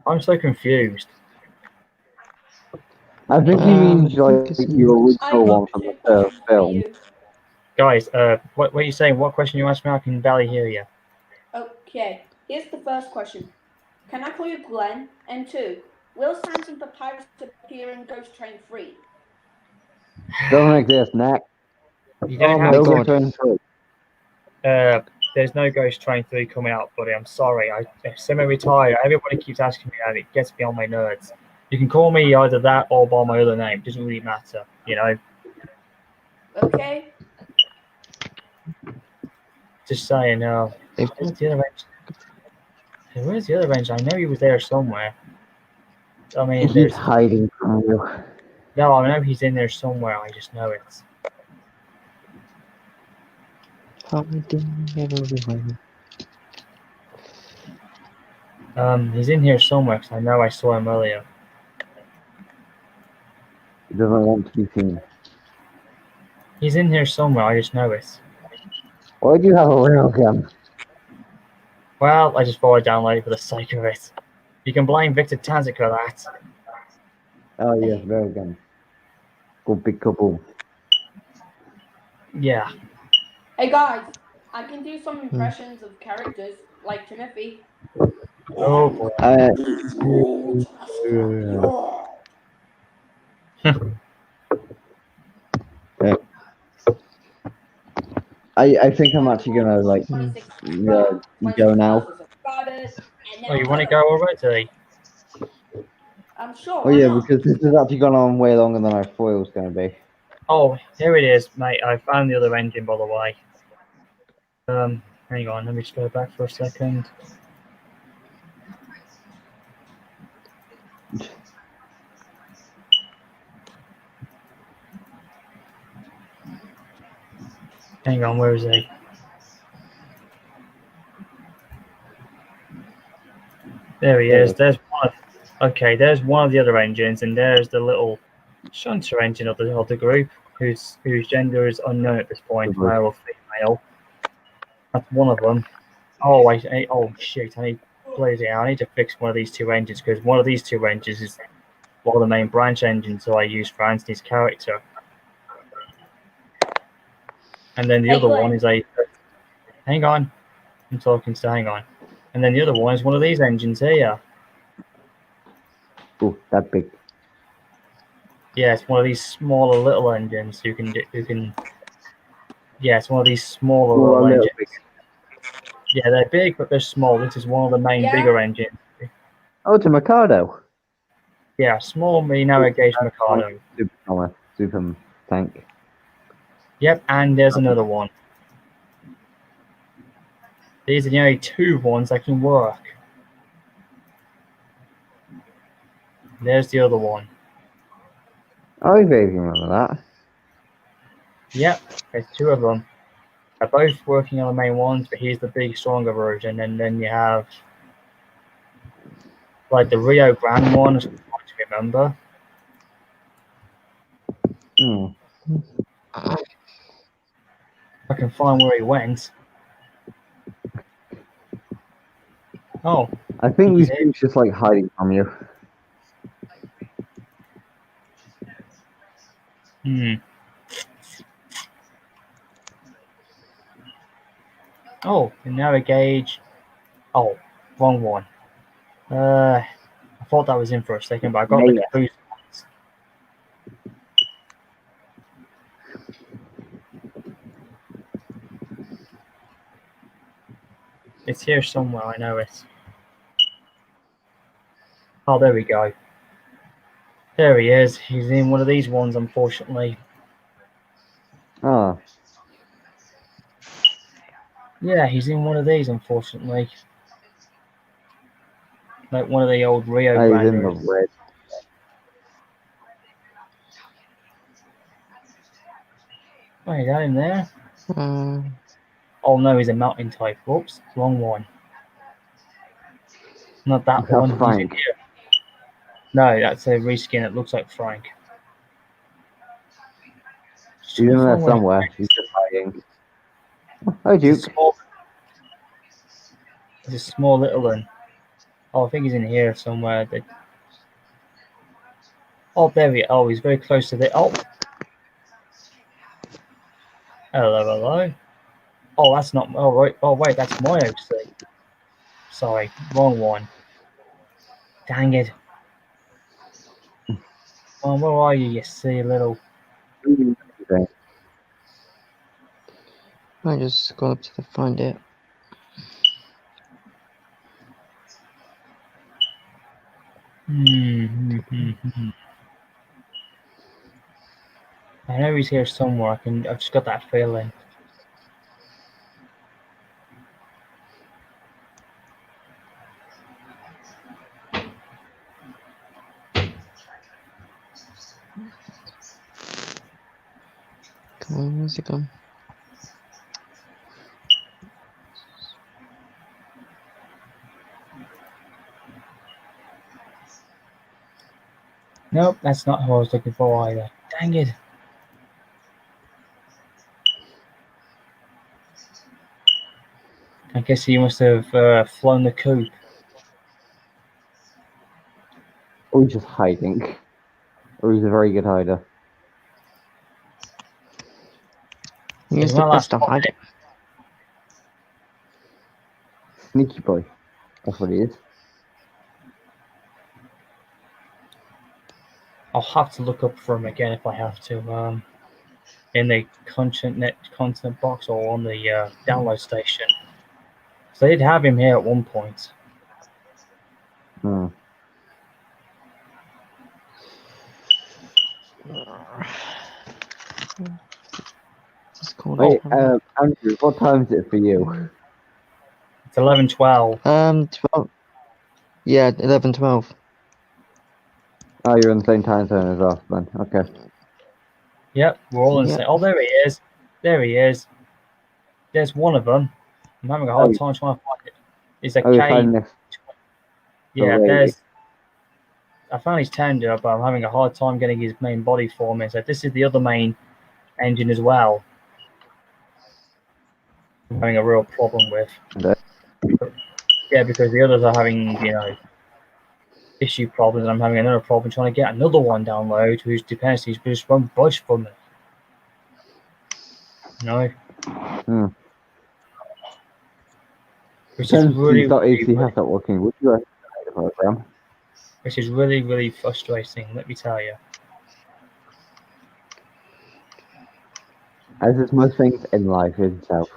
I'm so confused. I think he means like your original one from the first film. Guys, what are you saying? What question you asked me? I can barely hear you. Okay, here's the first question. Can I call you Glenn? And 2, will Samson Papyrus appear in Ghost Train 3? Doesn't exist, Nick. You don't have no Ghost Train 3. There's no Ghost Train 3 coming out, buddy. I'm sorry. I'm semi-retired. Everybody keeps asking me that. It gets me on my nerves. You can call me either that or by my other name. It doesn't really matter, you know. Okay. Just saying. Where's the other range? Where's the other range? I know he was there somewhere. I mean, He's hiding from you. No, I know he's in there somewhere. I just know it. He's in here somewhere because I know I saw him earlier. He doesn't want to be seen. He's in here somewhere. I just know it. Why do you have a railgun? Well, I just thought I'd download it for the sake of it. You can blame Victor Tanzik for that. Oh yes, railgun. Go big couple. Yeah. Hey guys, I can do some impressions of characters like Timothy. Oh boy. I think I'm actually gonna like go now. Oh, you want to go already? I'm sure. Oh yeah, because this has actually gone on way longer than I thought it was gonna be. Oh, here it is, mate. I found the other engine, by the way. Hang on. Let me just go back for a second. Hang on, where is he? There he is. There's one. There's one of the other engines, and there's the little shunter engine of the group, whose gender is unknown at this point, male or female. That's one of them. Oh, oh shit! I need to fix one of these 2 engines because one of these 2 engines is one of the main branch engines that I use for Anthony's character. And then the other one is a. Hang on, I'm talking. So hang on. And then the other one is one of these engines here. Oh, that big. Yeah, it's one of these smaller little engines. You can. Yeah, it's one of these smaller little engines. Yeah, they're big, but they're small. This is one of the main bigger engines. Oh, it's a Mikado. Yeah, small narrow gauge Mikado. Super tank. Yep, and there's another one. These are the only two ones that can work. There's the other one. I vaguely remember that. Yep, there's two of them. They're both working on the main ones, but he's the big, stronger version. And then you have like the Rio Grande one, as I remember. I can find where he went. Oh. I think he's just like hiding from you. Oh, the narrow gauge. Oh, wrong one. I thought that was in for a second, but I got the boost ones. It's here somewhere, I know it. Oh, there we go. There he is. He's in one of these ones, unfortunately. Oh. Yeah, he's in one of these, unfortunately. Like one of the old Rio He's in the Grande. red. Oh, you got him there? Oh no, he's a mountain type. Whoops, wrong one. Not that That's one. He's in Frank. here. No, that's a reskin. It looks like Frank. He's in there somewhere. He's just hiding. Oh, Duke. He's a small little one. Oh, I think he's in here somewhere. Oh, there he is. Oh, he's very close to the. Oh. Hello, hello. Oh, that's not. Oh, right. Oh, wait, that's my OC. Sorry, wrong one. Dang it. Oh, where are you, you silly little. I just go up to the find it. I know he's here somewhere. I've just got that feeling. Come on, where's it gone? Nope, that's not who I was looking for either. Dang it. I guess he must have flown the coop. Or he's just hiding. Or he's a very good hider. He's the best to hide it. Sneaky boy. That's what he is. I'll have to look up for him again if I have to. In the content box or on the download station. So they did have him here at one point. Wait, Andrew, what time is it for you? It's 11:12. 12. Yeah, 11:12. Oh, you're in the same time zone as us then. Okay. Yep, we're all in the same. Oh, there he is. There he is. There's one of them. I'm having a hard time trying to find it. It's a K. Yeah, there's. I found his tender, but I'm having a hard time getting his main body forming. So this is the other main engine as well. I'm having a real problem with. Yeah, because the others are having, issue problems, and I'm having another problem trying to get another one download whose dependencies just won't budge from it. Which is really, which is really, really frustrating, let me tell you. As is most things in life itself.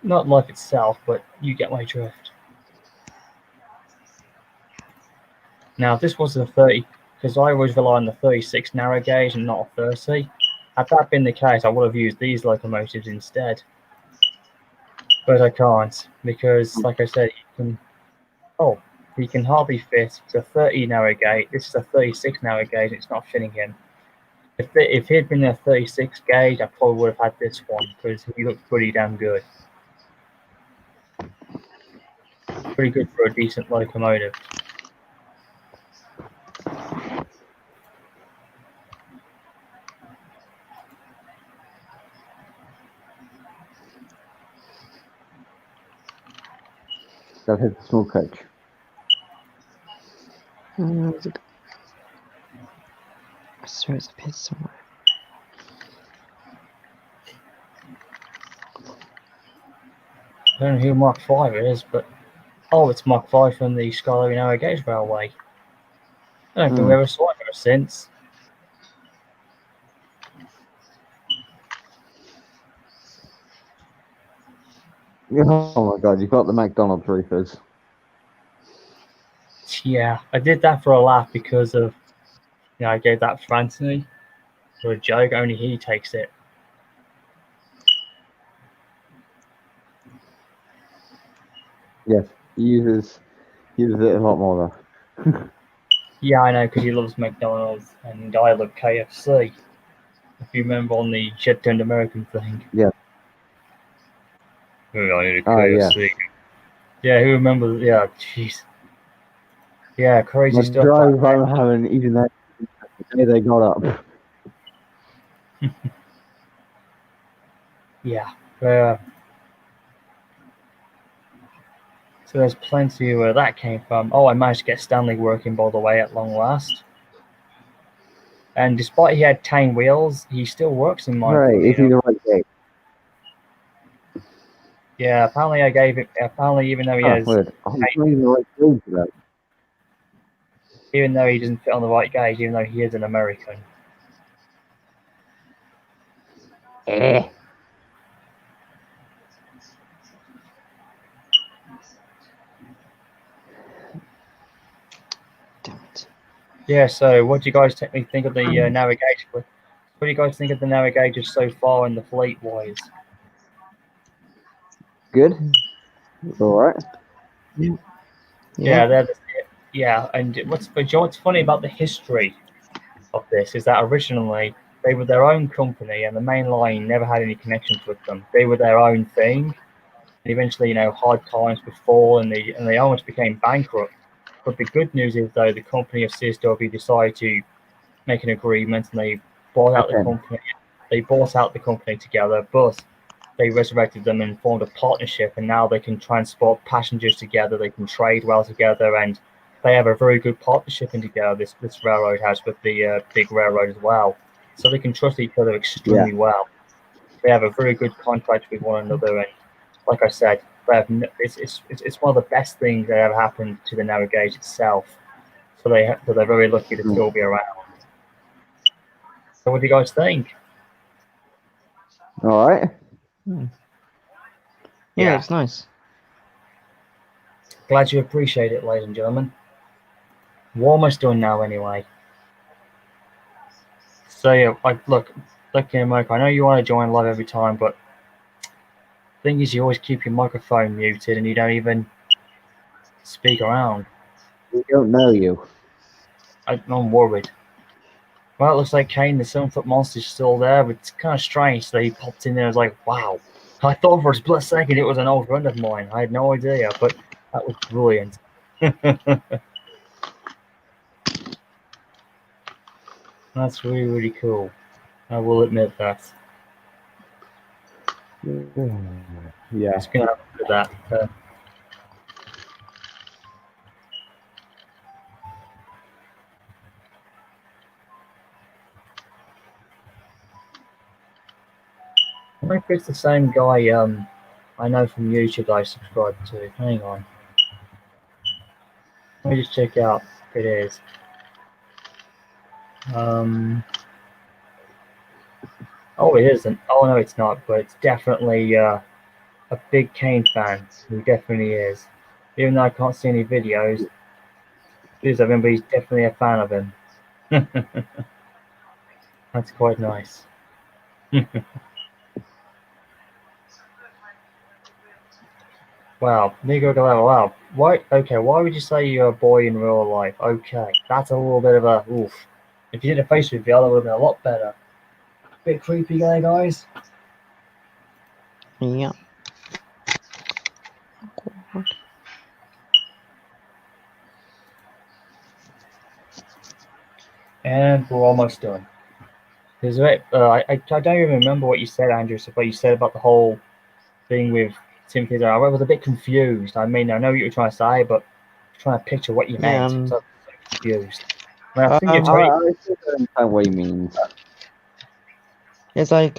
Not life itself, but you get my drift. Now, if this was a 30, because I always rely on the 36 narrow gauge and not a 30. Had that been the case, I would have used these locomotives instead. but I can't because, like I said, he can hardly fit. It's a 30 narrow gauge. This is a 36 narrow gauge. It's not fitting him. If he'd been a 36 gauge, I probably would have had this one because he looked pretty damn good. Pretty good for a decent locomotive. That is a small coach. Where's it? I swear it's up here somewhere. I don't know who Mark 5 is, but it's Mark 5 from the Scarlet Narrow Gauge Railway. I don't think we ever saw him ever since. Oh my god, you've got the McDonald's roofers. Yeah, I did that for a laugh because of, I gave that for Anthony for a joke. Only he takes it. Yes, he uses it a lot more though. Yeah, I know, because he loves McDonald's and I love KFC. If you remember on the Shed Turned American thing. Yeah. Oh, I need a KFC. Yeah, who remembers? Yeah, jeez. Yeah, crazy stuff. Drive home having eaten that the day they got up. Yeah. So there's plenty where that came from. Oh, I managed to get Stanley working, by the way, at long last. And despite he had 10 wheels, he still works in my Right, is he the right gauge? Yeah, apparently I gave it. Apparently, even though he has, Weird. I'm using the right gauge for that. even though he doesn't fit on the right gauge, even though he is an American. Yeah. So, what do you guys think of the narrow gauge? What do you guys think of the narrow gauges so far in the fleet wise? Good. All right. Yeah, and what's funny about the history of this is that originally they were their own company and the main line never had any connections with them. They were their own thing. And eventually, hard times would fall and they almost became bankrupt. But the good news is though the company of CSW decided to make an agreement and they bought out the company. They bought out the company together, but they resurrected them and formed a partnership, and now they can transport passengers together, they can trade well together, and they have a very good partnership in together, this railroad has with the big railroad as well. So they can trust each other extremely well. They have a very good contract with one another, and like I said, it's one of the best things that ever happened to the narrow gauge itself. So they're very lucky to still be around. So what do you guys think? All right. Yeah, it's nice. Glad you appreciate it, ladies and gentlemen. We're almost done now, anyway. So yeah, look, Mike, I know you want to join live every time, but the thing is, you always keep your microphone muted and you don't even speak around. We don't know you. I'm worried. Well, it looks like Kane, the 7-foot monster, is still there, but it's kind of strange that he popped in there. I was like, wow. I thought for a split second it was an old friend of mine. I had no idea, but that was brilliant. That's really, really cool. I will admit that. Yeah. Just gonna have to do that. I wonder if it's the same guy I know from YouTube that I subscribe to. Hang on. Let me just check out if it is. Oh, it isn't. Oh, no, it's not. But it's definitely a big Kane fan. He definitely is. Even though I can't see any videos, he's definitely a fan of him. That's quite nice. Wow, Nico to level up. Why? Okay, why would you say you're a boy in real life? Okay, that's a little bit of a oof. If you did a face reveal, that would have been a lot better. Bit creepy guy, guys. Yeah. And we're almost done. I don't even remember what you said, Andrew. So what you said about the whole thing with Timothy. I was a bit confused. I mean, I know what you were trying to say, but I'm trying to picture what you meant. So I'm so confused. I mean, I think you're trying. I still don't understand what he means. It's like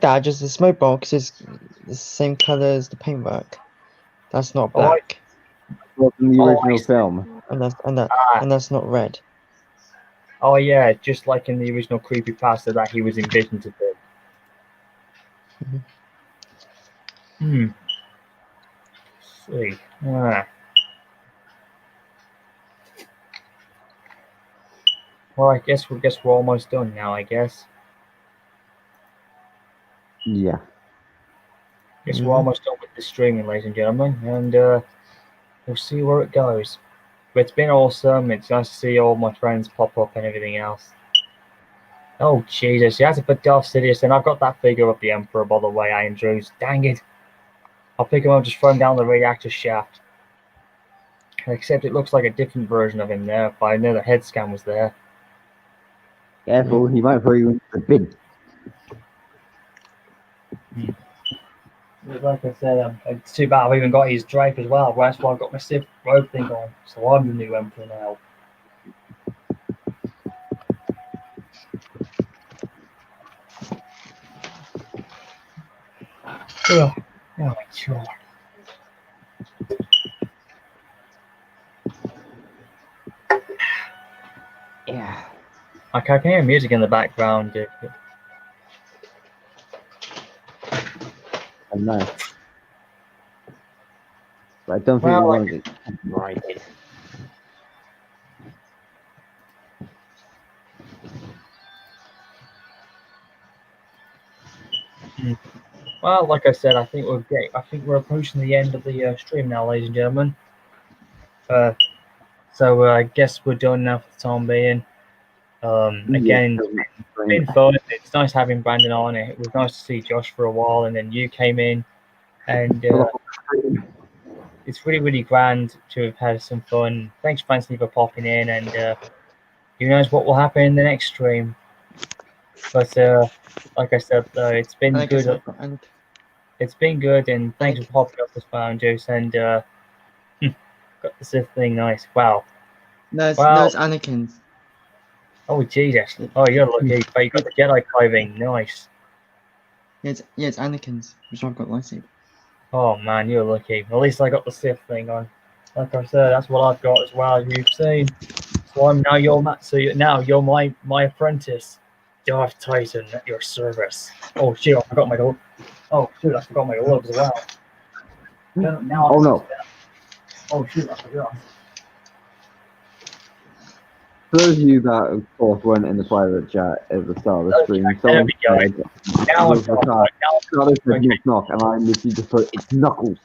that. Just the smoke box is the same color as the paintwork. That's not Oh, black. Well, from the Oh, original I see. film. And that's not red. Oh yeah, just like in the original creepypasta that he was envisioned to do. Hmm. Let's see. Well, I guess we're almost done now. I guess. Yeah. Guess we're almost done with the streaming, ladies and gentlemen, and we'll see where it goes. But it's been awesome. It's nice to see all my friends pop up and everything else. Oh Jesus! You had to put Darth Sidious in. I've got that figure of the Emperor, by the way, Andrews. Dang it! I'll pick him up, just throw him down the reactor shaft. Except it looks like a different version of him there. But I know the head scan was there. Careful, he might throw you into the bin. Like I said, it's too bad I've even got his drape as well. That's why I've got my Sith robe thing on. So I'm the new Emperor now. Oh my God. Yeah. I can hear music in the background. I know. But I don't think we want to get copyrighted. Well, like I said, I think we're approaching the end of the stream now, ladies and gentlemen. So I guess we're done now for the time being. Again, it's been fun. It's nice having Brandon on. It was nice to see Josh for a while, and then you came in, and it's really, really grand to have had some fun. Thanks, Francie, for popping in, and who knows what will happen in the next stream. But like I said, it's been good. It's been good, and thanks for popping up this phone, Juice, and got the Sith thing nice. Wow. No, it's Anakin's. Oh Jesus! Oh, you're lucky. But you got the Jedi clothing. Nice. Yeah, it's Anakin's, which I've got lightsaber. Oh man, you're lucky. At least I got the Sith thing on. Like I said, that's what I've got as well. As you've seen. So I'm now you're my apprentice, Darth Titan, at your service. Oh shit! I forgot my glove. Oh shoot! I forgot my gloves as well. Now Oh no! Oh shoot! I forgot. For those of you that, of course, weren't in the private chat at the start of the stream, someone said, Now I'm knock, and I literally just put, it's Knuckles.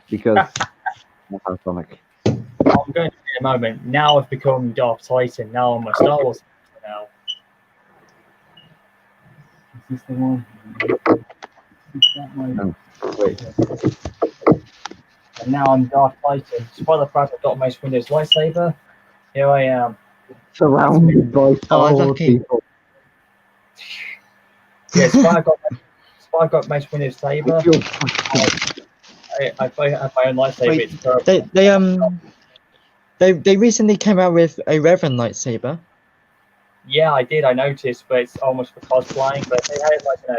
Because, that's Sonic. I'm going to in a moment. Now I've become Darth Titan. Now I'm a Star Wars now. Is this the one? No, wait. And now I'm Darth Titan. Despite the fact I've got Mace Windu's lightsaber, here I am. Surrounded by Star Wars people. Yeah, despite I got Mace Windu's saber, I have my own lightsaber. Wait, it's terrible. They recently came out with a Reverend lightsaber. Yeah, I did. I noticed, but it's almost for cosplaying. But they had it like in a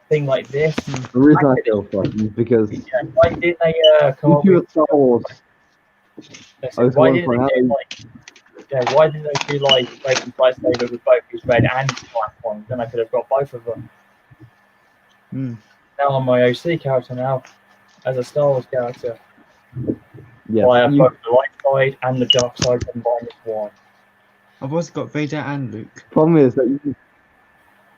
thing like this. The reason I feel fucking is because why didn't they come up with Star Wars? why didn't they do like? Yeah, why didn't they do like lightsaber with both his red and black ones? Then I could have got both of them. Now I'm my OC character now, as a Star Wars character. Yeah. Well, I have both the light side and the dark side combined as one. I've also got Vader and Luke. Problem is that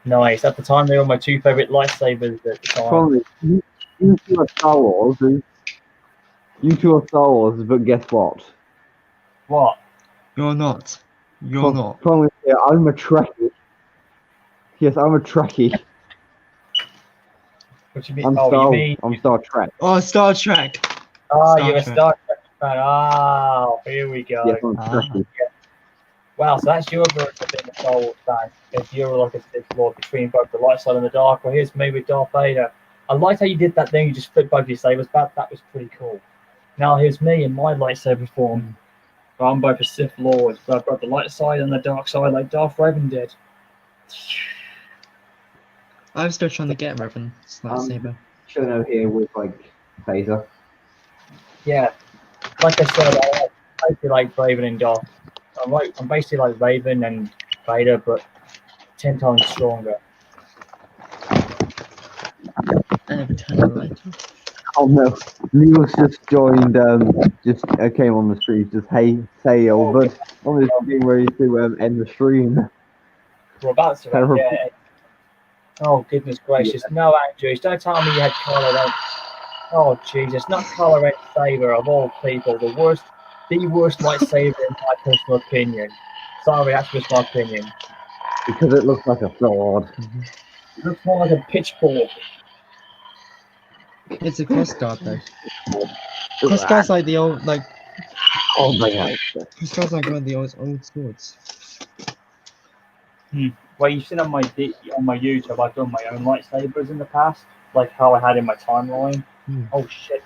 Nice. At the time, they were my two favorite lightsabers at the time. problem is, You two are Star Wars. You two are Star Wars, but guess what? What? You're not. You're not. Finally, yeah, I'm a Trekkie. Yes, I'm a Trekkie. What do you mean? You mean? I'm Star Trek. Oh, Star Trek. Oh, Star you're a Trek. Star Trek fan. Oh, here we go. Yes, I'm Trekkie. Wow, so that's your version of being a Star Wars fan. If you're like a Sith Lord between both the light side and the dark, well, here's me with Darth Vader. I liked how you did that thing, you just flipped both your sabers back. That was pretty cool. Now here's me in my lightsaber form. I'm both a Sith Lord, but I've got the light side and the dark side like Darth Revan did. I'm still trying to get Revan's lightsaber. Shono here with like phaser. Yeah, like I said, I basically like Raven and Darth. I'm basically like Raven and Vader, but 10 times stronger. Oh no, Neil's just joined. Just came on the stream. Just hey, but on this being ready to end the stream. We're about to end, yeah. Oh goodness gracious! No, Andrews, don't tell me you had Kylo Ren. Oh Jesus, not Kylo Ren saber of all people, the worst lightsaber in my personal opinion. Sorry, that's just my opinion. Because it looks like a sword. It looks more like a pitchfork. It's a crossguard though. Crossguard's like the old Oh my god. Crossguard's like one of the old swords. Well, you've seen on my YouTube, I've done my own lightsabers in the past, like how I had in my timeline. Oh shit!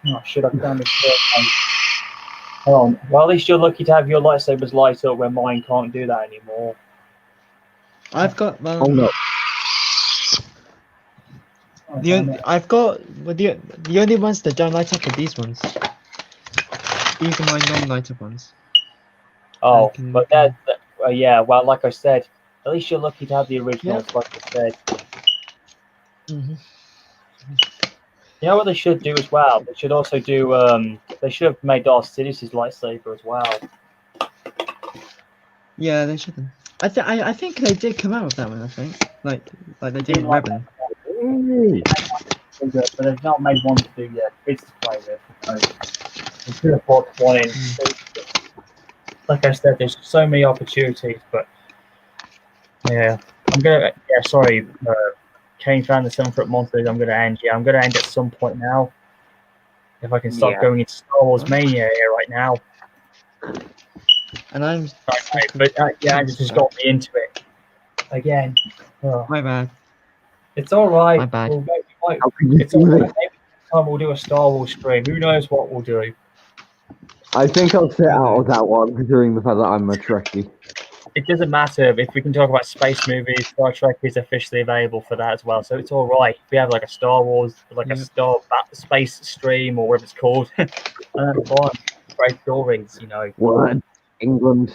Oh shit! I've done this. Hold on. Well, at least you're lucky to have your lightsabers light up when mine can't do that anymore. I've got. Oh no. The only ones that don't light up are these ones. Even my non-light up ones. Oh, but that yeah. Well, like I said, at least you're lucky to have the originals. Like I said. You know what they should do as well? They should also do. They should have made Darth Sidious's lightsaber as well. Yeah, they should have. I think they did come out with that one. I think like they did Revan. But they've not made one to do yet. It's to play with. They could have brought one in. Like I said, there's so many opportunities, but yeah, sorry, Kane fan, the 7 Foot Monsters. I'm gonna end. Yeah, I'm gonna end at some point now. If I can stop going into Star Wars mania here right now. And I'm. But yeah, it just got me into it again. Oh. My bad. It's all right. My bad. It's all right. Maybe next time we'll do a Star Wars stream. Who knows what we'll do? I think I'll sit out of that one, considering the fact that I'm a Trekkie. It doesn't matter if we can talk about space movies. Star Trek is officially available for that as well, so it's all right. If we have like a Star Wars, like a space stream or whatever it's called, fun, great stories, you know. What? England.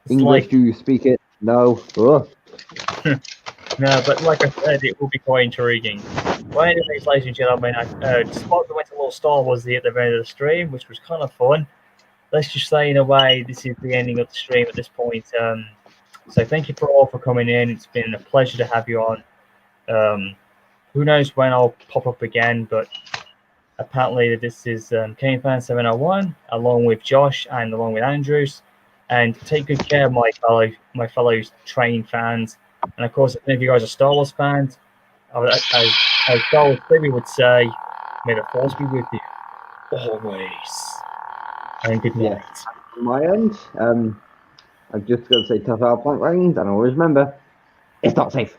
English? Like, do you speak it? No. No, but like I said, it will be quite intriguing. Well, anyways, ladies and gentlemen, Spot went a little Star Wars at the end of the stream, which was kind of fun. Let's just say, in a way, this is the ending of the stream at this point. So thank you all for coming in. It's been a pleasure to have you on. Who knows when I'll pop up again, but apparently this is KaneFan701, along with Josh and along with Andrews. And take good care of my fellow train fans. And of course, if any of you guys are Star Wars fans, as Star Wars Theory would say, may the Force be with you always. And good night. On my end, I've just got to say tough out point ratings, and always remember, it's not safe.